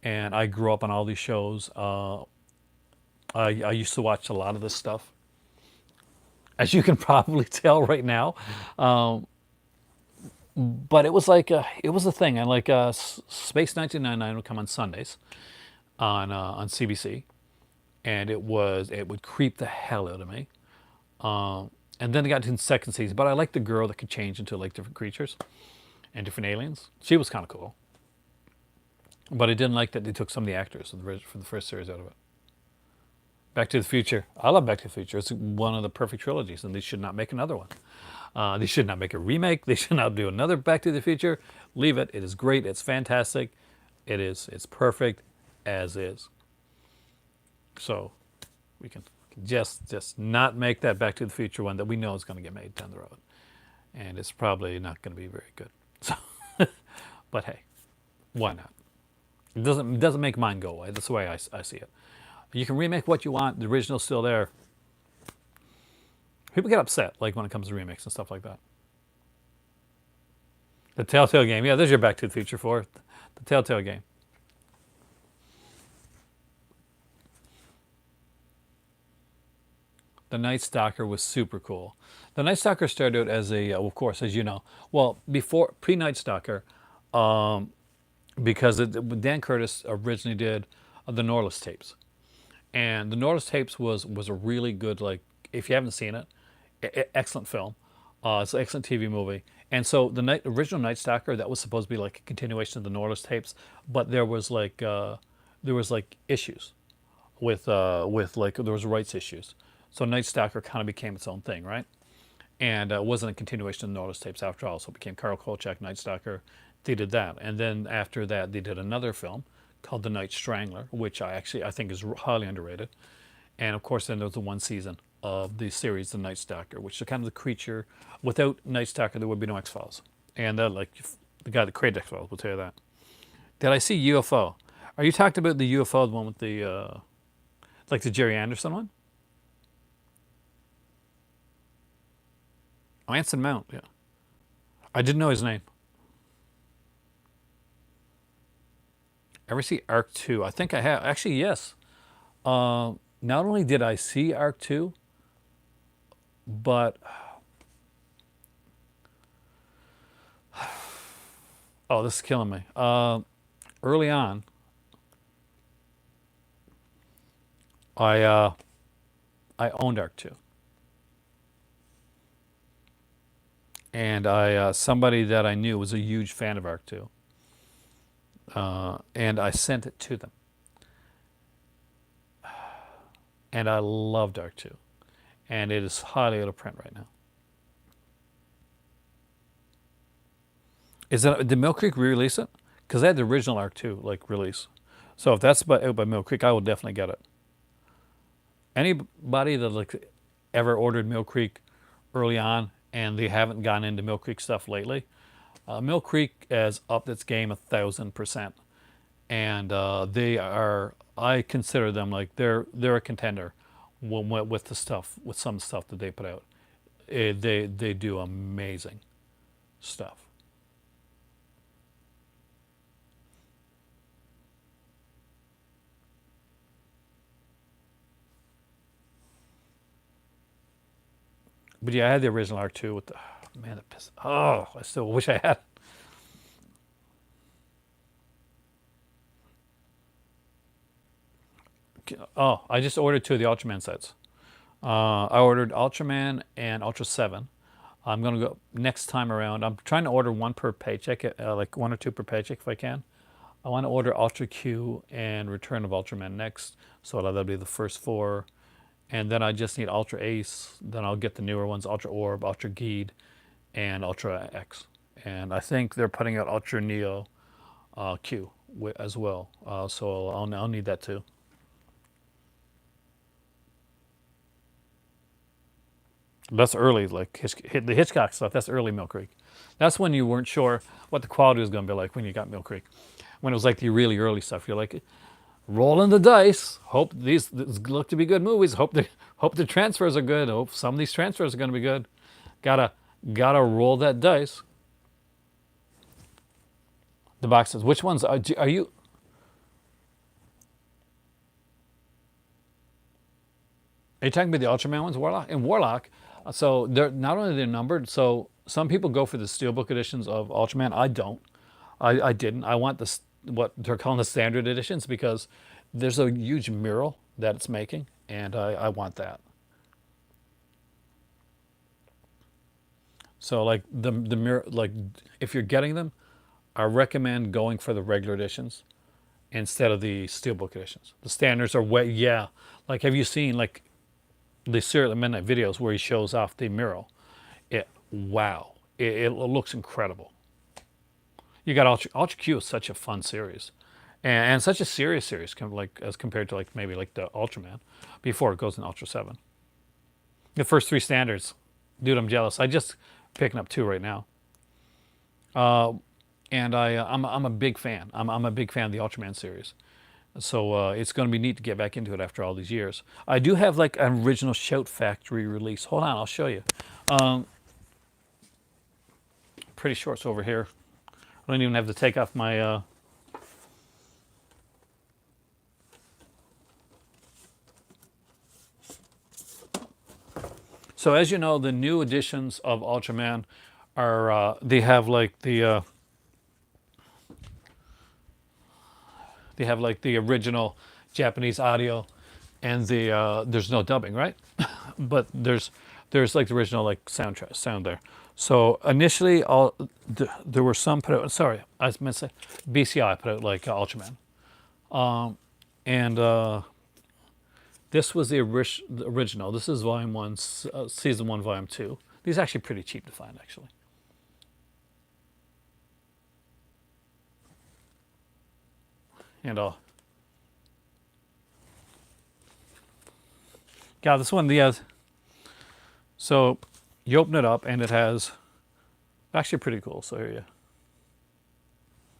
and I grew up on all these shows. I used to watch a lot of this stuff, as you can probably tell right now. But it was like it was a thing, and like Space 1999 would come on Sundays on CBC, and it would creep the hell out of me. And then it got to the second season, but I liked the girl that could change into like different creatures and different aliens. She was kind of cool, but I didn't like that they took some of the actors for the first series out of it. Back to the Future. I love Back to the Future. It's one of the perfect trilogies, and they should not make another one. They should not make a remake. They should not do another Back to the Future. Leave it. It is great. It's fantastic. It's perfect as is. So we can just not make that Back to the Future one that we know is going to get made down the road, and it's probably not going to be very good. So, but hey, why not? It doesn't make mine go away. That's the way I see it. You can remake what you want. The original's still there. People get upset, like when it comes to remakes and stuff like that. The Telltale game. Yeah, there's your Back to the Future for the Telltale game. The Night Stalker was super cool. The Night Stalker started out as a, of course, as you know, well, before pre-Night Stalker, because Dan Curtis originally did the Norliss tapes, and the Norliss tapes was a really good, like, if you haven't seen it, excellent film. It's an excellent TV movie. And so the original Night Stalker, that was supposed to be like a continuation of the Norliss tapes, but there was like issues with like there was rights issues. So Night Stalker kind of became its own thing, right? And it wasn't a continuation of the Norliss tapes after all. So it became Carl Kolchak, Night Stalker. They did that, and then after that, they did another film called The Night Strangler, which I think is highly underrated. And of course, then there was the one season of the series The Night Stalker, which is kind of the creature. Without Night Stalker, there would be no X-Files. And like the guy that created X-Files will tell you that. Did I see UFO? Are you talking about the UFO, the one with the like the Jerry Anderson one? Oh, Anson Mount, yeah. I didn't know his name. Ever see Arc 2? I think I have. Actually, yes. Not only did I see Arc 2, but oh, this is killing me. Early on, I owned Arc 2, and I somebody that I knew was a huge fan of Arc 2, and I sent it to them, and I loved Arc 2. and it is highly out of print right now. Did Mill Creek re-release it? Because they had the original Arc 2 like release. So if that's out by Mill Creek, I will definitely get it. Anybody that like ever ordered Mill Creek early on and they haven't gone into Mill Creek stuff lately, Mill Creek has upped its game 1,000%, and they are. I consider them like they're a contender with the stuff, with some stuff that they put out. They do amazing stuff. But yeah, I had the original R2 with the man. That piss. Oh, I still wish I had. Oh, I just ordered two of the Ultraman sets. I ordered Ultraman and Ultra 7. I'm going to go next time around. I'm trying to order one per paycheck, like one or two per paycheck if I can. I want to order Ultra Q and Return of Ultraman next. So that'll be the first four. And then I just need Ultra Ace. Then I'll get the newer ones, Ultra Orb, Ultra Geed, and Ultra X. And I think they're putting out Ultra Neo Q as well. So I'll need that too. That's early, like the Hitchcock stuff. That's early Mill Creek. That's when you weren't sure what the quality was going to be like when you got Mill Creek. When it was like the really early stuff, you're like rolling the dice. Hope these look to be good movies. Hope the transfers are good. Hope some of these transfers are going to be good. Gotta roll that dice. The box says, which ones are you? Are you talking about the Ultraman ones, Warlock? And Warlock, so they're not only they're numbered. So some people go for the Steelbook editions of Ultraman. I don't. I didn't. I want what they're calling the standard editions because there's a huge mural that it's making, and I want that. So like the mural, like if you're getting them, I recommend going for the regular editions instead of the Steelbook editions. The standards are way, yeah. Like have you seen like the Serial Midnight videos where he shows off the mural? Wow, it looks incredible. You got Ultra Q is such a fun series, and such a serious series, like as compared to like maybe like the Ultraman, before it goes in Ultra 7. The first three standards, dude, I'm jealous. I just picking up two right now, and I'm a big fan. I'm a big fan of the Ultraman series. So it's going to be neat to get back into it after all these years. I do have like an original Shout Factory release. Hold on, I'll show you. Pretty sure it's over here. I don't even have to take off my. So as you know, the new editions of Ultraman are they have like the original Japanese audio, and there's no dubbing, right? But there's like the original like sound there. So initially, there were some put out. Sorry, I was meant to say BCI put out like Ultraman, and this was the original. This is Volume 1, Season 1, Volume 2. These are actually pretty cheap to find, actually. And yeah, this one, so you open it up and it has, actually pretty cool. So here you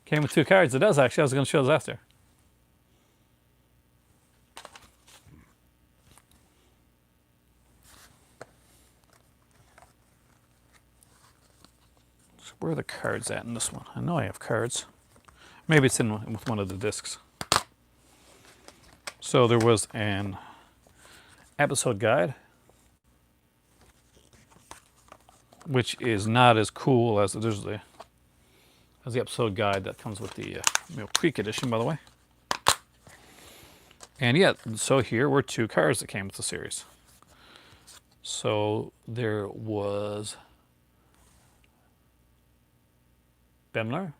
came with two cards. It does actually. I was going to show those after. So where are the cards at in this one? I know I have cards. Maybe it's in with one of the discs. So there was an episode guide, which is not as cool as the episode guide that comes with the Mill Creek edition, by the way. And yeah, so here were two cards that came with the series. So there was Bemler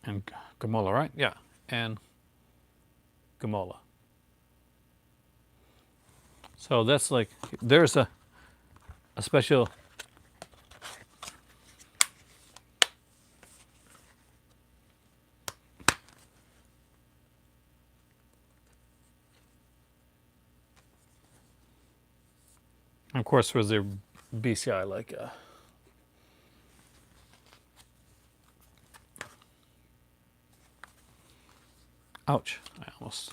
and Gamola, right? Yeah, and Gamola. So that's like, there's a special. Of course, was the BCI like. Ouch! I almost.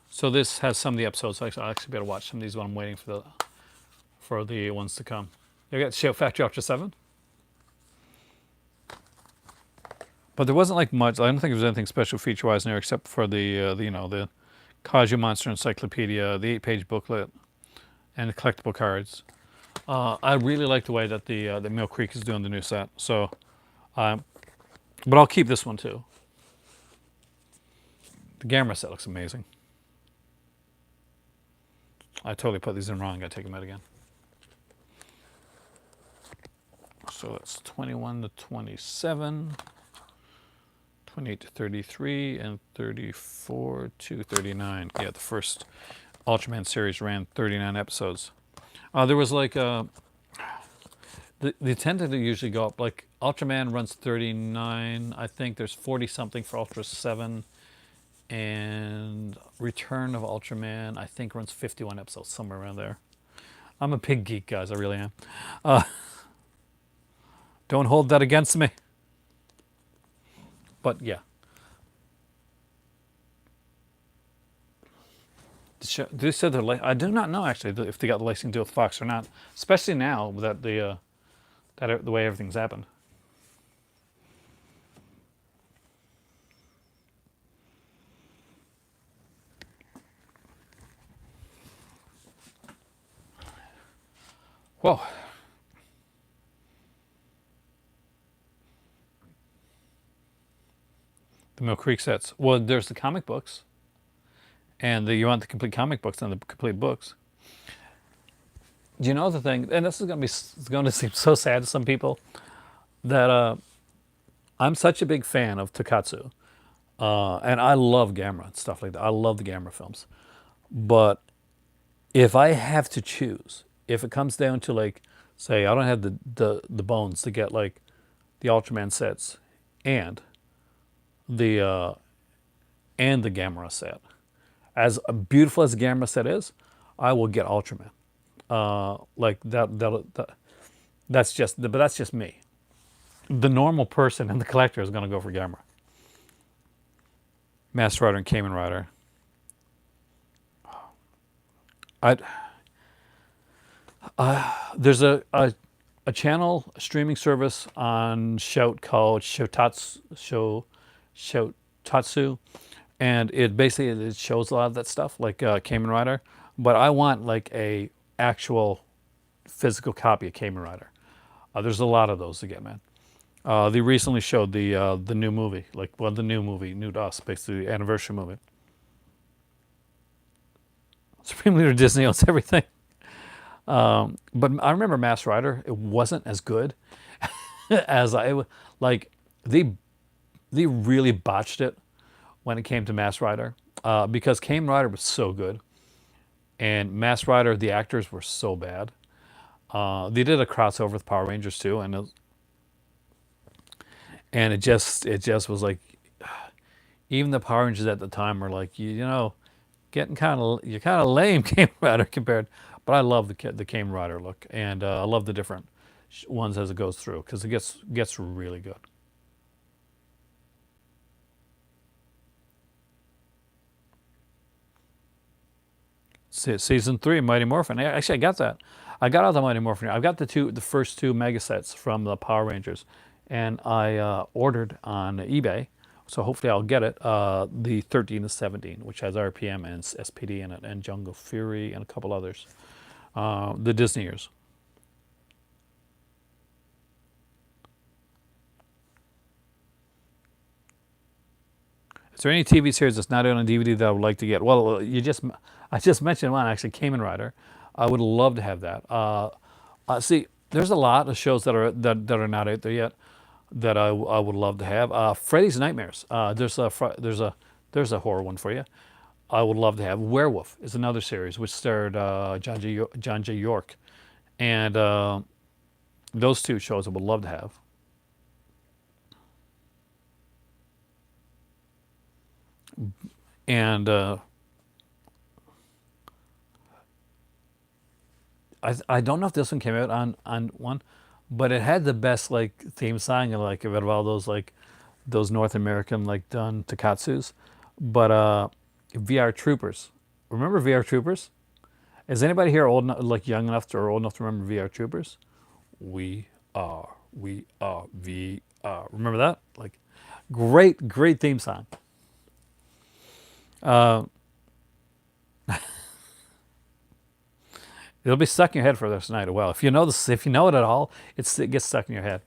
So this has some of the episodes. So I'll actually be able to watch some of these when I'm waiting for the ones to come. You got Shout Factory Ultra 7. But there wasn't like much. I don't think there was anything special feature-wise in there except for the Kaiju Monster Encyclopedia, the 8-page booklet, and the collectible cards. I really like the way that the Mill Creek is doing the new set. So, but I'll keep this one too. The Gamera set looks amazing. I totally put these in wrong. Got to take them out again. So it's 21 to 27. 28 to 33 and 34 to 39. Yeah, the first Ultraman series ran 39 episodes. There was like they tended to usually go up. Like Ultraman runs 39. I think there's 40 something for Ultra 7, and Return of Ultraman I think runs 51 episodes, somewhere around there. I'm a big geek, guys. I really am. Don't hold that against me. But yeah. They said I do not know actually if they got the licensing deal with Fox or not, especially now that the way everything's happened. Whoa. The Mill Creek sets. Well, there's the comic books. And you want the complete comic books and the complete books. Do you know the thing? And this is going to seem so sad to some people that I'm such a big fan of Takatsu, and I love Gamera and stuff like that. I love the Gamera films, but if I have to choose, if it comes down to like, say, I don't have the bones to get like the Ultraman sets and the Gamera set. As beautiful as the Gamera set is, I will get Ultraman. Like that's just me. The normal person and the collector is going to go for Gamera. Master Rider and Kamen Rider. There's a channel, a streaming service on Shout called Shoutatsu, and it shows a lot of that stuff, like Kamen Rider. But I want like a actual physical copy of Kamen Rider. There's a lot of those to get, man. They recently showed the new movie, new to us, basically the anniversary movie. Supreme Leader Disney owns everything. But I remember Master Rider. It wasn't as good as like. They really botched it when it came to Master Rider, because Kamen Rider was so good, and Master Rider, the actors were so bad. They did a crossover with Power Rangers too, and it just was like, even the Power Rangers at the time were like, getting you're kind of lame, Kamen Rider compared. But I love the Kamen Rider look, and I love the different ones as it goes through, because it gets really good. Season 3, Mighty Morphin. Actually, I got that. I got all the Mighty Morphin. I've got the first two mega sets from the Power Rangers, and I ordered on eBay, so hopefully I'll get it. The 13 to 17, which has RPM and SPD in it, and Jungle Fury and a couple others. The Disney years. Is there any TV series that's not out on DVD that I would like to get? Well, I just mentioned one, actually, Kamen Rider. I would love to have that. See, there's a lot of shows that are not out there yet that I would love to have. Freddy's Nightmares. There's a horror one for you. I would love to have. Werewolf is another series which starred John J. York, and those two shows I would love to have. And I don't know if this one came out on one, but it had the best like theme song and like out of all those like those North American like done tonkatsus. But VR Troopers. Remember VR Troopers? Is anybody here old enough, like young enough to, or old enough to remember VR Troopers? We are VR. Remember that? Like great theme song. Uh, it'll be stuck in your head for the rest of the night. Well, if you know this, if you know it at all, it gets stuck in your head.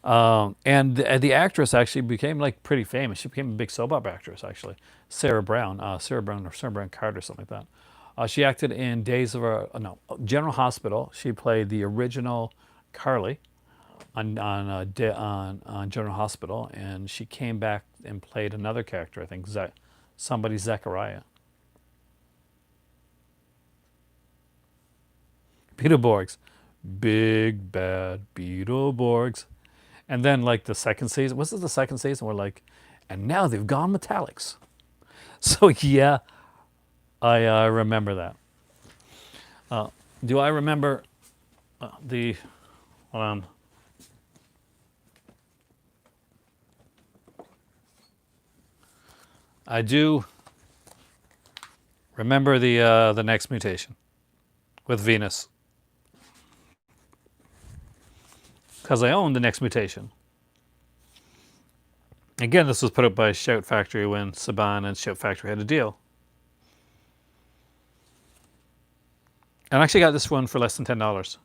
And the actress actually became like pretty famous. She became a big soap opera actress actually. Sarah Brown or Sarah Brown Carter, something like that. She acted in Days of Our no General Hospital. She played the original Carly on General Hospital, and she came back and played another character. I think somebody Zachariah. Beetleborgs, big bad Beetleborgs. And then like the second season, was it the second season? We're like, and now they've gone metallics. So yeah, I remember that. Do I remember the? Um, I do remember the next mutation with Venus because I own the next mutation. Again, this was put up by Shout Factory when Saban and Shout Factory had a deal. And I actually got this one for less than $10.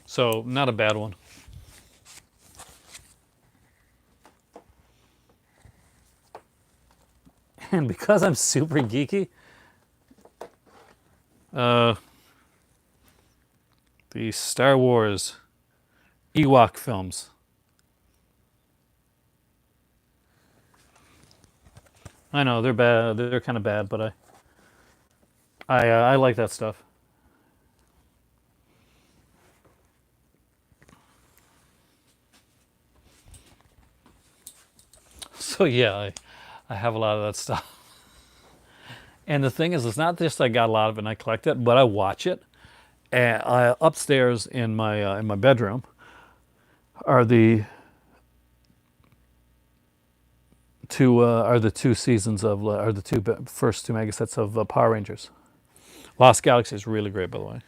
So, not a bad one. And because I'm super geeky, the Star Wars Ewok films. I know they're bad. They're kind of bad, but I like that stuff. So yeah, I have a lot of that stuff. And the thing is, it's not just I got a lot of it and I collect it, but I watch it. And upstairs in my bedroom are the two seasons of are the first two mega sets of Power Rangers. Lost Galaxy is really great, by the way.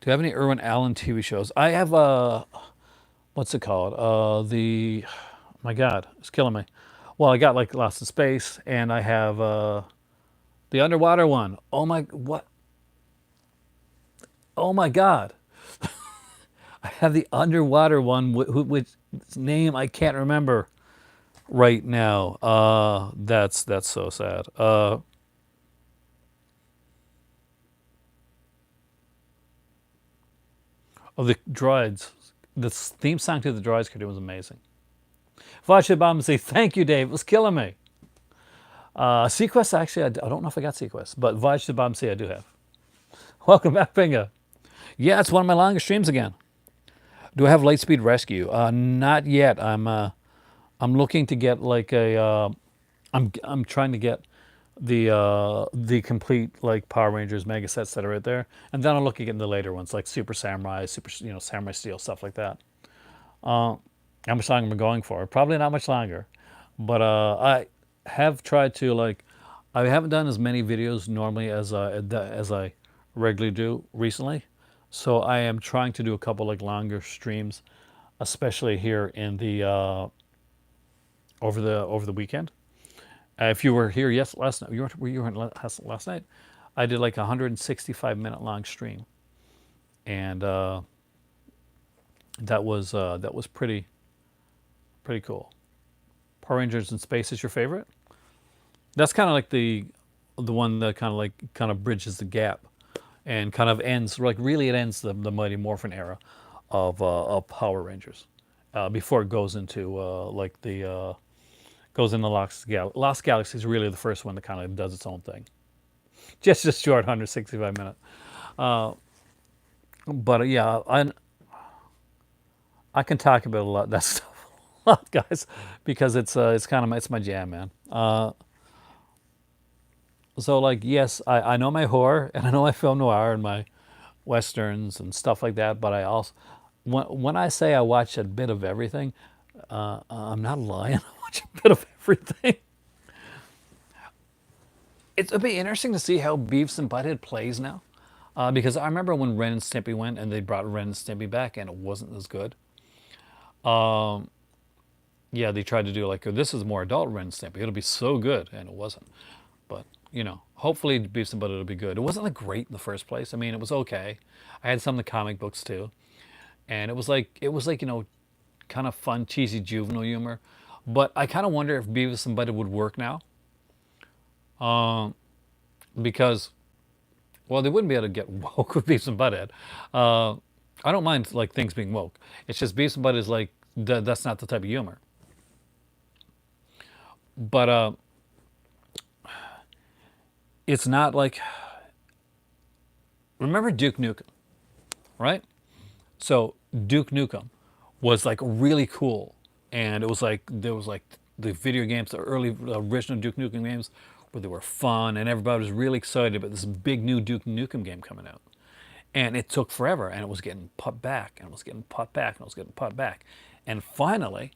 Do you have any Irwin Allen TV shows? I have what's it called? My God, it's killing me. Well, I got like Lost in Space, and I have the underwater one. Oh my, what? Oh my God! I have the underwater one, which name I can't remember right now. That's so sad. Oh, the droids. The theme song to the droids cartoon was amazing. Vajibam say thank you, Dave. It was killing me. Sequest, actually, I don't know if I got Sequest, but Vajibam say I do have. Welcome back, Pinga. Yeah, it's one of my longest streams again. Do I have Lightspeed Rescue? Not yet. I'm looking to get like a. I'm trying to get the complete like Power Rangers mega sets that are right there, and then I'm looking at the later ones like Super Samurai, Samurai Steel, stuff like that. How much longer am I going for? Probably not much longer, but I have tried to like. I haven't done as many videos normally as I regularly do recently, so I am trying to do a couple like longer streams, especially here in the over the weekend. If you were here last night, you weren't last night. I did like a 165-minute long stream, and that was pretty cool. Power Rangers in Space is your favorite? That's kind of like the one that kind of bridges the gap, and kind of ends like really it ends the Mighty Morphin era of Power Rangers before it goes into like the goes into Lost Galaxy is really the first one that kind of does its own thing. Just a short 165 minute. But yeah, I can talk about a lot that stuff a lot, guys, because it's kind of it's my jam, man. So like yes, I know my horror and I know my film noir and my westerns and stuff like that, but I also when I say I watch a bit of everything, I'm not lying. I watch a bit of everything. It'll be interesting to see how Beavis and Butthead plays now. Because I remember when Ren and Stimpy went and they brought Ren and Stimpy back and it wasn't as good. Yeah, they tried to do like, this is more adult Ren and Stimpy. It'll be so good. And it wasn't. But, hopefully Beavis and Butthead will be good. It wasn't like great in the first place. I mean, it was okay. I had some of the comic books too. And it was like, kind of fun, cheesy, juvenile humor. But I kind of wonder if Beavis and Butthead would work now. Because well, they wouldn't be able to get woke with Beavis and Butthead. I don't mind like things being woke. It's just Beavis and Butthead is like that's not the type of humor. But it's not like remember Duke Nukem, right? So Duke Nukem was like really cool, and it was like there was like the video games, the early original Duke Nukem games, where they were fun, and everybody was really excited about this big new Duke Nukem game coming out. And it took forever, and it was getting put back, and it was getting put back, and it was getting put back, and finally,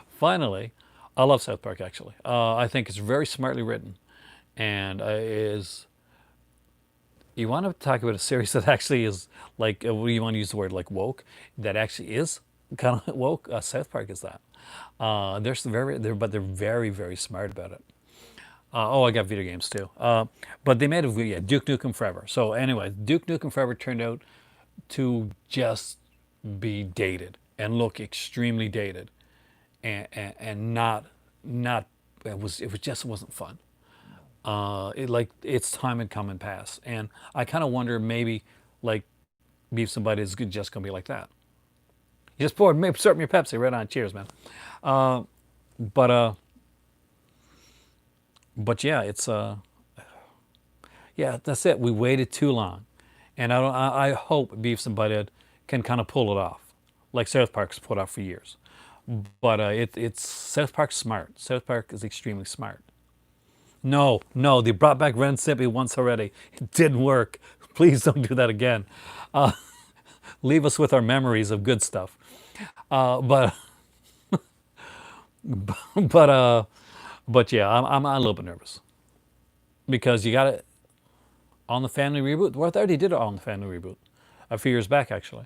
finally, I love South Park actually. I think it's very smartly written, and is you want to talk about a series that actually is like what do you want to use the word like woke that actually is kind of woke. South Park is that. They're very very smart about it. Oh, I got video games too. But they made a video, yeah, Duke Nukem Forever. So anyway, Duke Nukem Forever turned out to just be dated and look extremely dated, and not it was just wasn't fun. Its time had come and passed, and I kind of wonder maybe like Beef Somebody is just gonna be like that. You just poured me, serve me your Pepsi right on. Cheers, man. But but yeah, it's yeah, that's it. We waited too long, and I hope Beavis and Butthead can kind of pull it off, like South Park's put off for years. But it's South Park's smart. South Park is extremely smart. No, no, they brought back Ren and Stimpy once already. It didn't work. Please don't do that again. Leave us with our memories of good stuff. But but but yeah, I'm a little bit nervous because you got it on the Family reboot. Well, they already did it on the Family reboot a few years back, actually.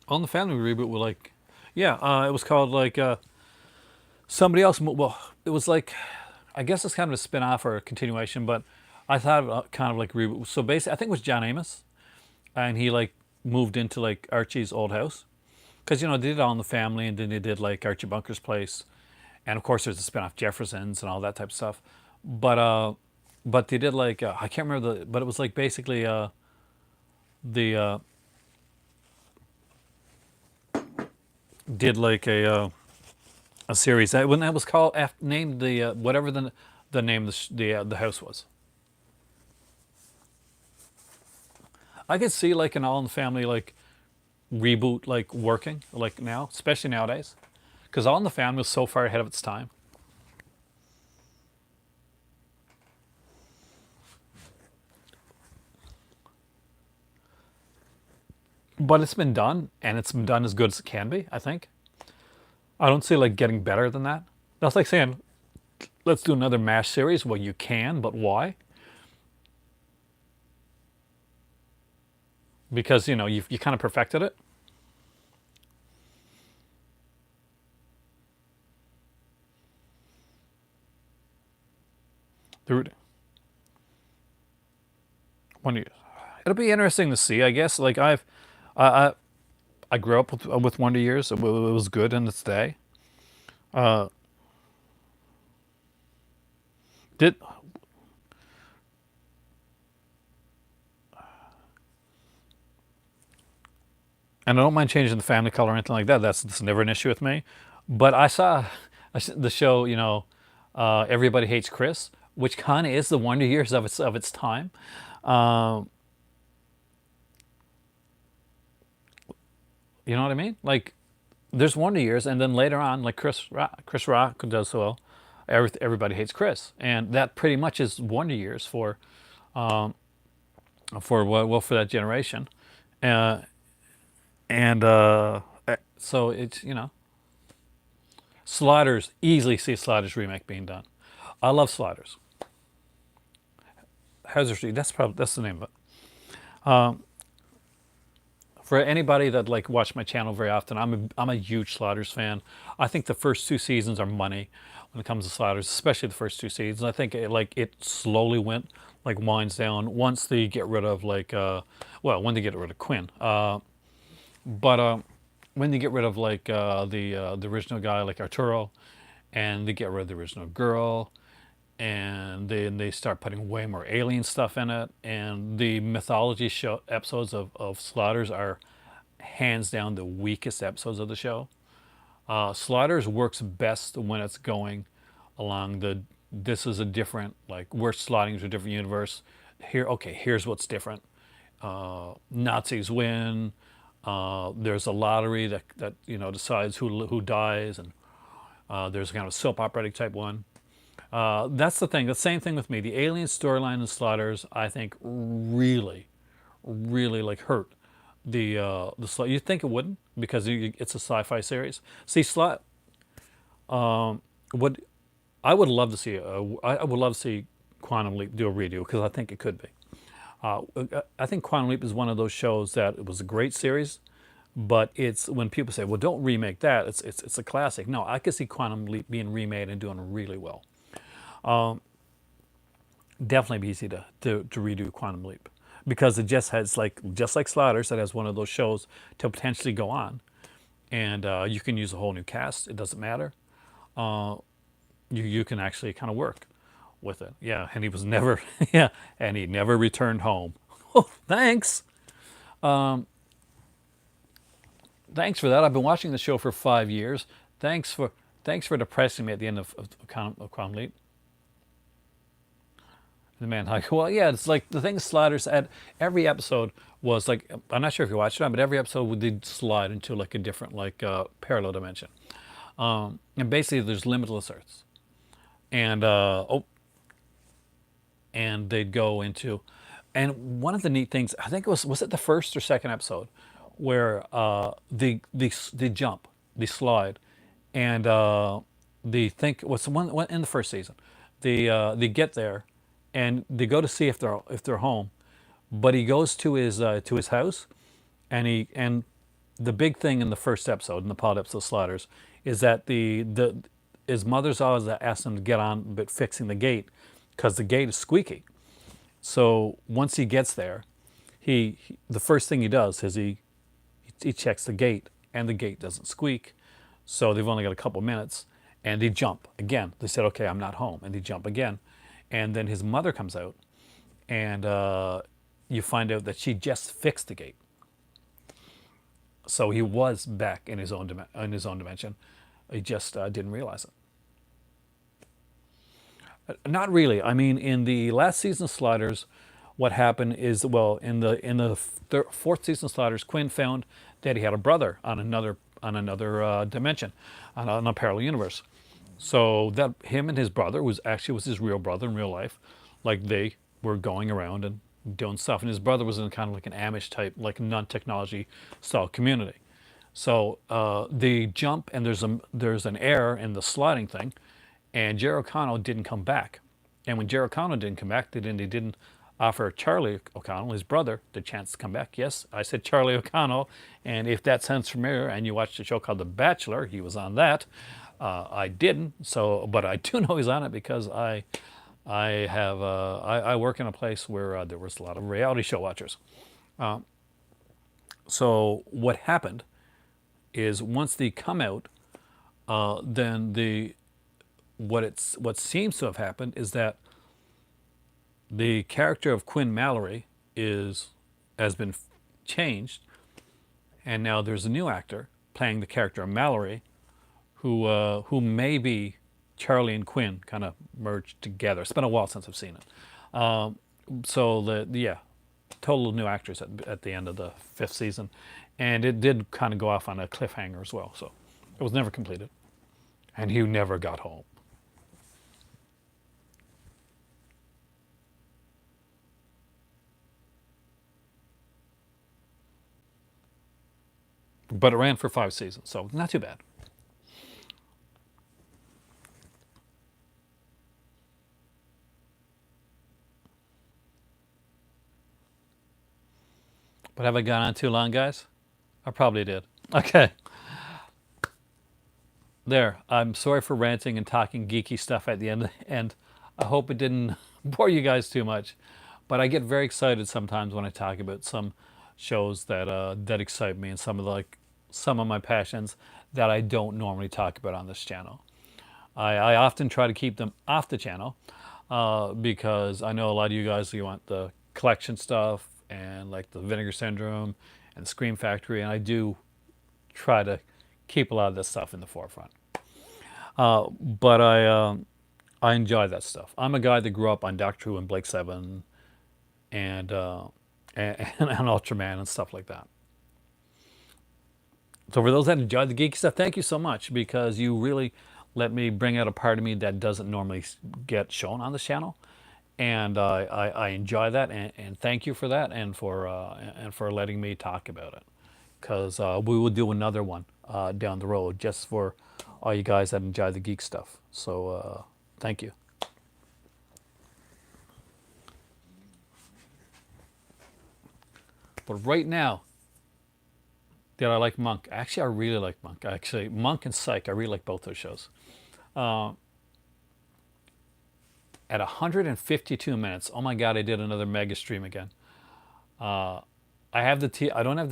On the Family reboot, we're like, yeah, it was called like somebody else. Well, it was like, I guess it's kind of a spin off or a continuation, but I thought kind of like reboot. So basically, I think it was John Amos, and he like moved into like Archie's old house because they did All in the Family, and then they did like Archie Bunker's Place, and of course there's a spin-off Jeffersons and all that type of stuff. But but they did like I can't remember but it was like basically the did like a series that when that was called named the whatever the name of the house was. I could see like an All in the Family like reboot like working like now, especially nowadays, because All in the Family was so far ahead of its time. But it's been done, and it's been done as good as it can be. I think. I don't see like getting better than that. That's like saying, let's do another MASH series. Well, you can, but why? Because you kind of perfected it. The when you, it'll be interesting to see. I guess like I I, I grew up with Wonder Years. It was good in its day. Uh, Did and I don't mind changing the family color or anything like that. That's never an issue with me. But the show, Everybody Hates Chris, which kind of is the Wonder Years of its time. Um, you know what I mean? Like there's Wonder Years, and then later on, like Chris Rock does so well. Everybody Hates Chris, and that pretty much is Wonder Years for that generation, uh, and so it's. Sliders, easily see Sliders remake being done. I love Sliders. Hazard Street, that's the name of it. For anybody that like watch my channel very often, I'm a huge Sliders fan. I think the first two seasons are money when it comes to Sliders, especially the first two seasons. I think it slowly went like winds down once they get rid of when they get rid of Quinn. But when they get rid of the original guy like Arturo, and they get rid of the original girl, and then they start putting way more alien stuff in it, and the mythology show episodes of Sliders are hands down the weakest episodes of the show. Sliders works best when it's going along this is a different, like we're sliding to a different universe. Here, okay, here's what's different. Nazis win. There's a lottery that decides who dies, and there's kind of a soap operatic type one. That's the thing. The same thing with me. The alien storyline in Sliders, I think, really, really like hurt the slot. You think it wouldn't because it's a sci-fi series. See, would I would love to see I would love to see Quantum Leap do a redo because I think it could be. I think Quantum Leap is one of those shows that it was a great series, but it's when people say, "Well, don't remake that." It's a classic. No, I could see Quantum Leap being remade and doing really well. Definitely be easy to redo Quantum Leap because it just like Sliders, that has one of those shows to potentially go on, and you can use a whole new cast. It doesn't matter. You can actually kind of work with it. Yeah, and he was never yeah, and he never returned home. Oh, thanks. Thanks for that. I've been watching the show for 5 years. Thanks for thanks for depressing me at the end of Quantum Leap. The man hug. Well, yeah, it's like the thing Sliders at every episode was like I'm not sure if you watched it, but every episode would did slide into like a different parallel dimension. And basically, there's limitless Earths, and and they'd go into, and one of the neat things I think it was it the first or second episode where they jump, they slide, and they think what's the one in the first season, they get there, and they go to see if they're home, but he goes to his house, and the big thing in the first episode, in the pilot episode Sliders, is that the his mother's always asked him to get on but fixing the gate because the gate is squeaky. So once he gets there, the first thing he does is he checks the gate, and the gate doesn't squeak. So they've only got a couple minutes, and they jump again. They said, "Okay, I'm not home," and they jump again, and then his mother comes out, and you find out that she just fixed the gate. So he was back in his own dimension. He just didn't realize it. Not really. I mean, in the last season of Sliders, what happened is, well, in the fourth season of Sliders, Quinn found that he had a brother on another dimension, on a parallel universe. So that him and his brother was his real brother in real life, like they were going around and doing stuff. And his brother was in kind of like an Amish type, like non-technology style community. So they jump, and there's an error in the sliding thing, and Jerry O'Connell didn't come back. And when Jerry O'Connell didn't come back, they didn't offer Charlie O'Connell, his brother, the chance to come back. Yes, I said Charlie O'Connell, and if that sounds familiar, and you watched a show called The Bachelor, he was on that. I didn't, but I do know he's on it because I work in a place where there was a lot of reality show watchers. So what happened is once they come out, then what seems to have happened is that the character of Quinn Mallory has been changed, and now there's a new actor playing the character of Mallory, who may be Charlie and Quinn kind of merged together. It's been a while since I've seen it. So yeah, total new actors at the end of the fifth season, and it did kind of go off on a cliffhanger as well. So it was never completed, and he never got home. But it ran for 5 seasons, so not too bad. But have I gone on too long, guys? I probably did. Okay. There. I'm sorry for ranting and talking geeky stuff at the end. And I hope it didn't bore you guys too much. But I get very excited sometimes when I talk about some shows that excite me and some of my passions that I don't normally talk about on this channel. I often try to keep them off the channel because I know a lot of you guys, you want the collection stuff and like the Vinegar Syndrome and Scream Factory, and I do try to keep a lot of this stuff in the forefront. But I enjoy that stuff. I'm a guy that grew up on Doctor Who and Blake Seven and and Ultraman and stuff like that. So for those that enjoy the geeky stuff, thank you so much because you really let me bring out a part of me that doesn't normally get shown on this channel, and I enjoy that, and thank you for that, and for letting me talk about it, because we will do another one down the road just for all you guys that enjoy the geek stuff. So thank you. But right now, did I like Monk? Actually, I really like Monk. Actually, Monk and Psych, I really like both those shows. At 152 minutes, oh my God, I did another mega stream again. I have the I don't have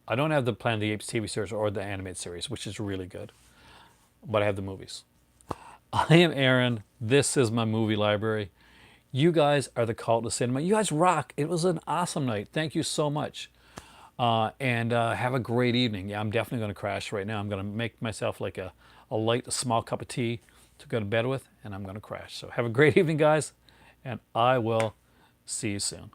I don't have the Planet of the Apes TV series or the animated series, which is really good. But I have the movies. I am Aaron. This is my movie library. You guys are the cult of cinema. You guys rock. It was an awesome night. Thank you so much. And have a great evening. Yeah, I'm definitely going to crash right now. I'm going to make myself like a light, a small cup of tea to go to bed with, and I'm going to crash. So have a great evening, guys, and I will see you soon.